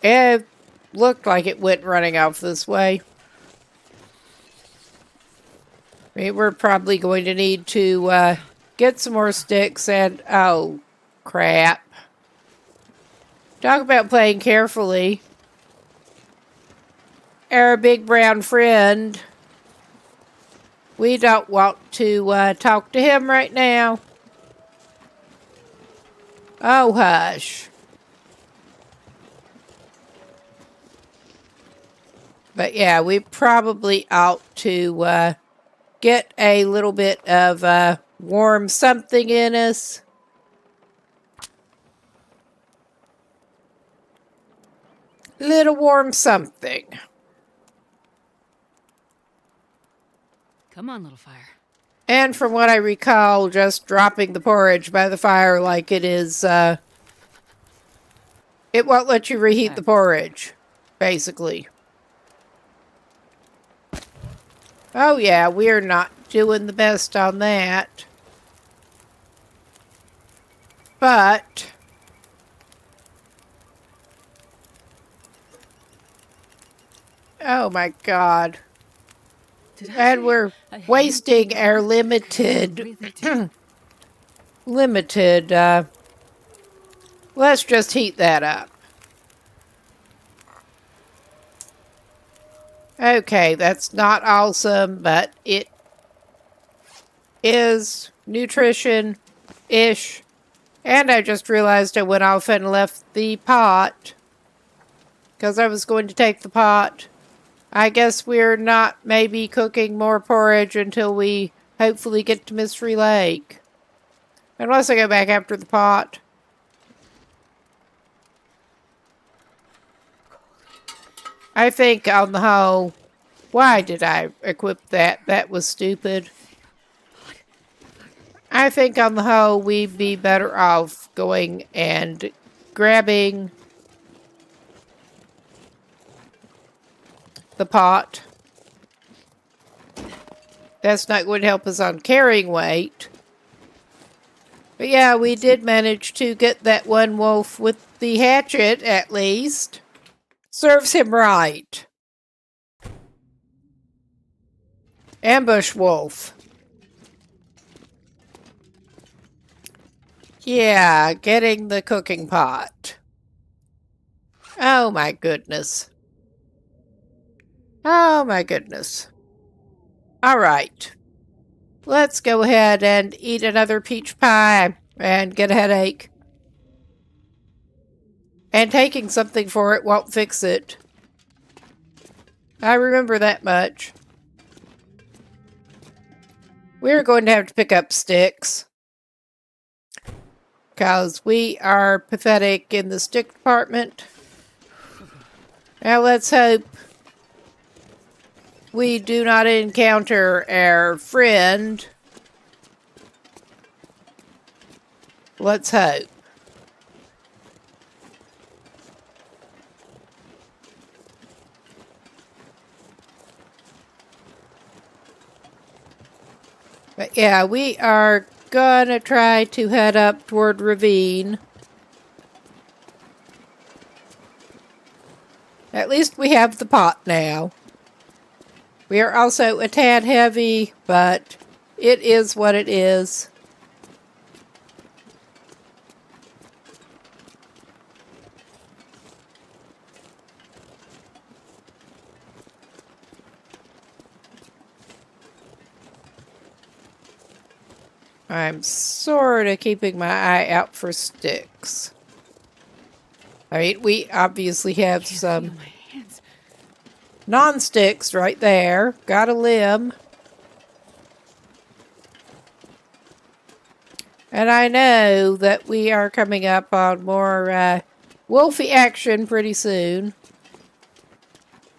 Speaker 1: It looked like it went running off this way. I mean, we're probably going to need to get some more sticks and... Oh, crap. Talk about playing carefully. Our big brown friend. We don't want to talk to him right now. Oh, hush. But yeah, we probably ought to get a little bit of warm something in us. Little warm something.
Speaker 5: Come on, little fire.
Speaker 1: And from what I recall, just dropping the porridge by the fire like it is, it won't let you reheat the porridge, basically. Oh yeah, we're not doing the best on that. But... Oh my god. And we're wasting our limited... let's just heat that up. Okay, that's not awesome, but it is nutrition-ish. And I just realized I went off and left the pot, because I was going to take the pot. I guess we're not maybe cooking more porridge until we hopefully get to Mystery Lake. Unless I go back after the pot. I think on the whole, why did I equip that? That was stupid. I think on the whole, we'd be better off going and grabbing the pot. That's not going to help us on carrying weight. But yeah, we did manage to get that one wolf with the hatchet, at least. Serves him right. Ambush wolf. Yeah, getting the cooking pot. Oh my goodness. Oh my goodness. Alright. Let's go ahead and eat another peach pie and get a headache. And taking something for it won't fix it. I remember that much. We're going to have to pick up sticks. Because we are pathetic in the stick department. Now let's hope we do not encounter our friend. Let's hope. But yeah, we are gonna try to head up toward Ravine. At least we have the pot now. We are also a tad heavy, but it is what it is. I'm sort of keeping my eye out for sticks. I mean, we obviously have
Speaker 5: Can't
Speaker 1: some
Speaker 5: feel my hands.
Speaker 1: non-sticks right there. Got a limb. And I know that we are coming up on more wolfy action pretty soon.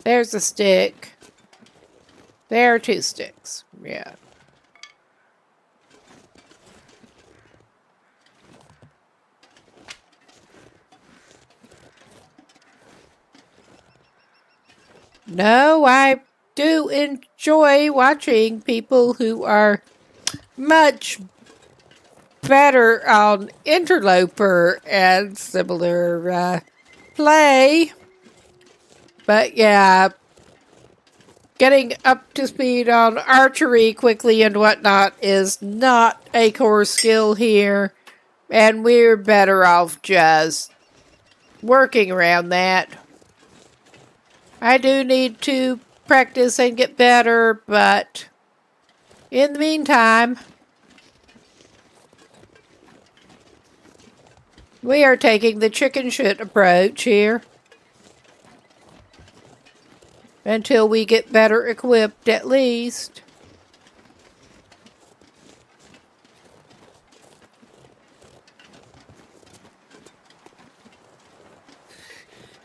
Speaker 1: There's a stick. There are 2 sticks. Yeah. No, I do enjoy watching people who are much better on Interloper and similar play. But yeah, getting up to speed on archery quickly and whatnot is not a core skill here. And we're better off just working around that. I do need to practice and get better, but in the meantime, we are taking the chicken shit approach here. Until we get better equipped, at least.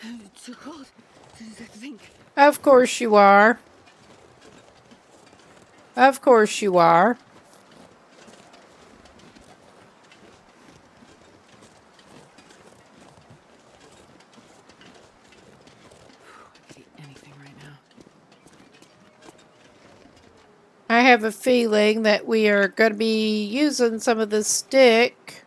Speaker 5: It's so cold. I think.
Speaker 1: Of course you are. Of course you are.
Speaker 5: I could eat anything right now.
Speaker 1: I have a feeling that we are going to be using some of this stick.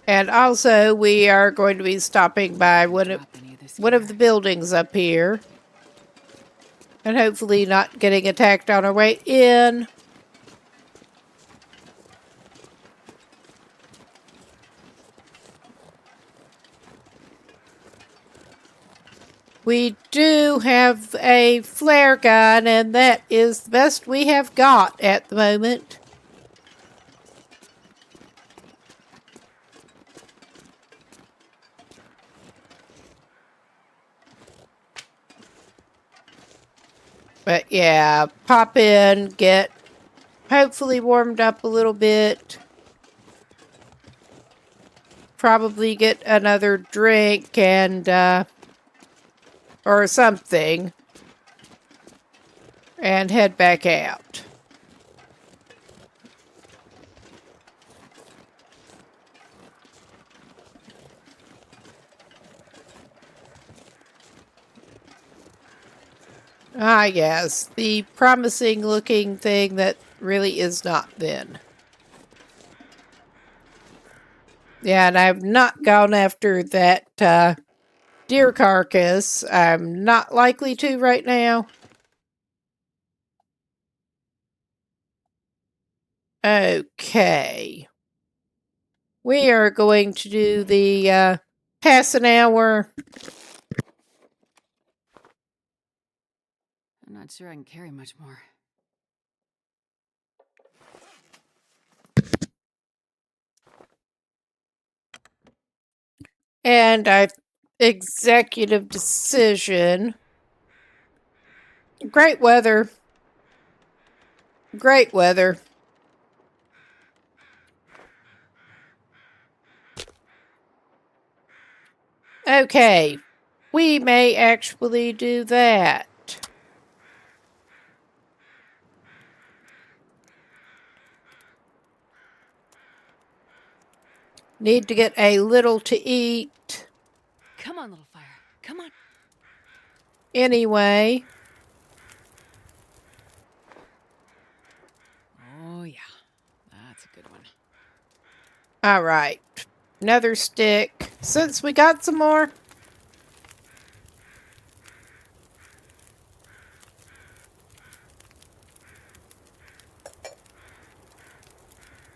Speaker 1: And also, we are going to be stopping by one of the buildings up here. And hopefully not getting attacked on our way in. We do have a flare gun, and that is the best we have got at the moment. But yeah, pop in, get hopefully warmed up a little bit. Probably get another drink and, or something. And head back out. Ah, yes, the promising looking thing that really is not then. Yeah, and I've not gone after that deer carcass. I'm not likely to right now. Okay. We are going to do the pass an hour.
Speaker 5: I'm not sure I can carry much more.
Speaker 1: And executive decision. Great weather. Great weather. Okay. We may actually do that. Need to get a little to eat.
Speaker 5: Come on, little fire. Come on.
Speaker 1: Anyway.
Speaker 5: Oh, yeah. That's a good one.
Speaker 1: All right. Another stick. Since we got some more.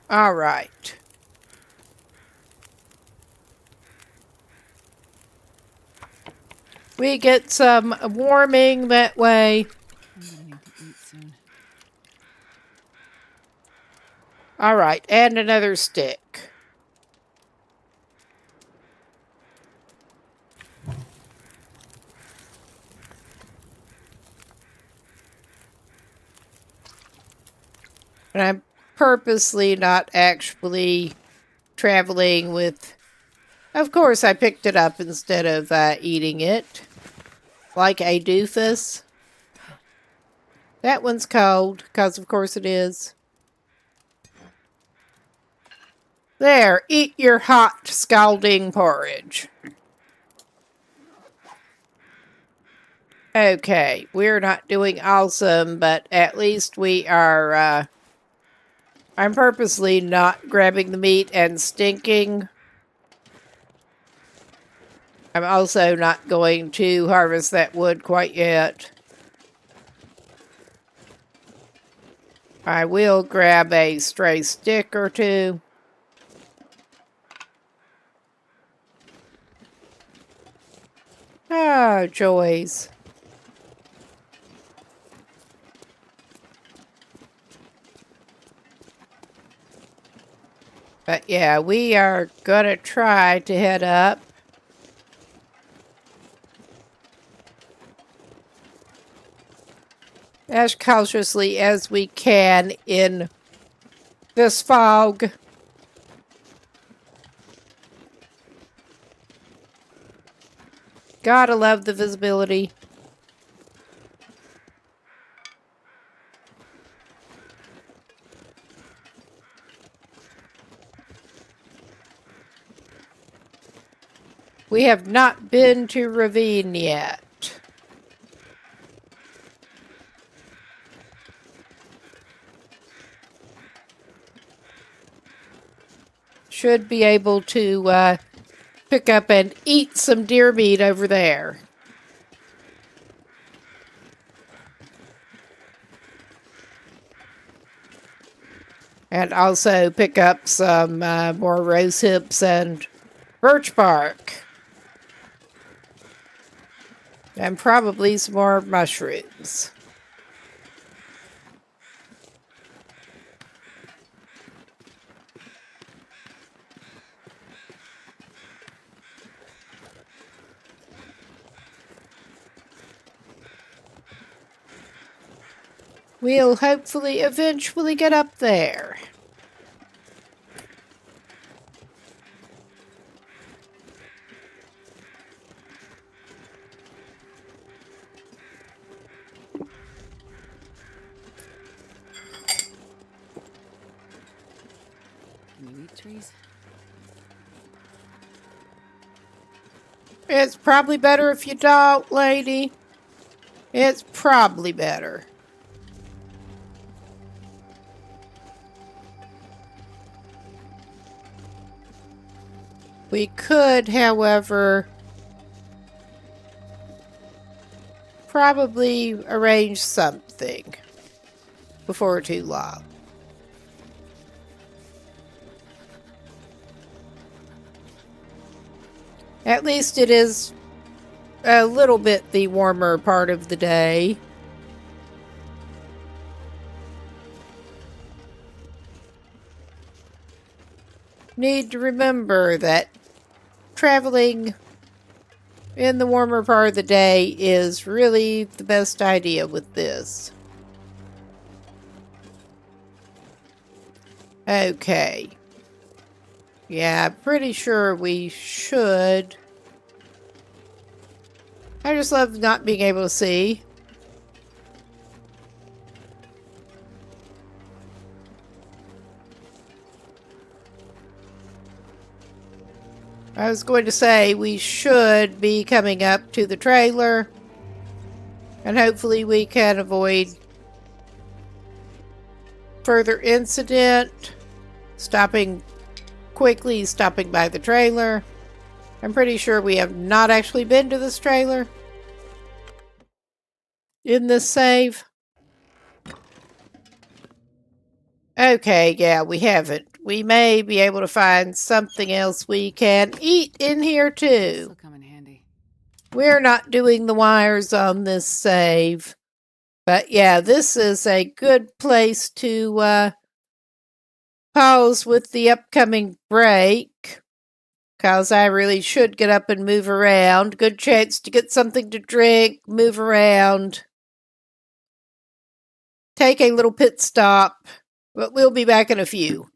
Speaker 1: All right. We get some warming that way.
Speaker 5: I'm gonna need to eat soon.
Speaker 1: All right, and another stick. And I'm purposely not actually traveling with... Of course, I picked it up instead of eating it. Like a doofus. That one's cold, because of course it is. There, eat your hot, scalding porridge. Okay, we're not doing awesome, but at least we are, I'm purposely not grabbing the meat and stinking. I'm also not going to harvest that wood quite yet. I will grab a stray stick or two. Ah, joys. But yeah, we are gonna try to head up. As cautiously as we can in this fog. Gotta love the visibility. We have not been to Ravine yet. Should be able to pick up and eat some deer meat over there. And also pick up some more rose hips and birch bark. And probably some more mushrooms. We'll hopefully eventually get up there.
Speaker 5: Can you eat trees?
Speaker 1: It's probably better if you don't, lady. It's probably better. We could, however, probably arrange something before too long. At least it is a little bit the warmer part of the day. Need to remember that traveling in the warmer part of the day is really the best idea with this. Okay. Yeah, pretty sure we should. I just love not being able to see. I was going to say we should be coming up to the trailer, and hopefully we can avoid further incident. Quickly stopping by the trailer. I'm pretty sure we have not actually been to this trailer in this save. Okay, yeah, we haven't. We may be able to find something else we can eat in here too.
Speaker 5: This'll come in handy.
Speaker 1: We're not doing the wires on this save. But yeah, this is a good place to pause with the upcoming break, because I really should get up and move around. Good chance to get something to drink, move around, take a little pit stop, but we'll be back in a few.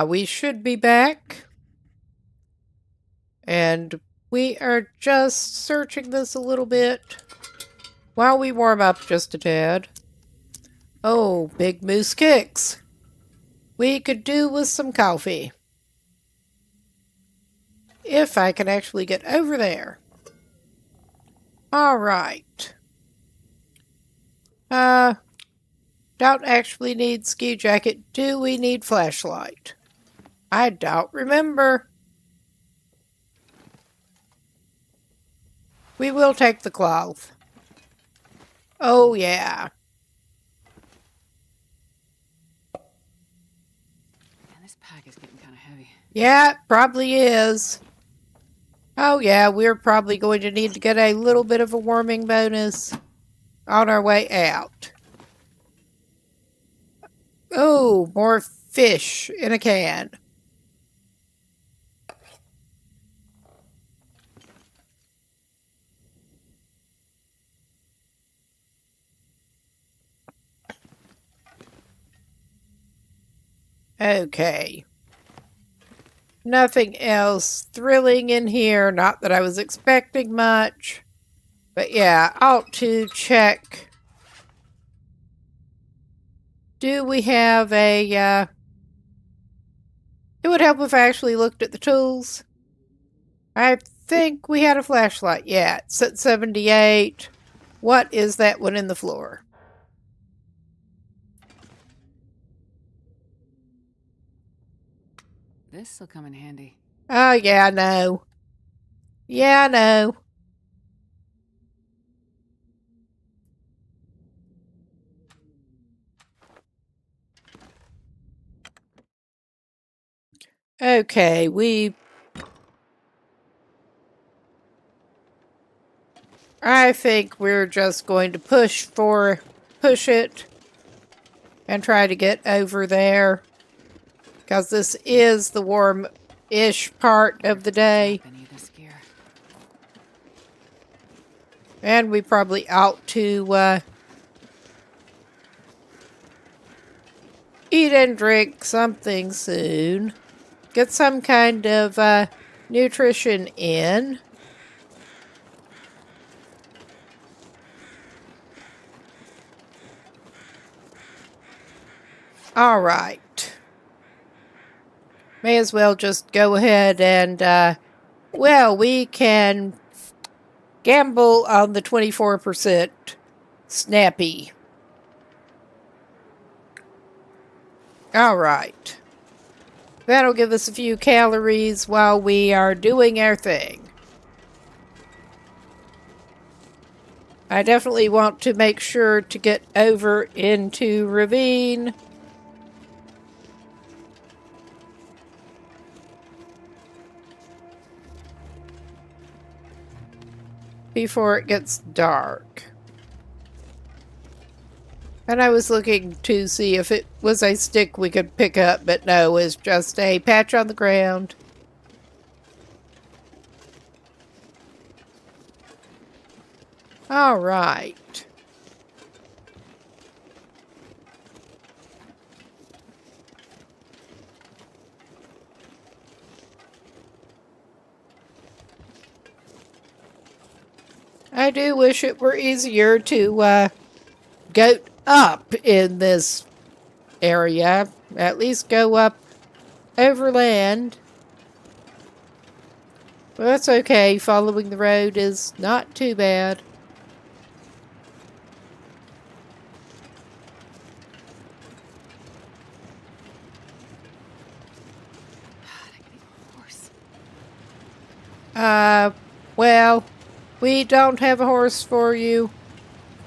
Speaker 1: We should be back. And we are just searching this a little bit while we warm up just a tad. Oh, Big Moose Kicks. We could do with some coffee. If I can actually get over there. Alright. Don't actually need ski jacket. Do we need flashlight? I don't remember. We will take the cloth. Oh, yeah.
Speaker 5: Man, this pack is getting kind of heavy.
Speaker 1: Yeah, it probably is. Oh, yeah, we're probably going to need to get a little bit of a warming bonus on our way out. Oh, more fish in a can. Okay. Nothing else thrilling in here. Not that I was expecting much. But yeah, ought to check. Do we have a, it would help if I actually looked at the tools. I think we had a flashlight. Yeah, it's at 78. What is that one in the floor?
Speaker 5: This'll come in handy.
Speaker 1: Oh, yeah, I know. Yeah, I know. Okay, I think we're just going to push it and try to get over there. Because this is the warm-ish part of the day.
Speaker 5: Drop any of this gear.
Speaker 1: And we probably ought to eat and drink something soon. Get some kind of nutrition in. All right. May as well just go ahead and, well, we can gamble on the 24% snappy. All right. That'll give us a few calories while we are doing our thing. I definitely want to make sure to get over into Ravine. Before it gets dark. And I was looking to see if it was a stick we could pick up, but no, it's just a patch on the ground. All right. I do wish it were easier to go up in this area. At least go up overland. But that's okay. Following the road is not too bad. Well, we don't have a horse for you.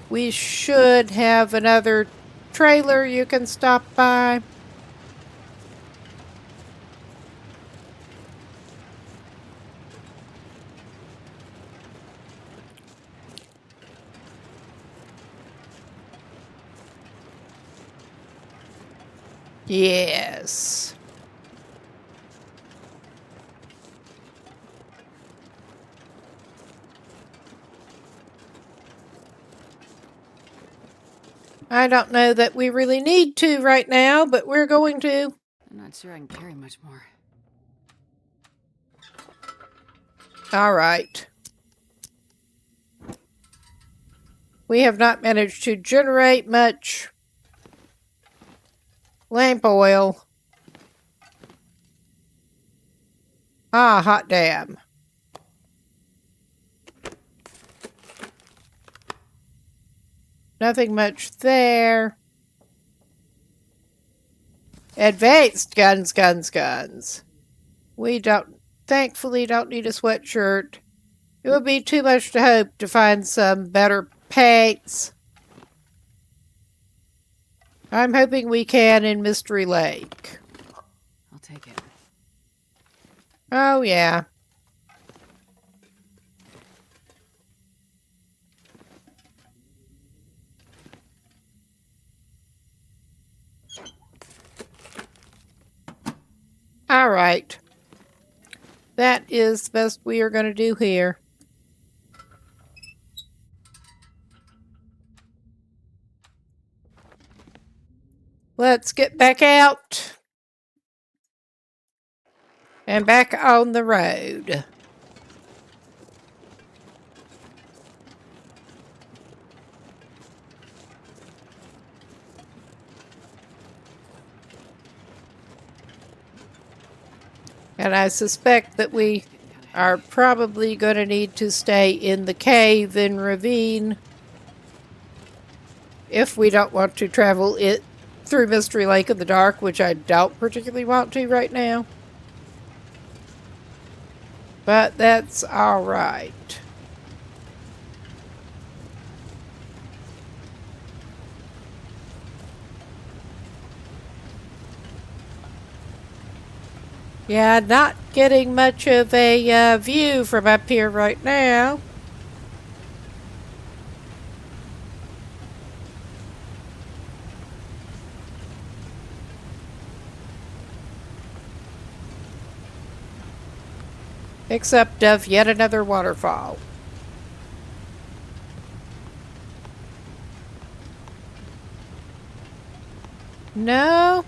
Speaker 1: We should have another trailer you can stop by. Yes. I don't know that we really need to right now, but we're going to.
Speaker 5: I'm not sure I can carry much more.
Speaker 1: All right. We have not managed to generate much lamp oil. Ah, hot damn. Nothing much there. Advanced guns. We thankfully don't need a sweatshirt. It would be too much to hope to find some better paints. I'm hoping we can in Mystery Lake.
Speaker 5: I'll take it.
Speaker 1: Oh, yeah. All right. That is the best we are going to do here. Let's get back out. And back on the road. And I suspect that we are probably going to need to stay in the cave and ravine if we don't want to travel it through Mystery Lake in the dark, which I don't particularly want to right now. But that's all right. Yeah, not getting much of a view from up here right now. Except of yet another waterfall. No.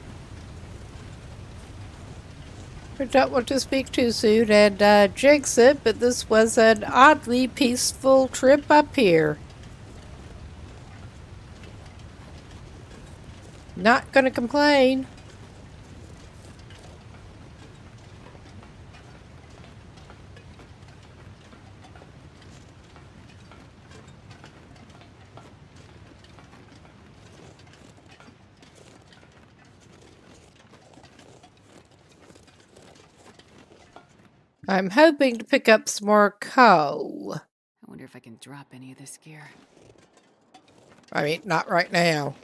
Speaker 1: I don't want to speak too soon and jinx it, but this was an oddly peaceful trip up here. Not gonna complain. I'm hoping to pick up some more coal.
Speaker 5: I wonder if I can drop any of this gear.
Speaker 1: I mean, not right now.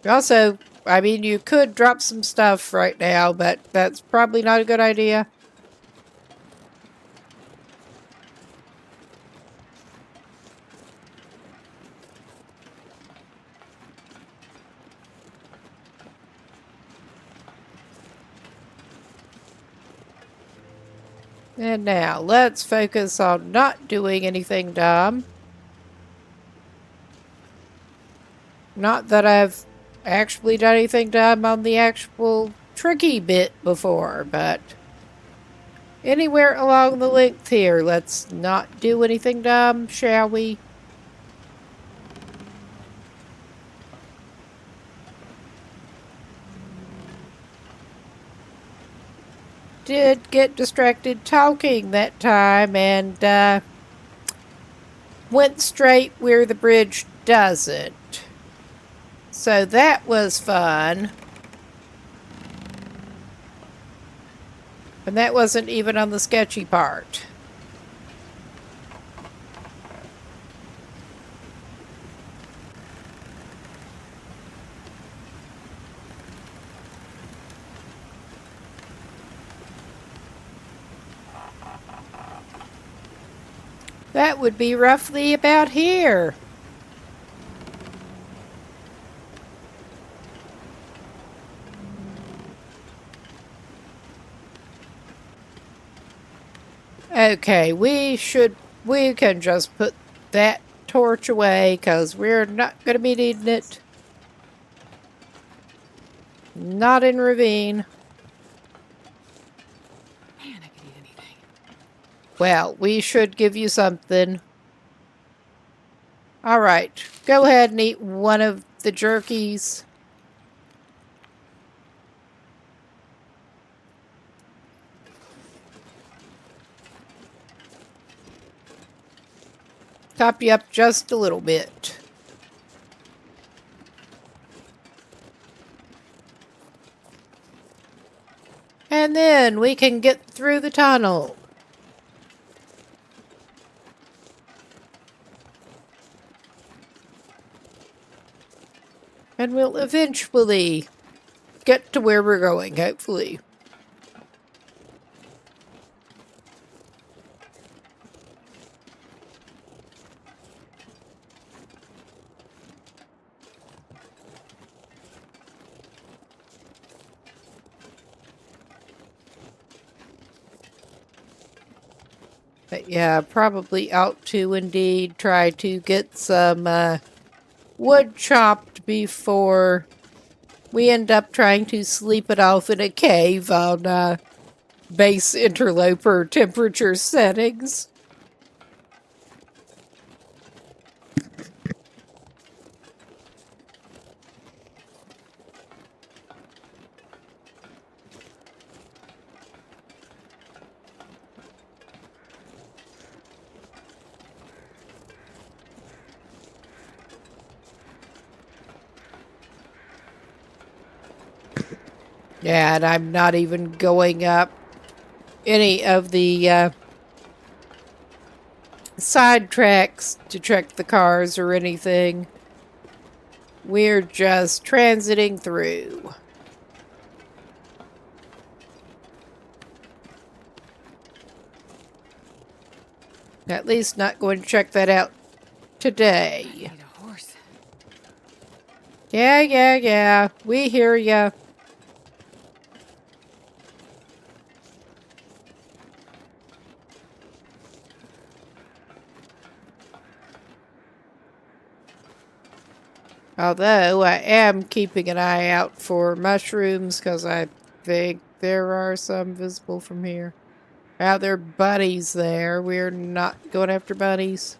Speaker 1: Also, I mean, you could drop some stuff right now, but that's probably not a good idea. And now, let's focus on not doing anything dumb. Not that I've actually done anything dumb on the actual tricky bit before, but anywhere along the length here, let's not do anything dumb, shall we? Did get distracted talking that time and went straight where the bridge doesn't. So that was fun. And that wasn't even on the sketchy part. That would be roughly about here. Okay, we can just put that torch away because we're not going to be needing it. Not in ravine.
Speaker 5: Man, I could eat anything.
Speaker 1: Well, we should give you something. All right, go ahead and eat one of the jerkies. Top you up just a little bit. And then we can get through the tunnel. And we'll eventually get to where we're going, hopefully. But yeah, probably ought to indeed try to get some wood chopped before We end up trying to sleep it off in a cave on base interloper temperature settings. Yeah, and I'm not even going up any of the side tracks to check the cars or anything. We're just transiting through. At least not going to check that out today.
Speaker 5: Need a horse.
Speaker 1: Yeah. We hear ya. Although I am keeping an eye out for mushrooms because I think there are some visible from here. There are bunnies there. We're not going after bunnies.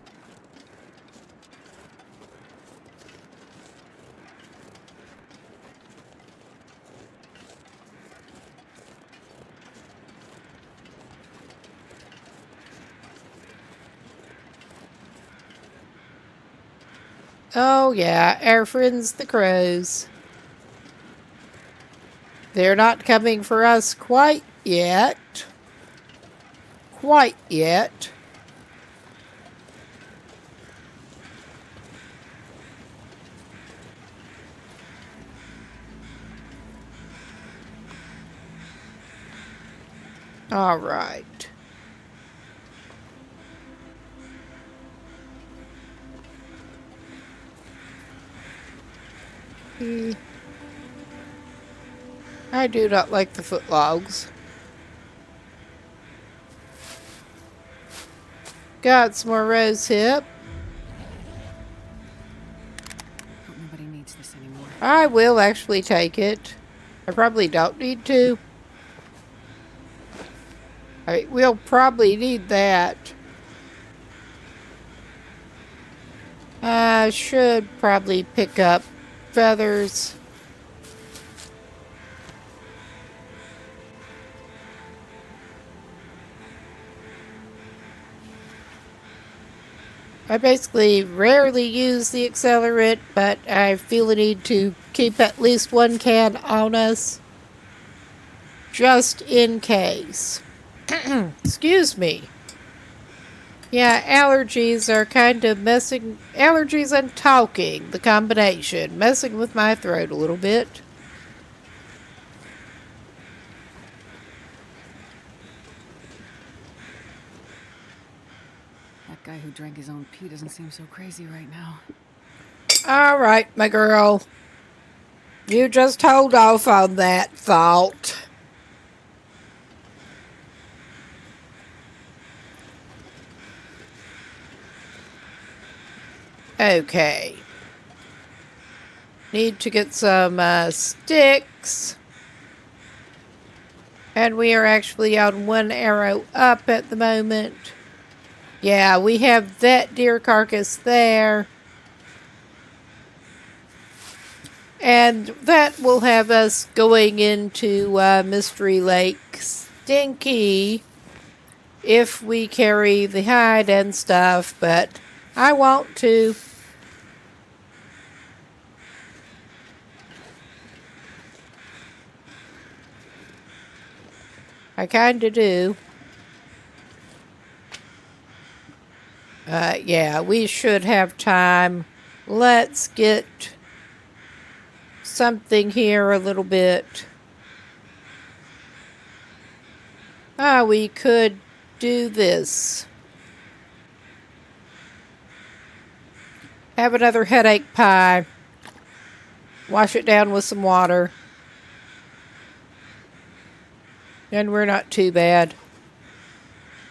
Speaker 1: Oh yeah, our friends the crows. They're not coming for us quite yet. Quite yet. All right. I do not like the footlogs. Got some more rose hip.
Speaker 5: Hope nobody needs this anymore.
Speaker 1: I will actually take it. I probably don't need to. We'll probably need that. I should probably pick up feathers. I basically rarely use the accelerant, but I feel a need to keep at least one can on us. Just in case. Excuse me. Yeah, allergies are kind of messing... Allergies and talking, the combination. Messing with my throat a little bit.
Speaker 5: That guy who drank his own pee doesn't seem so crazy right now.
Speaker 1: All right, my girl. You just hold off on that thought. Okay. Need to get some sticks. And we are actually on one arrow up at the moment. Yeah, we have that deer carcass there. And that will have us going into Mystery Lake Stinky if we carry the hide and stuff, but I want to. I kinda do. Yeah, we should have time. Let's get something here a little bit. We could do this. Have another headache pie. Wash it down with some water. And we're not too bad.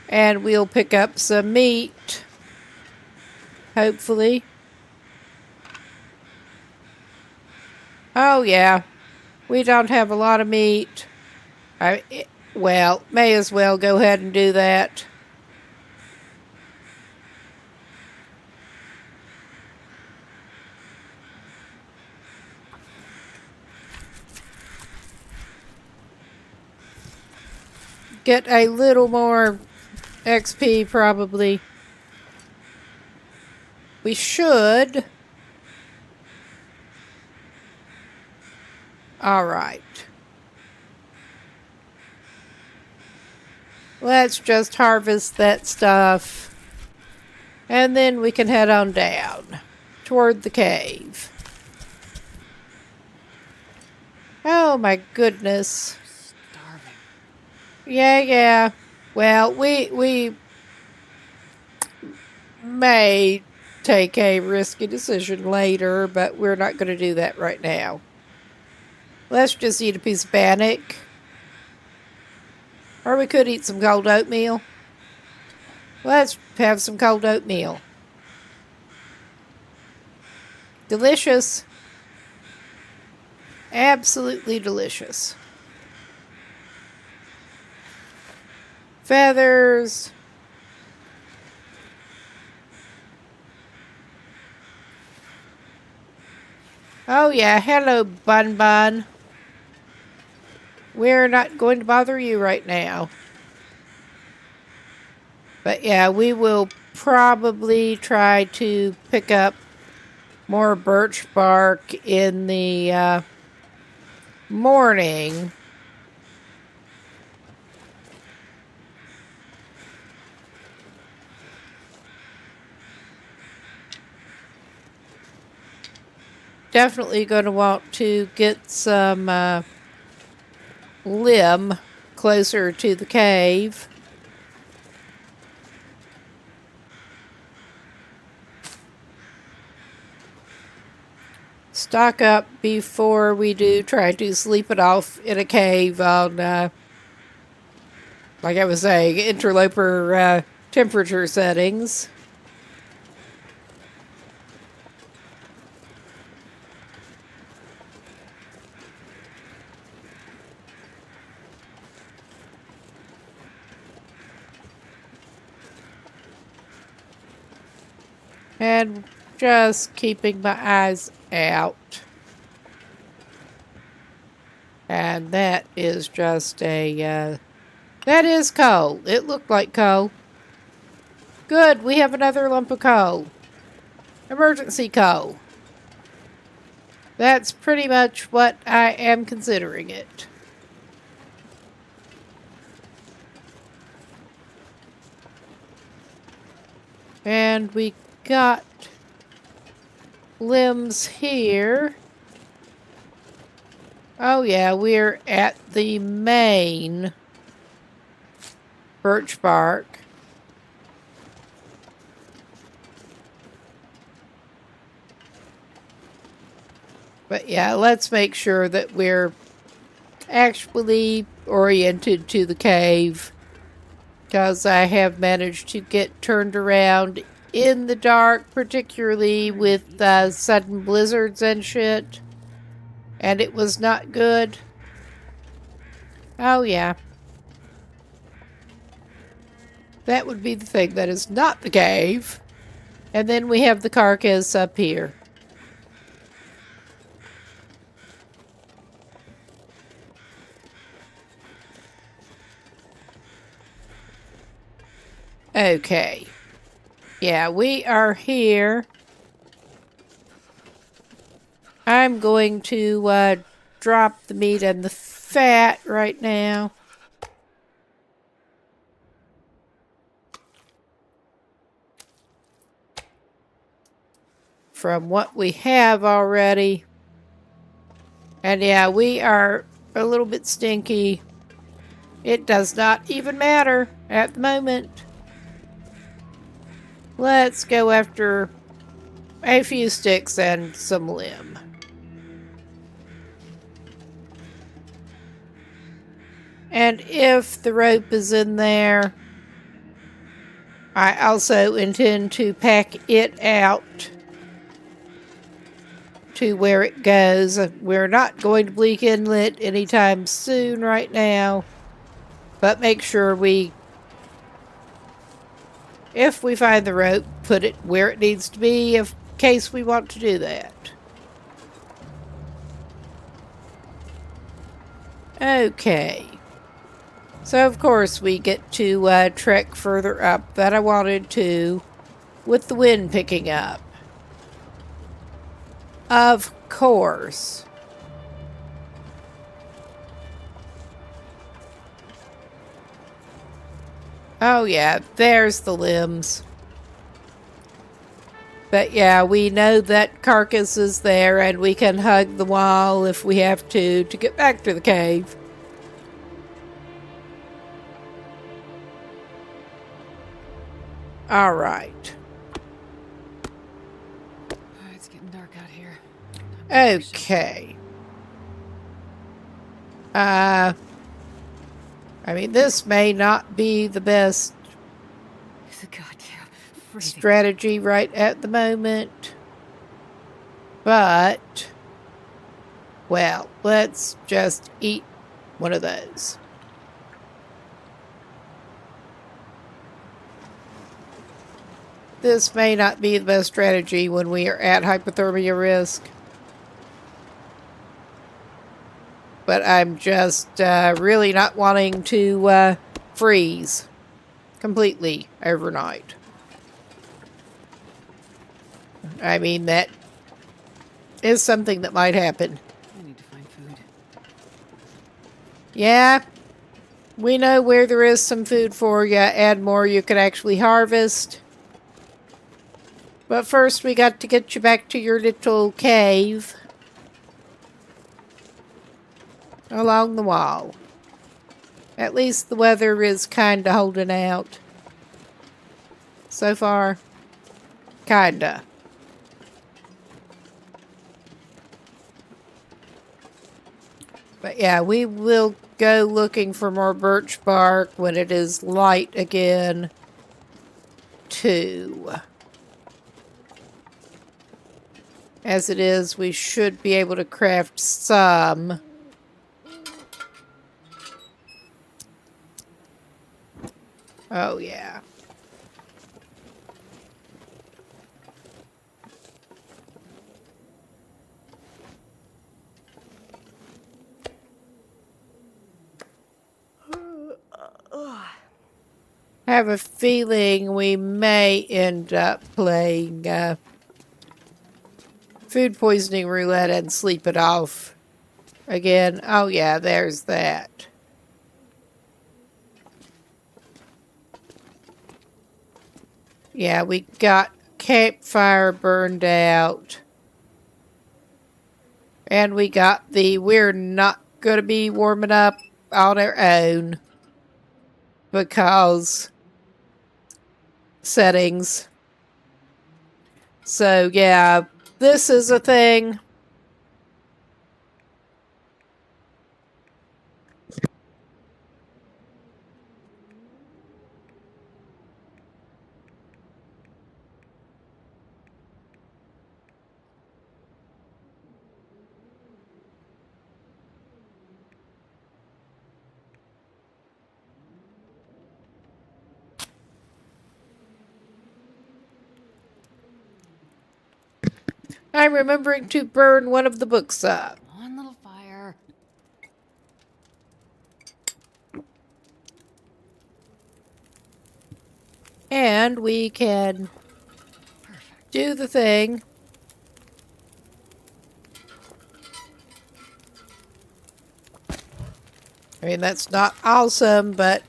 Speaker 1: And we'll pick up some meat. Hopefully. Oh, yeah. We don't have a lot of meat. Well, may as well go ahead and do that. Get a little more XP, probably. We should. Alright. Let's just harvest that stuff. And then we can head on down toward the cave. Oh my goodness.
Speaker 5: Starving.
Speaker 1: Yeah. Well, we may take a risky decision later, but we're not going to do that right now. Let's just eat a piece of bannock. Or we could eat some cold oatmeal. Let's have some cold oatmeal. Delicious. Absolutely delicious. Feathers. Oh yeah, hello Bun Bun. We're not going to bother you right now. But yeah, we will probably try to pick up more birch bark in the morning. Definitely going to want to get some limb closer to the cave. Stock up before we do try to sleep it off in a cave on, like I was saying, interloper temperature settings. And just keeping my eyes out. And that is just a, that is coal. It looked like coal. Good, we have another lump of coal. Emergency coal. That's pretty much what I am considering it. And we got limbs here. Oh yeah, we're at the main birch bark. But yeah, let's make sure that we're actually oriented to the cave, because I have managed to get turned around in the dark, particularly with sudden blizzards and shit. And it was not good. Oh yeah. That would be the thing that is not the cave. And then we have the carcass up here. Okay. Yeah, we are here. I'm going to drop the meat and the fat right now. From what we have already. And yeah, we are a little bit stinky. It does not even matter at the moment. Let's go after a few sticks and some limb. And if the rope is in there, I also intend to pack it out to where it goes. We're not going to Bleak Inlet anytime soon right now. But make sure if we find the rope, put it where it needs to be in case we want to do that. Okay. So, of course, we get to trek further up that I wanted to with the wind picking up. Of course. Oh, yeah, there's the limbs. But yeah, we know that carcass is there and we can hug the wall if we have to get back to the cave. All right.
Speaker 5: It's getting dark out here.
Speaker 1: Okay. I mean, this may not be the best
Speaker 5: It's a goddamn freezing.
Speaker 1: strategy right at the moment. But, well, let's just eat one of those. This may not be the best strategy when we are at hypothermia risk. But I'm just really not wanting to freeze completely overnight. I mean, that is something that might happen.
Speaker 5: I need to find food.
Speaker 1: Yeah, we know where there is some food for you. Add more you could actually harvest. But first we got to get you back to your little cave along the wall. At least the weather is kinda holding out. So far. Kinda. But yeah, we will go looking for more birch bark when it is light again, too. As it is, we should be able to craft some. Oh, yeah. I have a feeling we may end up playing food poisoning roulette and sleep it off again. Oh yeah, there's that. Yeah, we got campfire burned out. And we got the we're not going to be warming up on our own because settings. So yeah, this is a thing. I'm remembering to burn one of the books up.
Speaker 5: One little fire.
Speaker 1: And we can do the thing. I mean, that's not awesome, but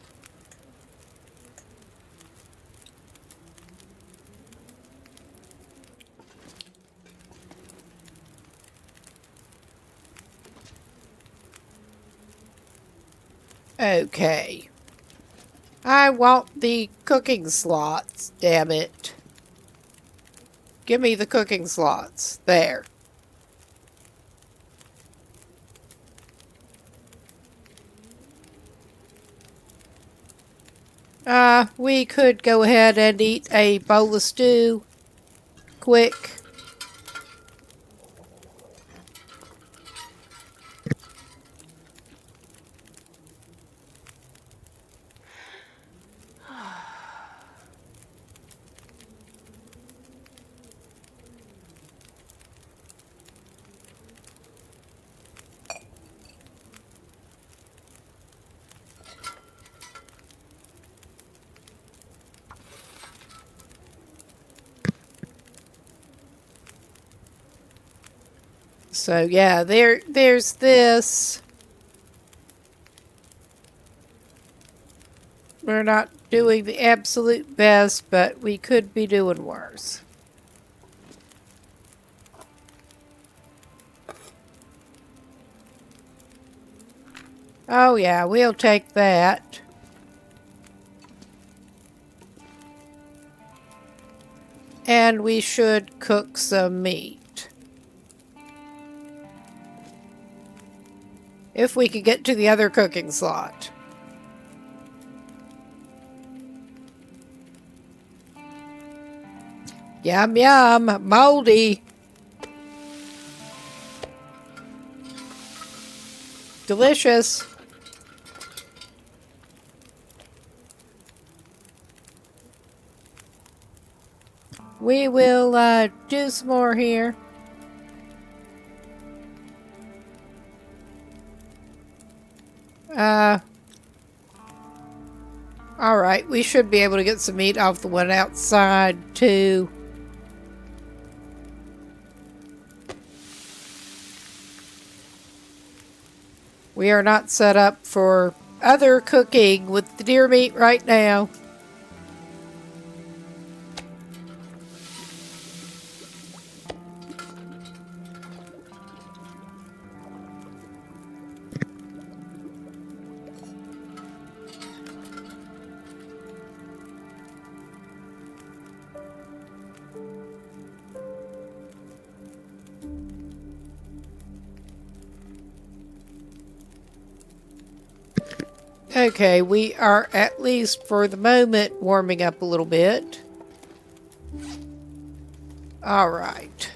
Speaker 1: okay. I want the cooking slots, damn it. Give me the cooking slots. There. We could go ahead and eat a bowl of stew. Quick. So yeah, there's this. We're not doing the absolute best, but we could be doing worse. Oh yeah, we'll take that. And we should cook some meat. If we could get to the other cooking slot. Yum yum, moldy. Delicious. We will do some more here. Alright, we should be able to get some meat off the one outside too. We are not set up for other cooking with the deer meat right now. Okay, we are at least for the moment warming up a little bit. All right.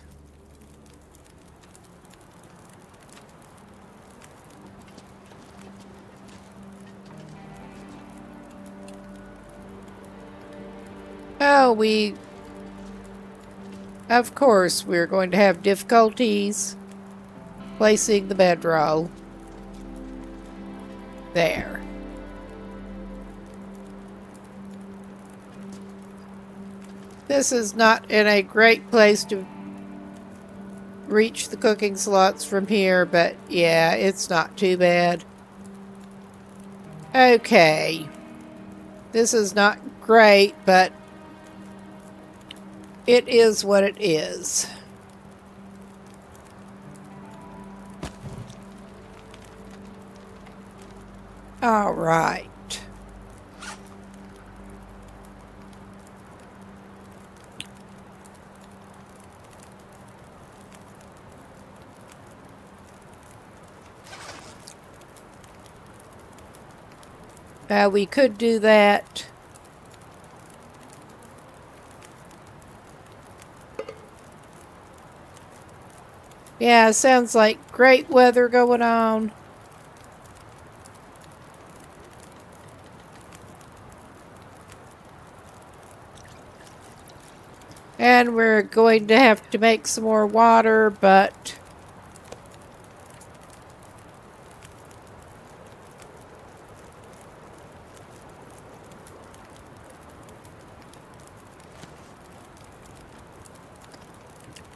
Speaker 1: Oh, of course, we're going to have difficulties placing the bedroll. There. This is not in a great place to reach the cooking slots from here, but yeah, it's not too bad. Okay. This is not great, but it is what it is. All right. We could do that. Yeah, sounds like great weather going on. And we're going to have to make some more water, but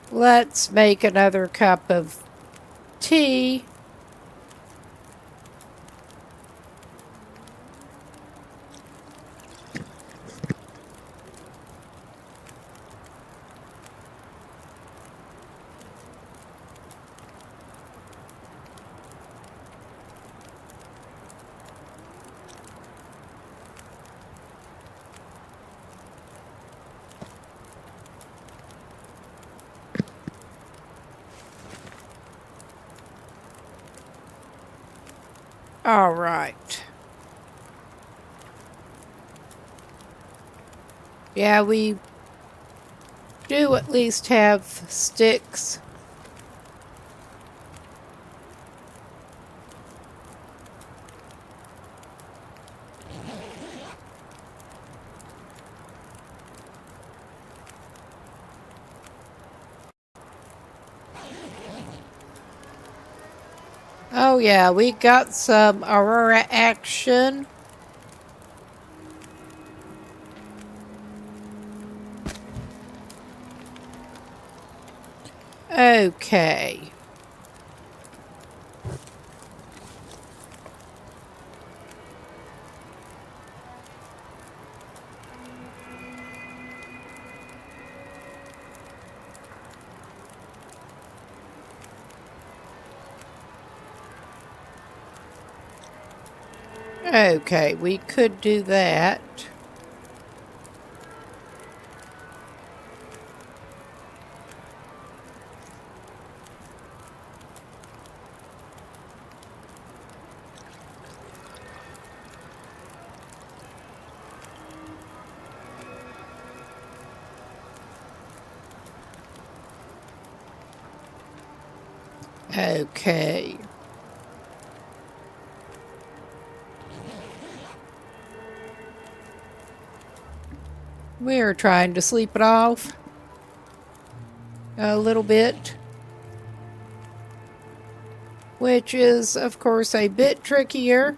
Speaker 1: let's make another cup of tea. All right. Yeah, we do at least have sticks. Oh yeah, we got some Aurora action. Okay. Okay, we could do that. Okay. We're trying to sleep it off a little bit, which is, of course, a bit trickier.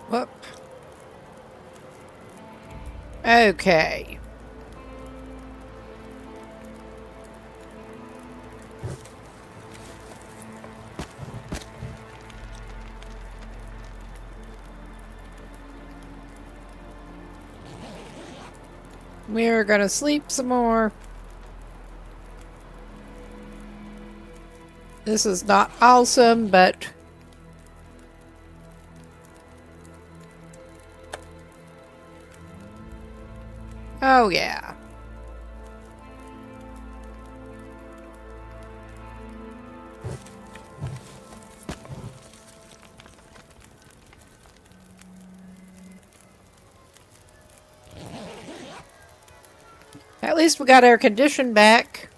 Speaker 1: Whoop. Okay. We're gonna sleep some more. This is not awesome, but oh yeah. At least we got air condition back.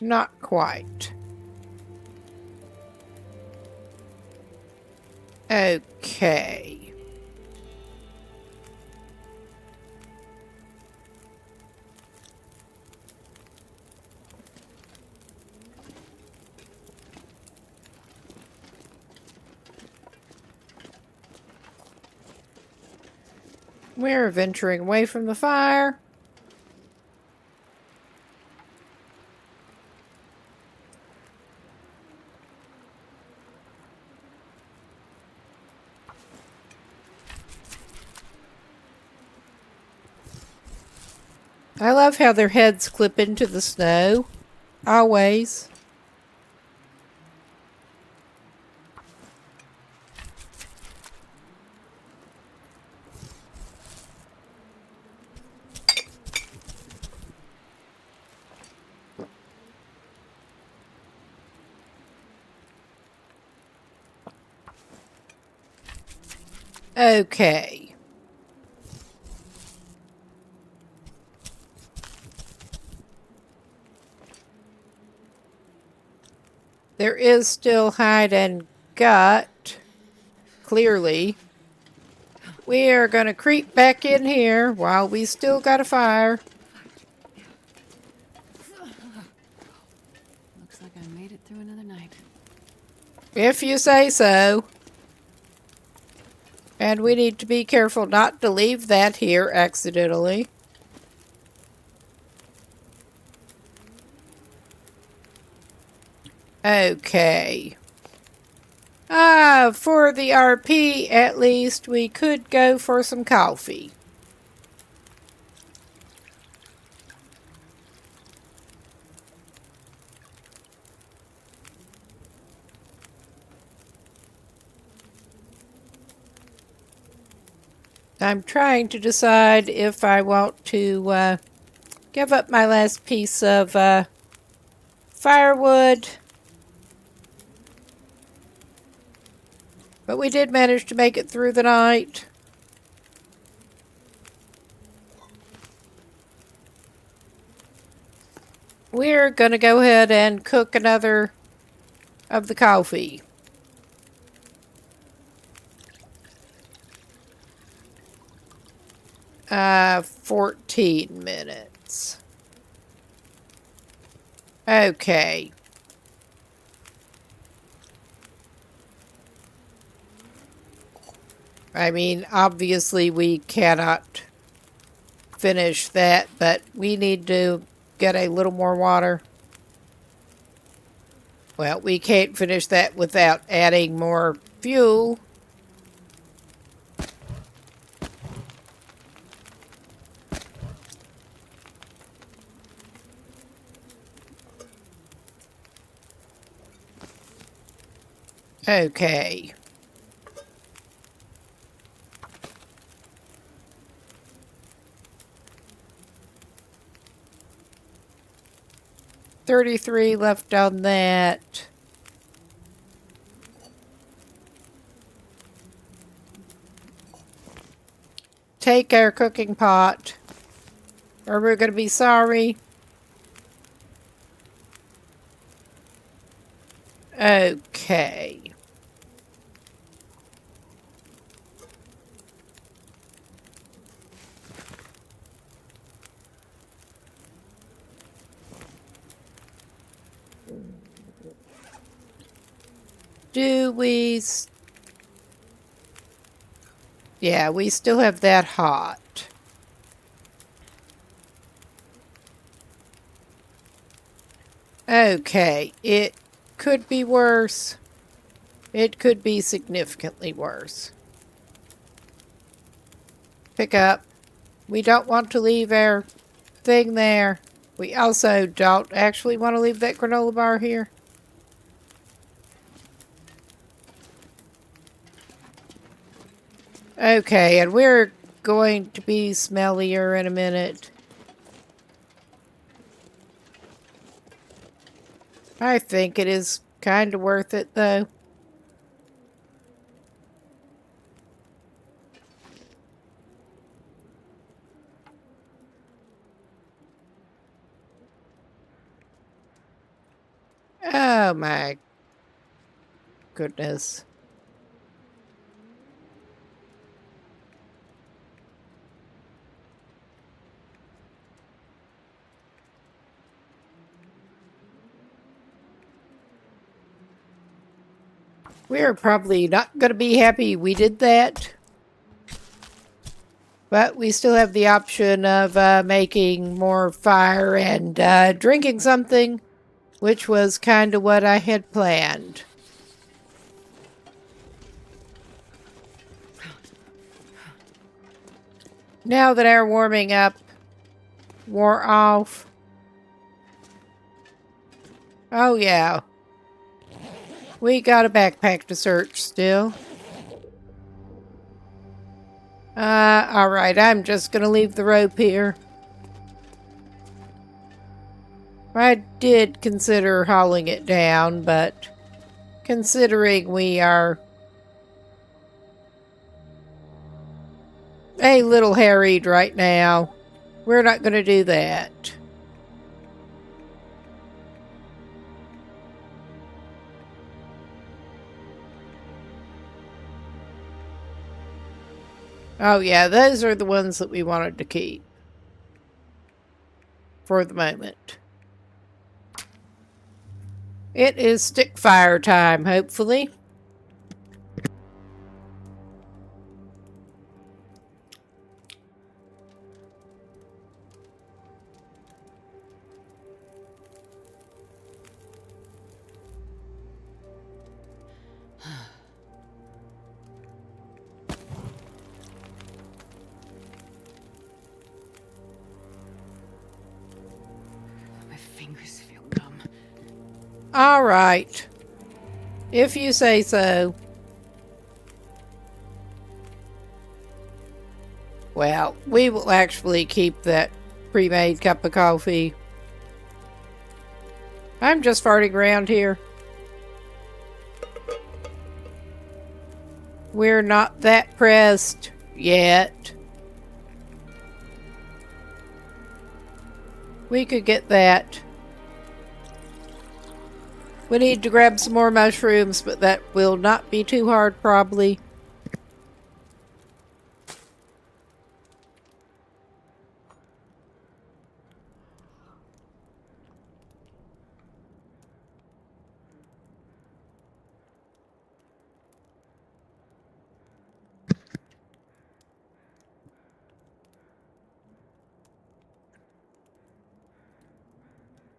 Speaker 1: Not quite. Okay. We're venturing away from the fire. I love how their heads clip into the snow. Always. Okay. There is still hide and gut, clearly. We are going to creep back in here while we still got a fire.
Speaker 5: Looks like I made it through another night.
Speaker 1: If you say so. And we need to be careful not to leave that here accidentally. Okay. For the RP, at least, we could go for some coffee. I'm trying to decide if I want to give up my last piece of firewood. But we did manage to make it through the night. we're going to go ahead and cook another of the coffee. Uh, 14 minutes. Okay. I mean, obviously we cannot finish that, but we need to get a little more water. Well, we can't finish that without adding more fuel. Okay. $33 left on that. Take our cooking pot, or we're going to be sorry. Okay. Do we... Yeah, we still have that hot. Okay, it could be worse. It could be significantly worse. Pick up. We don't want to leave our thing there. We also don't actually want to leave that granola bar here. Okay, and we're going to be smellier in a minute. I think it is kind of worth it, though. Oh my goodness. We're probably not going to be happy we did that. But we still have the option of making more fire and drinking something, which was kind of what I had planned. Now that our warming up wore off. Oh yeah. We got a backpack to search still. Alright, I'm just gonna leave the rope here. I did consider hauling it down, but considering we are a little harried right now, we're not gonna do that. Oh yeah, those are the ones that we wanted to keep. For the moment. It is stick fire time, hopefully.
Speaker 5: My fingers feel numb.
Speaker 1: All right. If you say so. Well, we will actually keep that pre-made cup of coffee. I'm just farting around here. We're not that pressed yet. We could get that We need to grab some more mushrooms, but that will not be too hard, probably.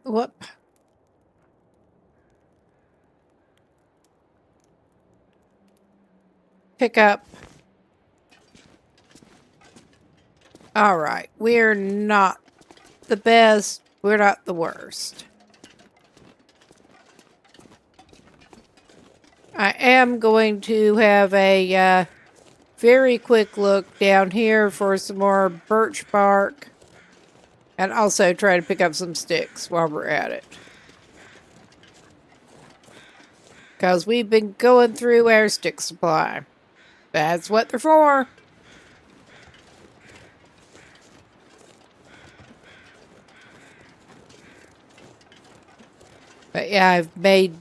Speaker 1: Whoop. Pick up. Alright, we're not the best. We're not the worst. I am going to have a very quick look down here for some more birch bark. And also try to pick up some sticks while we're at it. Because we've been going through our stick supply. That's what they're for. But yeah, I've made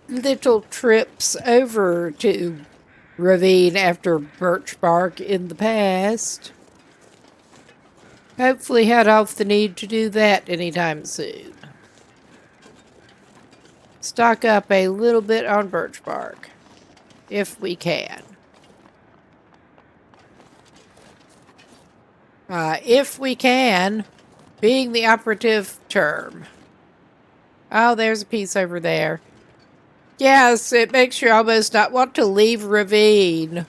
Speaker 1: little trips over to Ravine after birch bark in the past. Hopefully head off the need to do that anytime soon. Stock up a little bit on birch bark, if we can. If we can, being the operative term. Oh, there's a piece over there. Yes, it makes you almost not want to leave Ravine.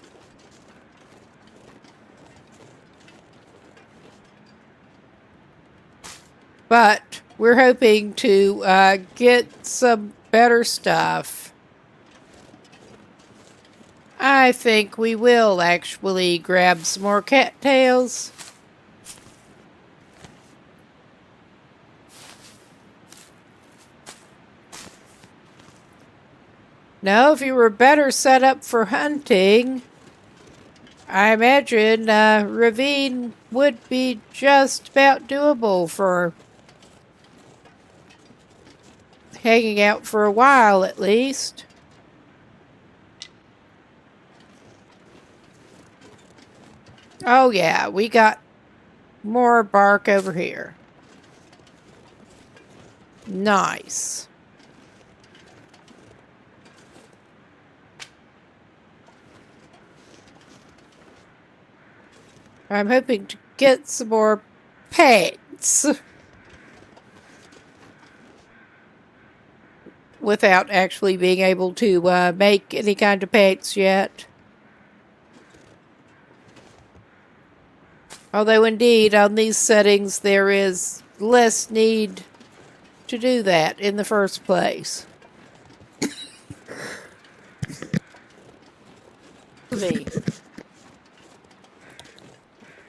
Speaker 1: But we're hoping to get some better stuff. I think we will actually grab some more cattails. Now, if you were better set up for hunting, I imagine Ravine would be just about doable for hanging out for a while at least. Oh yeah, we got more bark over here. Nice. I'm hoping to get some more pets. Without actually being able to make any kind of paints yet. Although indeed, on these settings, there is less need to do that in the first place. Me.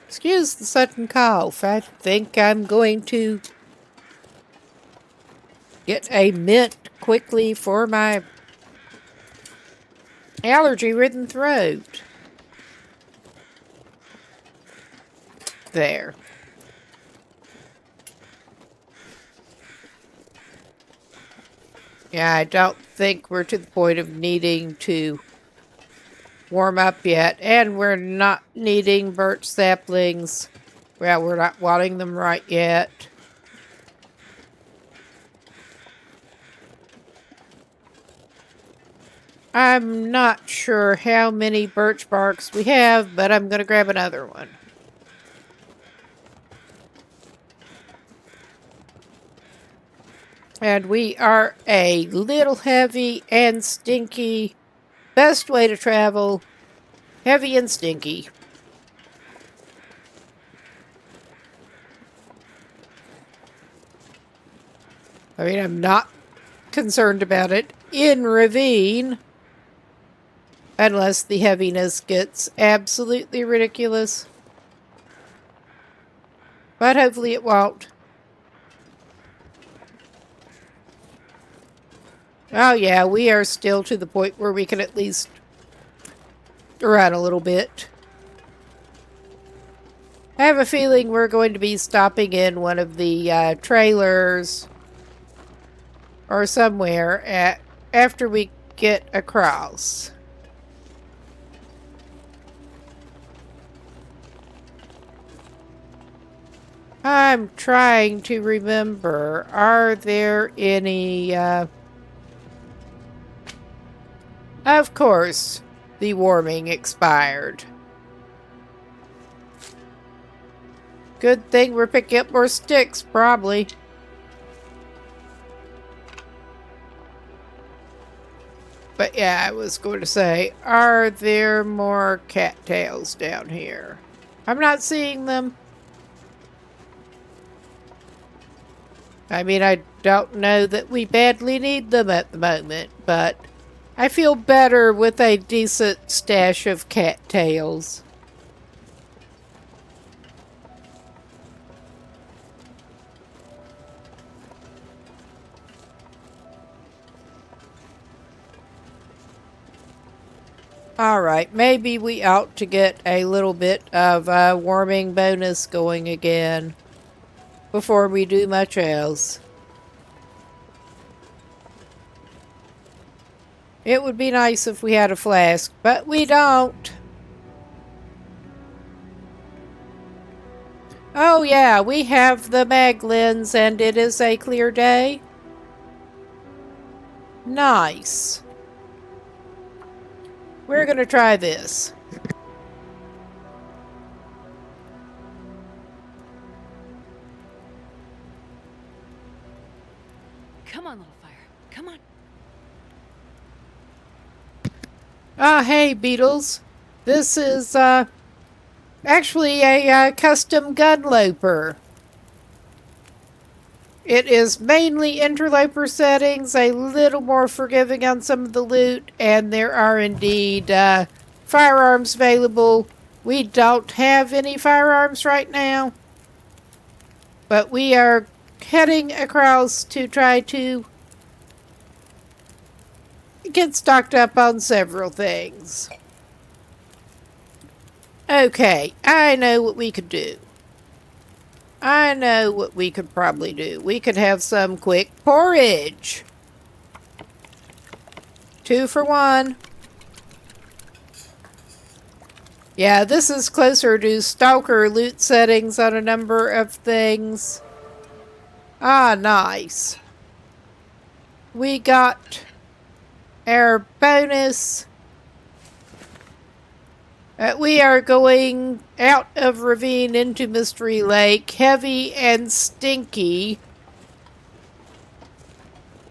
Speaker 1: Excuse the sudden cough. I think I'm going to get a mint quickly for my allergy-ridden throat. There. Yeah, I don't think we're to the point of needing to warm up yet. And we're not needing birch saplings. Well, we're not wanting them right yet. I'm not sure how many birch barks we have, but I'm going to grab another one. And we are a little heavy and stinky. Best way to travel, heavy and stinky. I mean, I'm not concerned about it in Ravine. Unless the heaviness gets absolutely ridiculous. But hopefully it won't. Oh yeah, we are still to the point where we can at least run a little bit. I have a feeling we're going to be stopping in one of the trailers or somewhere after we get across. I'm trying to remember, are there any, of course, the warming expired. Good thing we're picking up more sticks, probably. But yeah, I was going to say, are there more cattails down here? I'm not seeing them. I mean, I don't know that we badly need them at the moment, but I feel better with a decent stash of cattails. Alright, maybe we ought to get a little bit of a warming bonus going again before we do much else. It would be nice if we had a flask, but we don't. Oh yeah, we have the mag lens and it is a clear day. Nice. We're gonna try this.
Speaker 5: Come on, little fire. Come on.
Speaker 1: Ah, hey, Beetles. This is, actually a custom gun loper. It is mainly interloper settings, a little more forgiving on some of the loot, and there are indeed firearms available. We don't have any firearms right now, but we are heading across to try to get stocked up on several things. Okay, I know what we could do. I know what we could probably do. We could have some quick porridge. 2 for 1. Yeah, this is closer to stalker loot settings on a number of things. Ah, nice. We got our bonus. We are going out of ravine into Mystery Lake, heavy and stinky.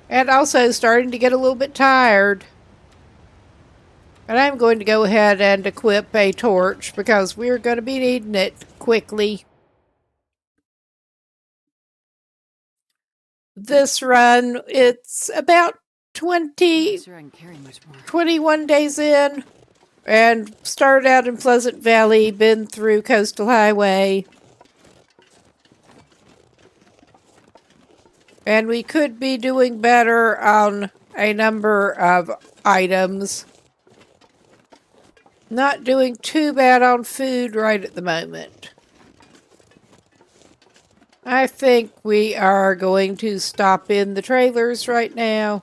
Speaker 1: And also starting to get a little bit tired. And I'm going to go ahead and equip a torch because we're going to be needing it quickly. This run, it's about 20,
Speaker 5: Sure, I can carry much more.
Speaker 1: 21 days in. And started out in Pleasant Valley, been through Coastal Highway. And we could be doing better on a number of items. Not doing too bad on food right at the moment. I think we are going to stop in the trailers right now.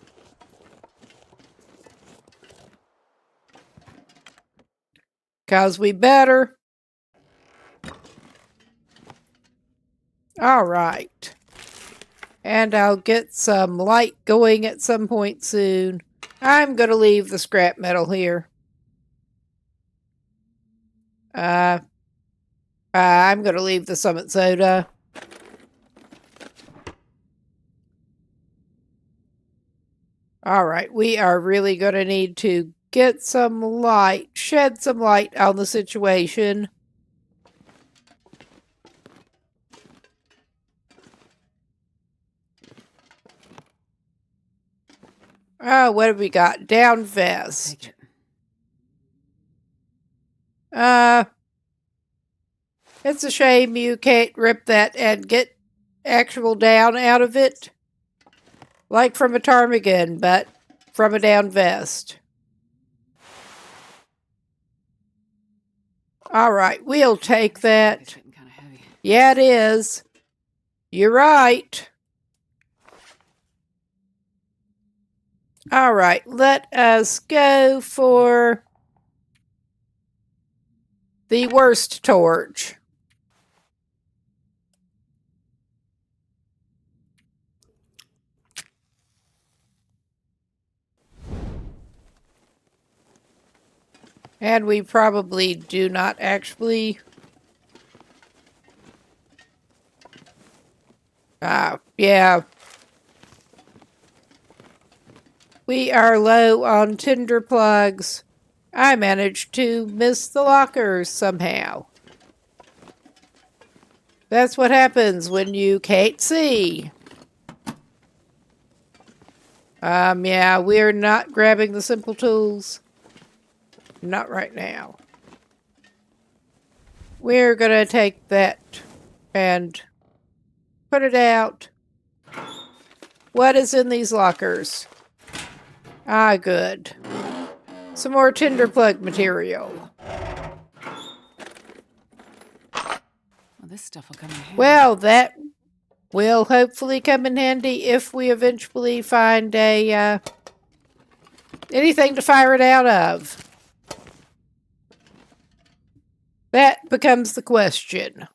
Speaker 1: Because we better. Alright. And I'll get some light going at some point soon. I'm going to leave the scrap metal here. I'm going to leave the Summit Soda. Alright, we are really going to need to get some light, shed some light on the situation. Oh, what have we got? Down vest.
Speaker 5: Take it.
Speaker 1: It's a shame you can't rip that and get actual down out of it. Like from a ptarmigan, but from a down vest. Alright, we'll take
Speaker 5: It's
Speaker 1: that.
Speaker 5: getting kind of heavy.
Speaker 1: Yeah, it is. You're right. All right, let us go for the worst torch. And we probably do not actually... yeah. We are low on tinder plugs. I managed to miss the lockers somehow. That's what happens when you can't see. Yeah, we're not grabbing the simple tools. Not right now. We're gonna take that and put it out. What is in these lockers? Ah, good. Some more tinder plug material.
Speaker 5: Well, this stuff will come in handy.
Speaker 1: Well, that will hopefully come in handy if we eventually find a anything to fire it out of. That becomes the question.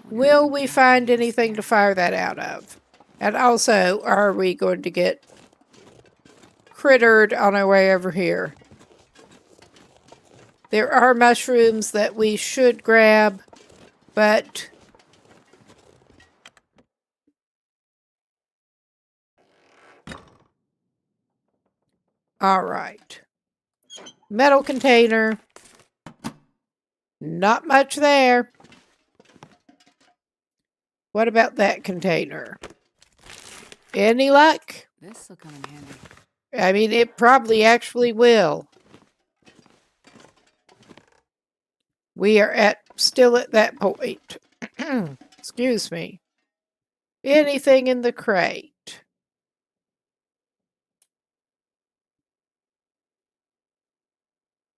Speaker 1: Will we find anything to fire that out of? And also, are we going to get crittered on our way over here? There are mushrooms that we should grab, but... all right. Metal container. Not much there. What about that container? Any luck?
Speaker 5: This will come in handy.
Speaker 1: I mean, it probably actually will. We are still at that point. Excuse me. Anything in the crate?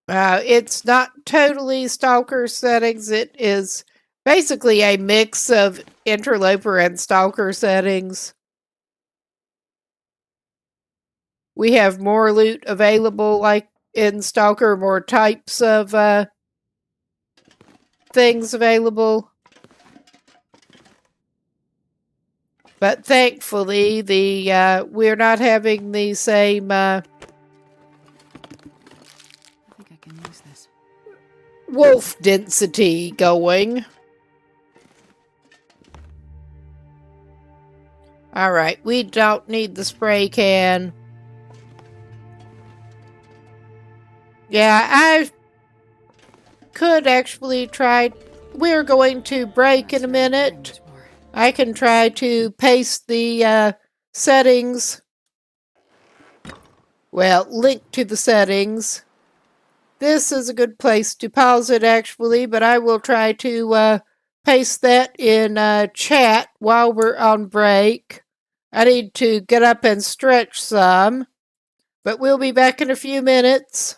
Speaker 1: It's not totally stalker settings. It is basically a mix of interloper and stalker settings. We have more loot available, like in Stalker, more types of things available. But thankfully, we're not having the same...
Speaker 5: I think I can use this.
Speaker 1: wolf density going. Alright, we don't need the spray can. Yeah, I could actually try... we're going to break in a minute. I can try to paste the settings. Well, link to the settings. This is a good place to pause it, actually, but I will try to paste that in chat while we're on break. I need to get up and stretch some, but we'll be back in a few minutes.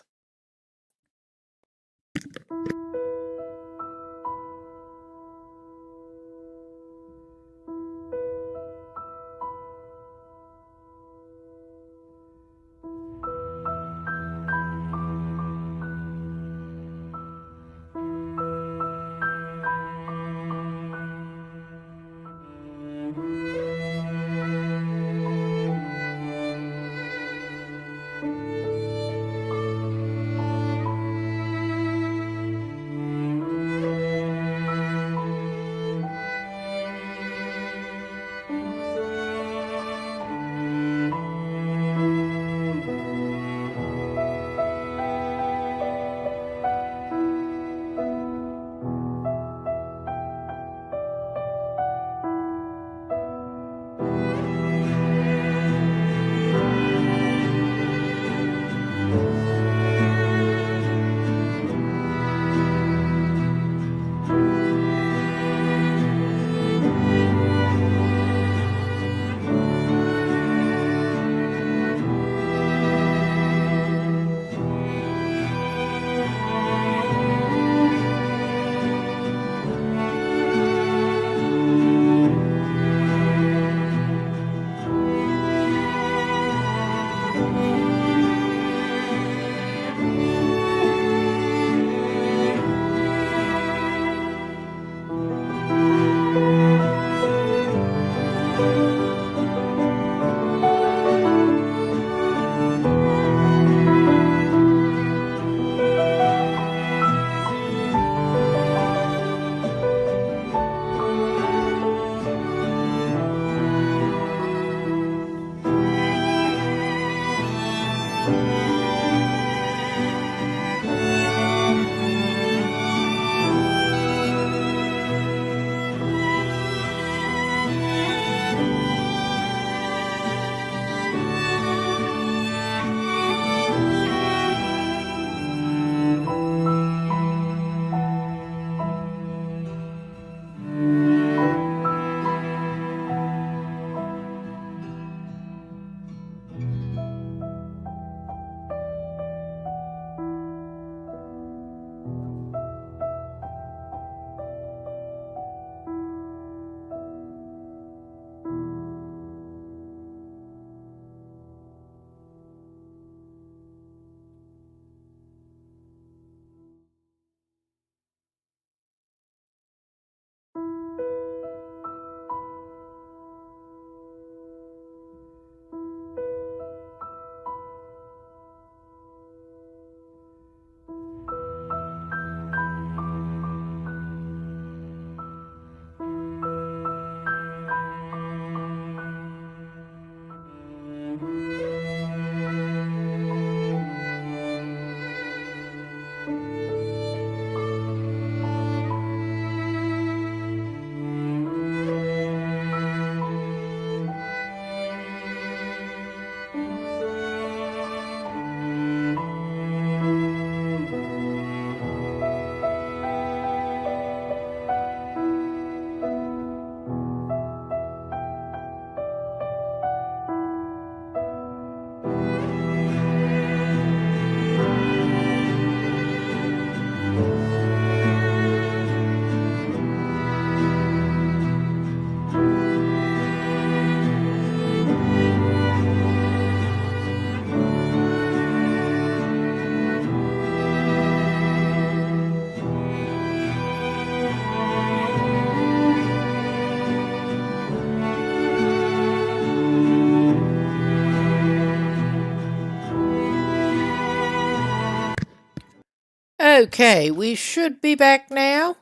Speaker 1: Okay, we should be back now.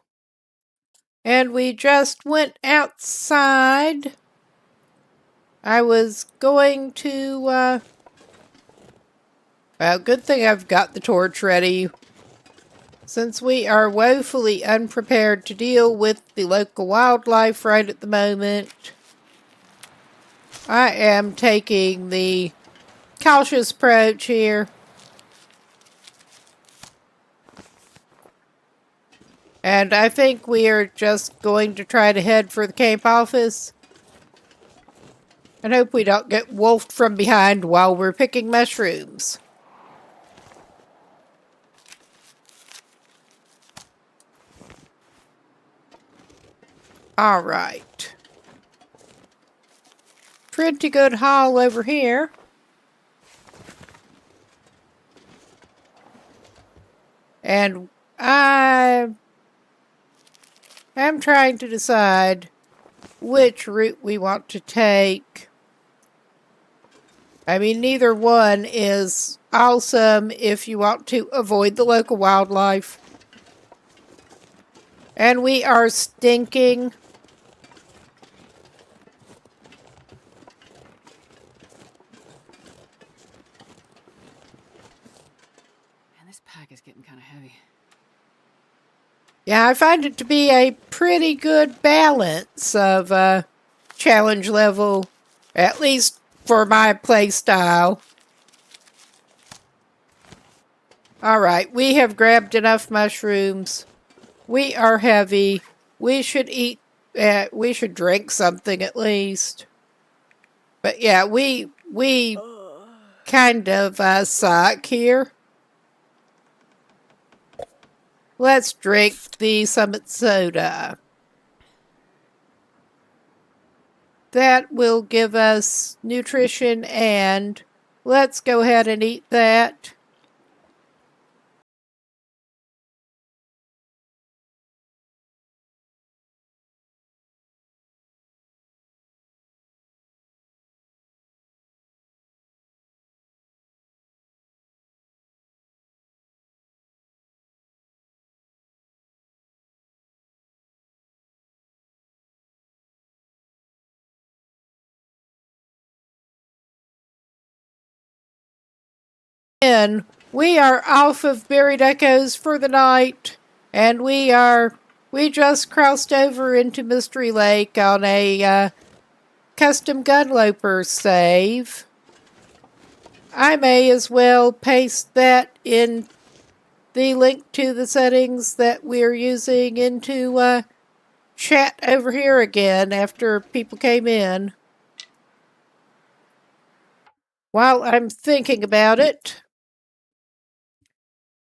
Speaker 1: And we just went outside. I was going to, well, good thing I've got the torch ready. Since we are woefully unprepared to deal with the local wildlife right at the moment, I am taking the cautious approach here. And I think we are just going to try to head for the camp office. And hope we don't get wolfed from behind while we're picking mushrooms. Alright. Pretty good haul over here. And I'm trying to decide which route we want to take. I mean, neither one is awesome if you want to avoid the local wildlife. And we are stinking.
Speaker 5: Man, this pack is getting kind of heavy.
Speaker 1: Yeah, I find it to be a pretty good balance of challenge level, at least for my play style. Alright, we have grabbed enough mushrooms. We are heavy. We should eat, we should drink something at least. But yeah, we kind of suck here. Let's drink the Summit Soda. That will give us nutrition, and let's go ahead and eat that. We are off of Buried Echoes for the night, and we just crossed over into Mystery Lake on a custom gunloper save. I may as well paste that in the link to the settings that we're using into chat over here again after people came in. While I'm thinking about it,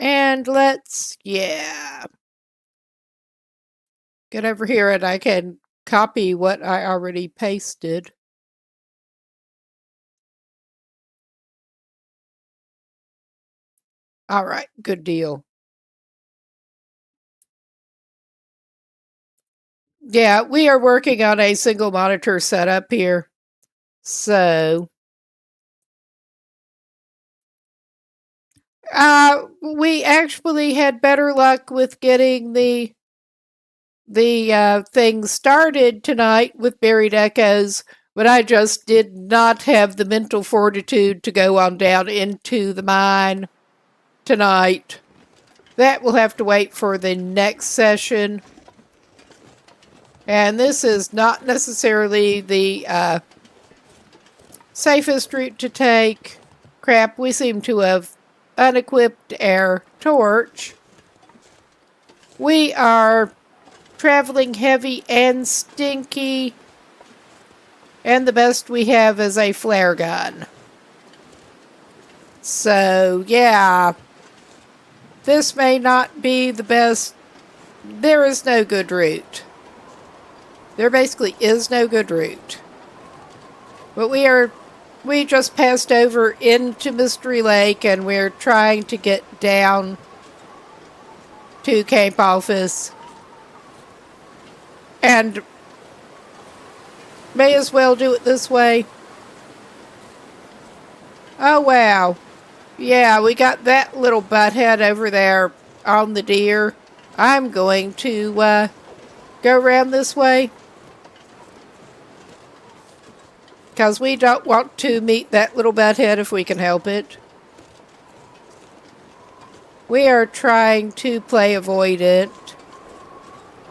Speaker 1: and let's, get over here and I can copy what I already pasted. Alright, good deal. Yeah, we are working on a single monitor setup here. So, we actually had better luck with getting the thing started tonight with Buried Echoes, but I just did not have the mental fortitude to go on down into the mine tonight. That will have to wait for the next session. And this is not necessarily the safest route to take. Crap, we seem to have unequipped our torch. We are traveling heavy and stinky, and the best we have is a flare gun. So, yeah, this may not be the best. There is no good route. There basically is no good route. But we just passed over into Mystery Lake, and we're trying to get down to camp office. And may as well do it this way. Oh, wow. Yeah, we got that little butthead over there on the deer. I'm going to go around this way, because we don't want to meet that little butthead if we can help it. We are trying to play avoidant.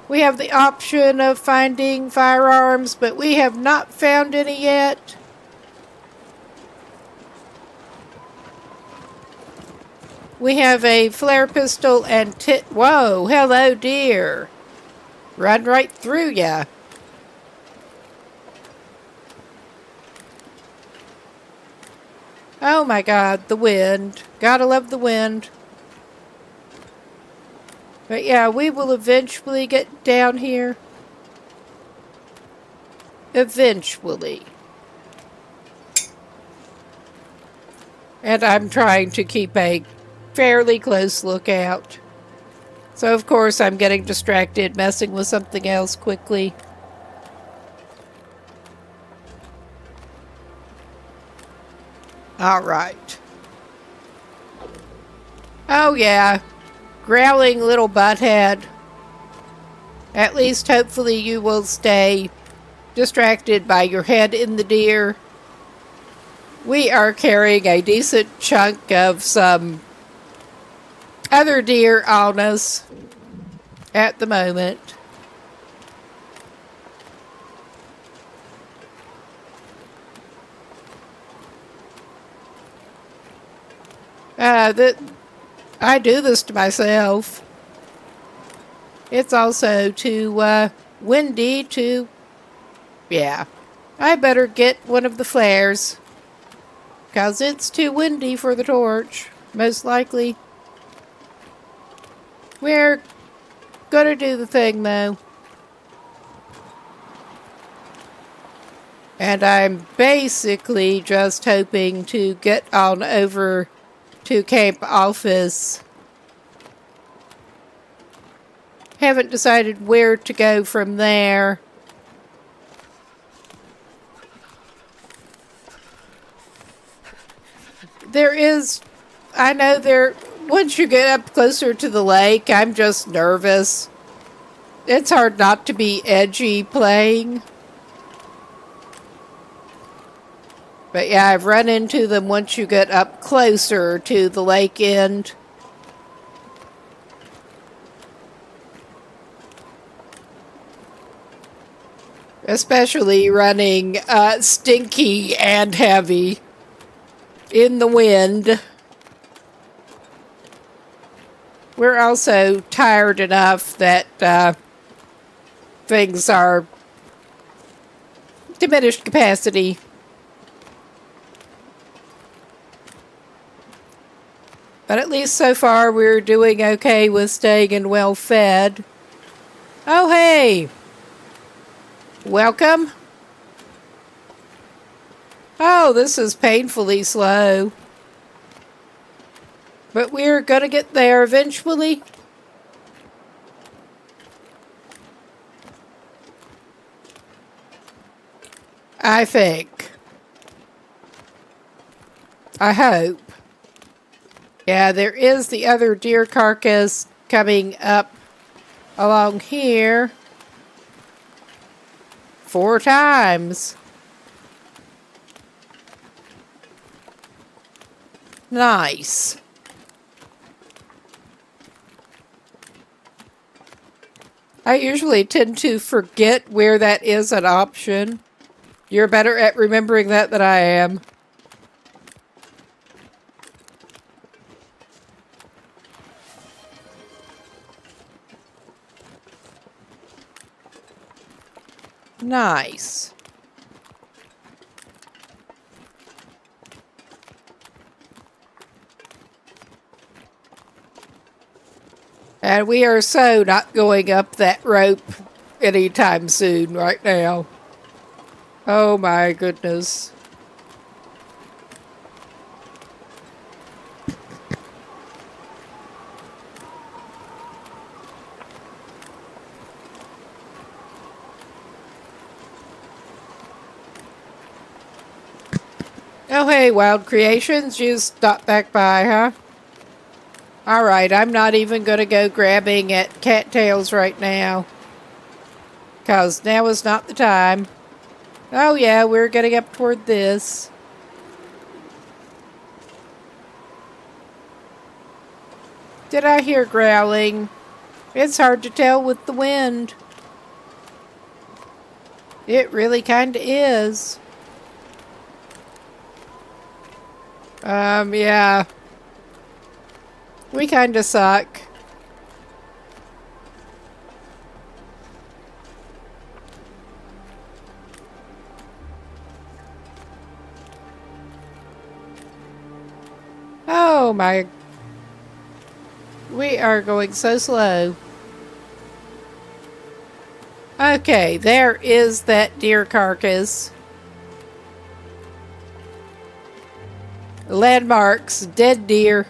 Speaker 1: We have the option of finding firearms, but we have not found any yet. We have a flare pistol and whoa, hello deer. Run right through ya. Oh my god, the wind. Gotta love the wind. But yeah, we will eventually get down here. Eventually. And I'm trying to keep a fairly close lookout. So of course I'm getting distracted, messing with something else quickly. Alright. Oh yeah. Growling little butthead. At least hopefully you will stay distracted by your head in the deer. We are carrying a decent chunk of some other deer on us at the moment. I do this to myself. It's also too windy to... Yeah. I better get one of the flares, 'cause it's too windy for the torch, most likely. We're gonna do the thing, though. And I'm basically just hoping to get on over to camp office. Haven't decided where to go from there. I know once you get up closer to the lake, I'm just nervous. It's hard not to be edgy playing. But yeah, I've run into them once you get up closer to the lake end. Especially running stinky and heavy in the wind. We're also tired enough that things are diminished capacity. But at least so far we're doing okay with staying well fed. Oh hey! Welcome. Oh, this is painfully slow. But we're gonna get there eventually. I think. I hope. Yeah, there is the other deer carcass coming up along here. 4 times. Nice. I usually tend to forget where that is an option. You're better at remembering that than I am. Nice. And we are so not going up that rope anytime soon right now. Oh my goodness. Oh hey, Wild Creations, you stopped back by, huh? Alright, I'm not even going to go grabbing at cattails right now. Because now is not the time. Oh yeah, we're getting up toward this. Did I hear growling? It's hard to tell with the wind. It really kinda is. Yeah. We kinda suck. Oh my. We are going so slow. Okay, there is that deer carcass. Landmarks, dead deer.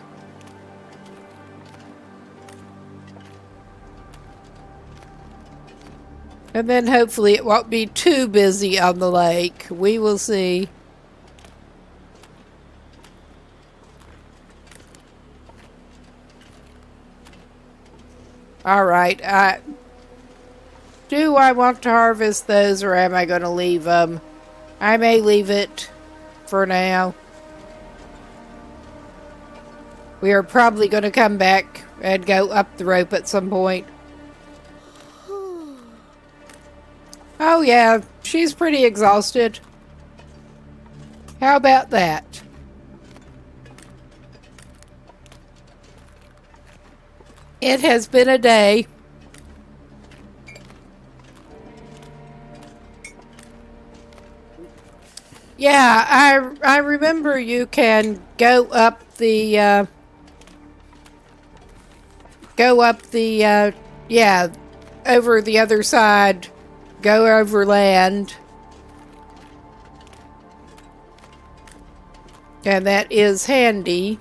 Speaker 1: And then hopefully it won't be too busy on the lake. We will see. Alright, do I want to harvest those or am I going to leave them? I may leave it for now. We are probably going to come back and go up the rope at some point. Oh yeah, she's pretty exhausted. How about that? It has been a day. Yeah, I remember you can go up the yeah, over the other side, go over land. And that is handy.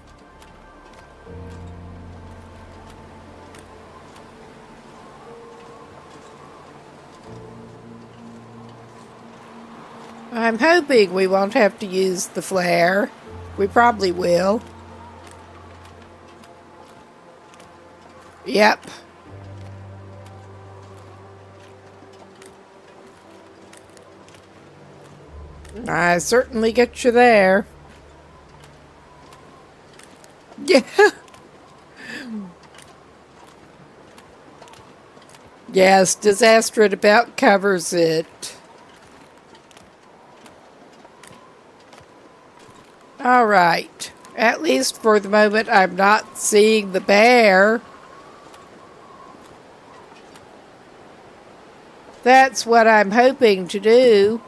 Speaker 1: I'm hoping we won't have to use the flare. We probably will. Yep. I certainly get you there. Yeah. Yes, disaster about covers it. Alright. At least for the moment, I'm not seeing the bear. That's what I'm hoping to do.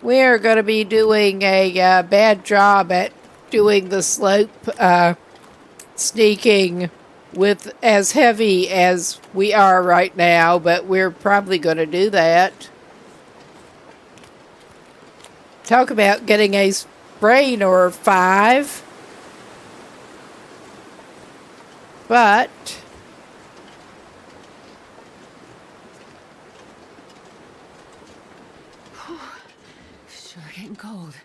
Speaker 1: We are going to be doing a bad job at doing the slope sneaking with as heavy as we are right now, but we're probably going to do that. Talk about getting a sprain or 5. But
Speaker 5: Sure getting cold.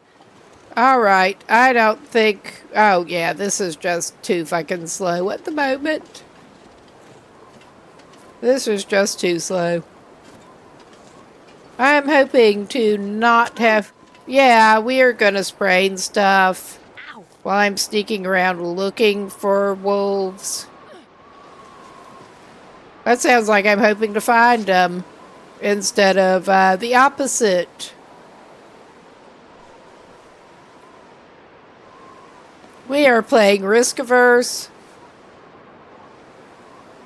Speaker 1: alright, I don't think... Oh yeah, this is just too fucking slow at the moment. This is just too slow. I'm hoping to not have... Yeah, we are gonna sprain stuff while I'm sneaking around looking for wolves. That sounds like I'm hoping to find them instead of the opposite. We are playing risk-averse.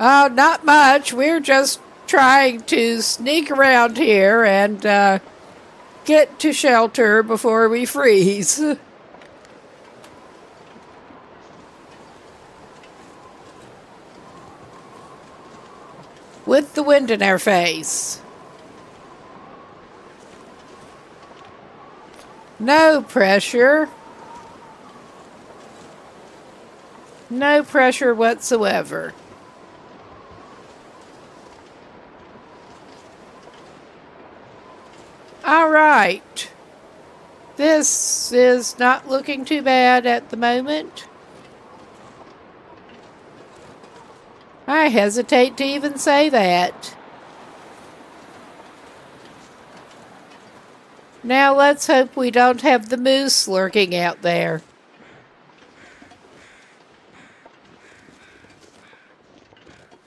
Speaker 1: Oh, not much. We're just trying to sneak around here and get to shelter before we freeze. With the wind in our face. No pressure. No pressure whatsoever. All right. This is not looking too bad at the moment. I hesitate to even say that. Now let's hope we don't have the moose lurking out there.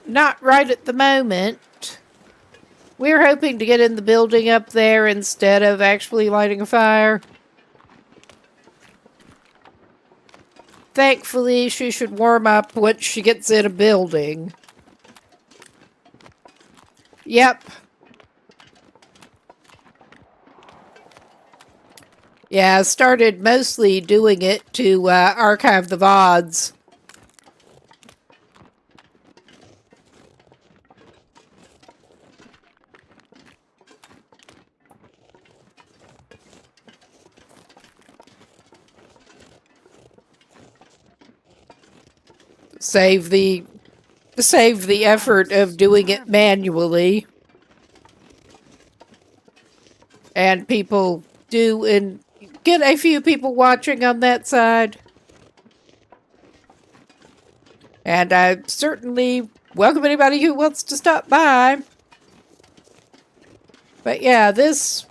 Speaker 1: Not right at the moment. We're hoping to get in the building up there instead of actually lighting a fire. Thankfully, she should warm up once she gets in a building. Yep. Yeah, I started mostly doing it to archive the VODs. Save the effort of doing it manually. And people do and get a few people watching on that side. And I certainly welcome anybody who wants to stop by. But yeah, this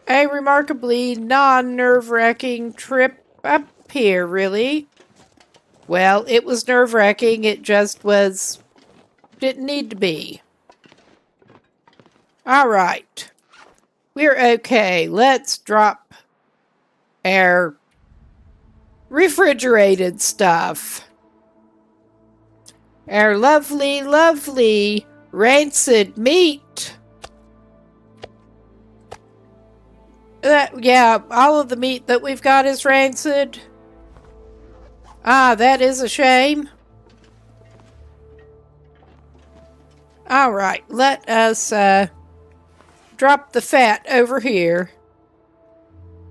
Speaker 1: a remarkably non-nerve-wracking trip up here, really. Well, it was nerve-wracking, it just didn't need to be. Alright. We're okay. Let's drop our refrigerated stuff. Our lovely, lovely rancid meat. Yeah, all of the meat that we've got is rancid. Ah, that is a shame. Alright, let us drop the fat over here.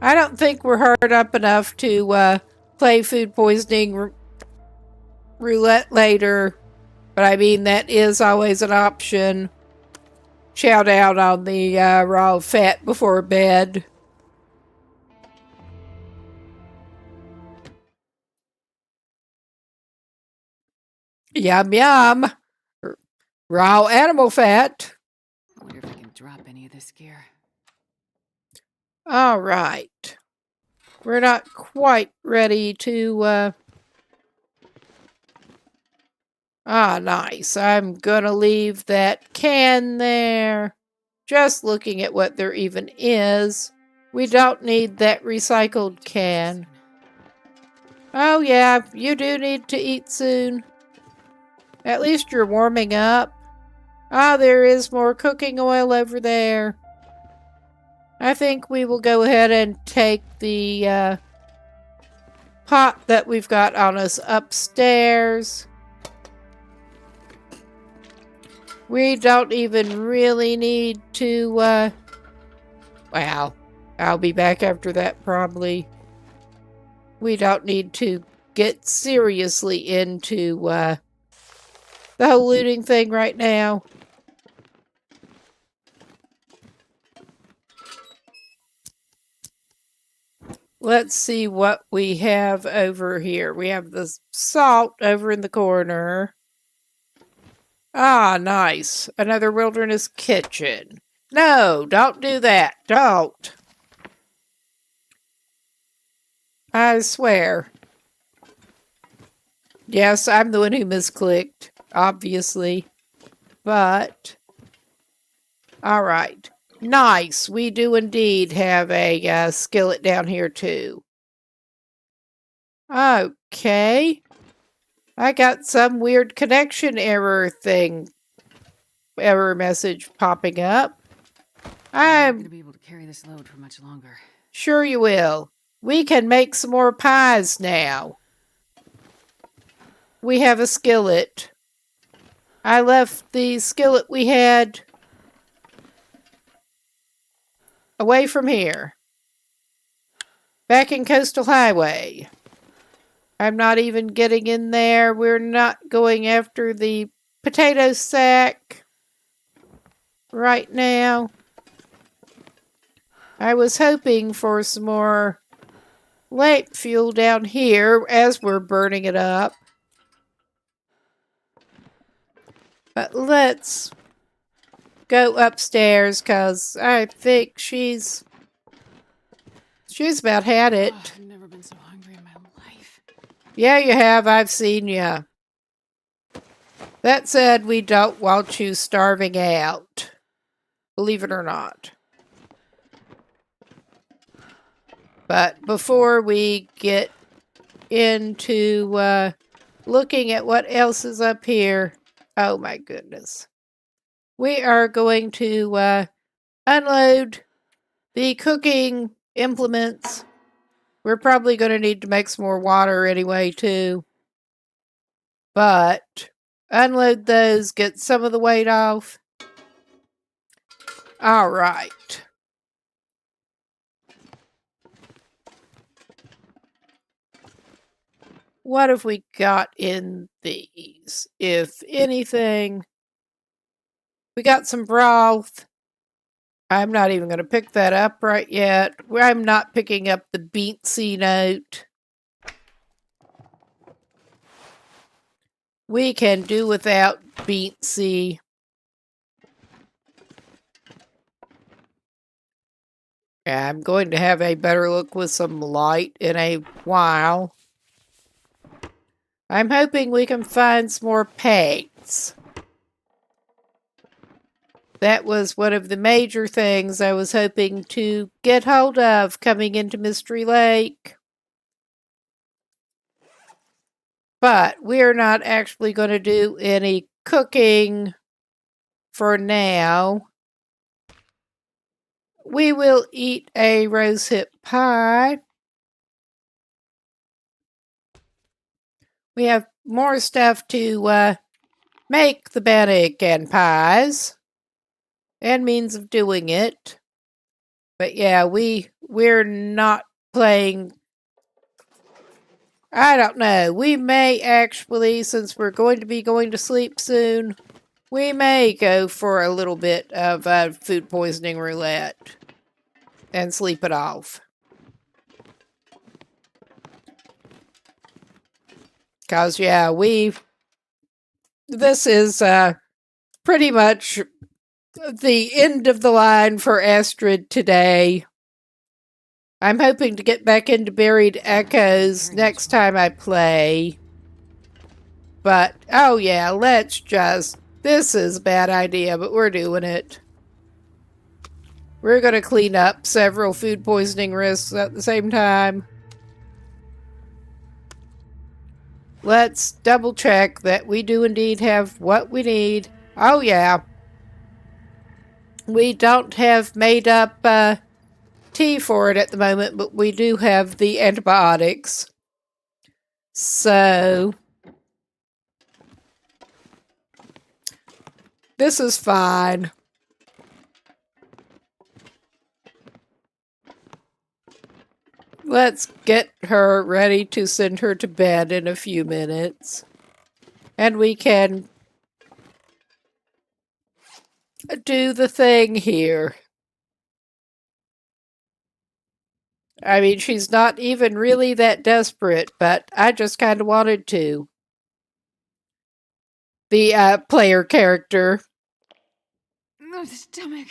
Speaker 1: I don't think we're hard up enough to play food poisoning roulette later, but I mean, that is always an option. Shout out on the raw fat before bed. Yum yum. Raw animal fat.
Speaker 5: I wonder if I can drop any of this gear.
Speaker 1: All right. We're not quite ready to... nice. I'm gonna leave that can there. Just looking at what there even is. We don't need that recycled can. Oh yeah, you do need to eat soon. At least you're warming up. There is more cooking oil over there. I think we will go ahead and take the pot that we've got on us upstairs. We don't even really need to, well, I'll be back after that probably. We don't need to get seriously into, the whole looting thing right now. Let's see what we have over here. We have the salt over in the corner. Nice. Another wilderness kitchen. No, don't do that. Don't. I swear. Yes, I'm the one who misclicked, obviously. But, alright. Nice. We do indeed have a skillet down here, too. Okay. I got some weird connection error message popping up.
Speaker 5: I'm not going to be able to carry this load for much longer.
Speaker 1: Sure you will. We can make some more pies now. We have a skillet. I left the skillet we had away from here. Back in Coastal Highway. I'm not even getting in there. We're not going after the potato sack right now. I was hoping for some more lamp fuel down here as we're burning it up. But let's go upstairs, because I think she's about had it.
Speaker 5: Oh, I've never been so hungry in my life.
Speaker 1: Yeah, you have. I've seen ya. That said, we don't want you starving out. Believe it or not. But before we get into looking at what else is up here, oh my goodness. We are going to unload the cooking implements. We're probably going to need to make some more water anyway, too. But unload those, get some of the weight off. All right. What have we got in these? If anything, we got some broth. I'm not even going to pick that up right yet. I'm not picking up the beetsy note. We can do without beetsy. I'm going to have a better look with some light in a while. I'm hoping we can find some more pegs. That was one of the major things I was hoping to get hold of coming into Mystery Lake. But we're not actually going to do any cooking for now. We will eat a rosehip pie. We have more stuff to make the bannock pies. And means of doing it. But yeah, we're not playing. I don't know. We may actually, since we're going to be going to sleep soon, we may go for a little bit of food poisoning roulette and sleep it off. Because, yeah, this is pretty much the end of the line for Astrid today. I'm hoping to get back into Buried Echoes next time I play. But, oh yeah, this is a bad idea, but we're doing it. We're going to clean up several food poisoning risks at the same time. Let's double check that we do indeed have what we need. Oh yeah. We don't have made up tea for it at the moment, but we do have the antibiotics. So, this is fine. Let's get her ready to send her to bed in a few minutes. And we can do the thing here. I mean, she's not even really that desperate, but I just kind of wanted to. The player character.
Speaker 5: Oh, the stomach.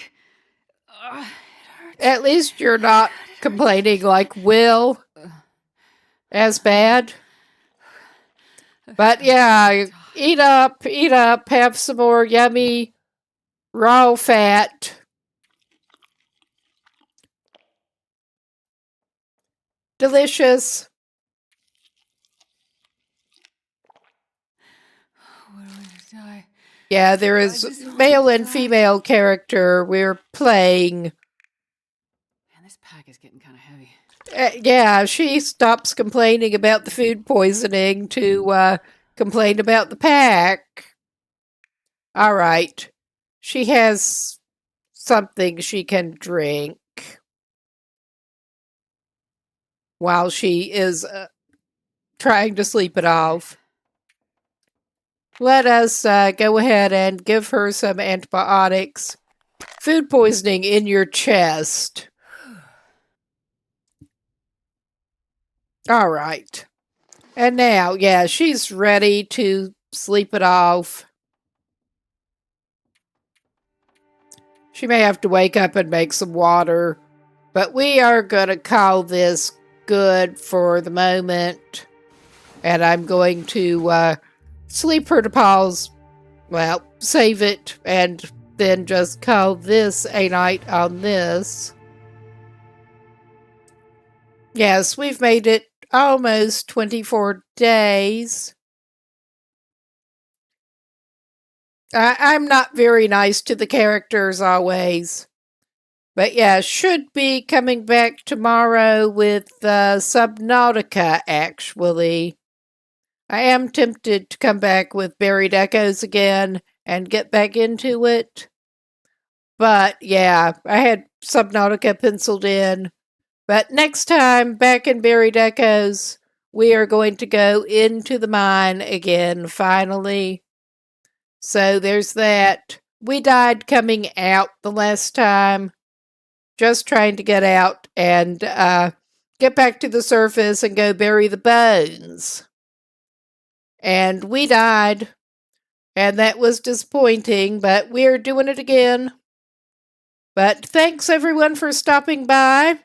Speaker 5: Oh, it hurts.
Speaker 1: At least you're not complaining like Will. As bad. But yeah, eat up, have some more yummy raw fat. Delicious.
Speaker 5: What a way to die.
Speaker 1: Yeah, there is male and female character we're playing.
Speaker 5: Man, this pack is getting kind of heavy.
Speaker 1: Yeah, she stops complaining about the food poisoning to complain about the pack. All right. She has something she can drink while she is trying to sleep it off. Let us go ahead and give her some antibiotics. Food poisoning in your chest. All right. And now, yeah, she's ready to sleep it off. She may have to wake up and make some water, but we are going to call this good for the moment. And I'm going to sleep her to pause. Well, save it and then just call this a night on this. Yes, we've made it almost 24 days. I'm not very nice to the characters always. But yeah, should be coming back tomorrow with Subnautica, actually. I am tempted to come back with Buried Echoes again and get back into it. But yeah, I had Subnautica penciled in. But next time, back in Buried Echoes, we are going to go into the mine again, finally. So there's that. We died coming out the last time. Just trying to get out and get back to the surface and go bury the bones. And we died. And that was disappointing, but we're doing it again. But thanks everyone for stopping by.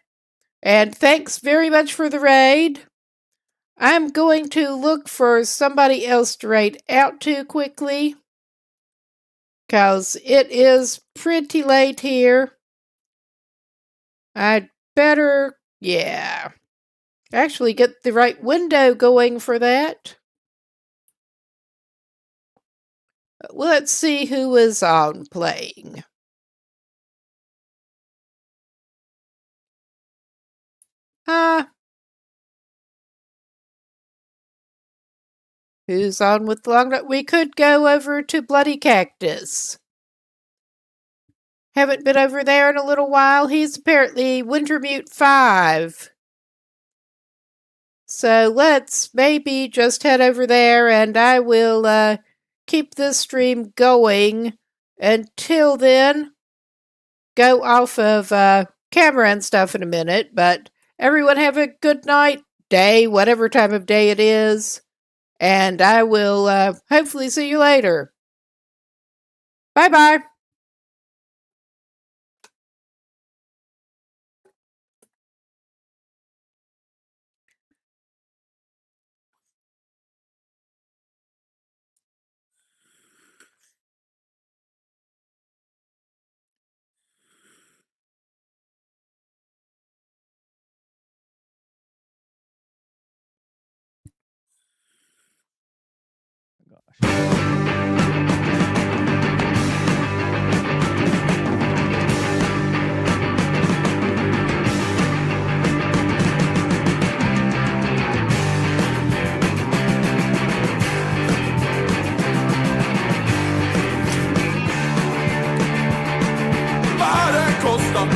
Speaker 1: And thanks very much for the raid. I'm going to look for somebody else to raid out to quickly. Because it is pretty late here. I'd better, actually get the right window going for that. Let's see who is on playing. Who's on with the long nut? We could go over to Bloody Cactus. Haven't been over there in a little while. He's apparently Wintermute 5. So let's maybe just head over there and I will keep this stream going until then. Go off of camera and stuff in a minute, but everyone have a good night, day, whatever time of day it is, and I will hopefully see you later. Bye-bye.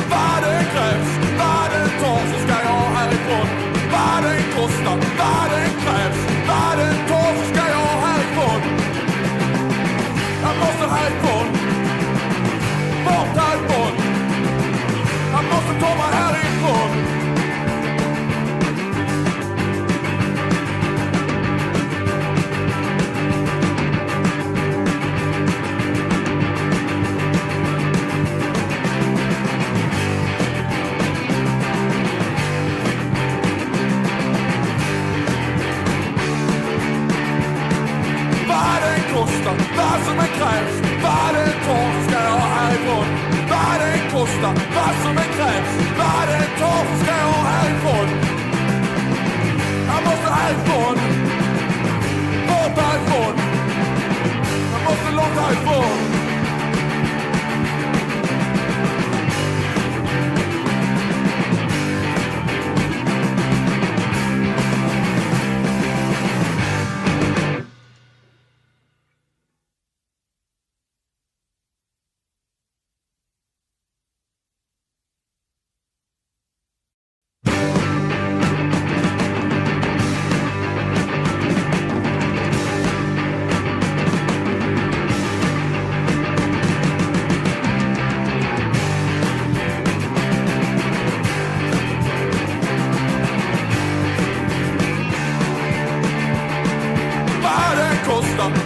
Speaker 6: Vad det krävs, vad det tar så ska jag härifrån. Vad det kostar, vad det krävs, vad det tar så ska jag härifrån. Jag måste härifrån, bort härifrån. Jag måste ta mig härifrån. Vad som än krävs, vad det tar så ska jag härifrån. Vad det kostar, vad som än krävs, vad det tar så ska jag härifrån. Jag måste härifrån, bort härifrån. Jag måste långt härifrån. kosta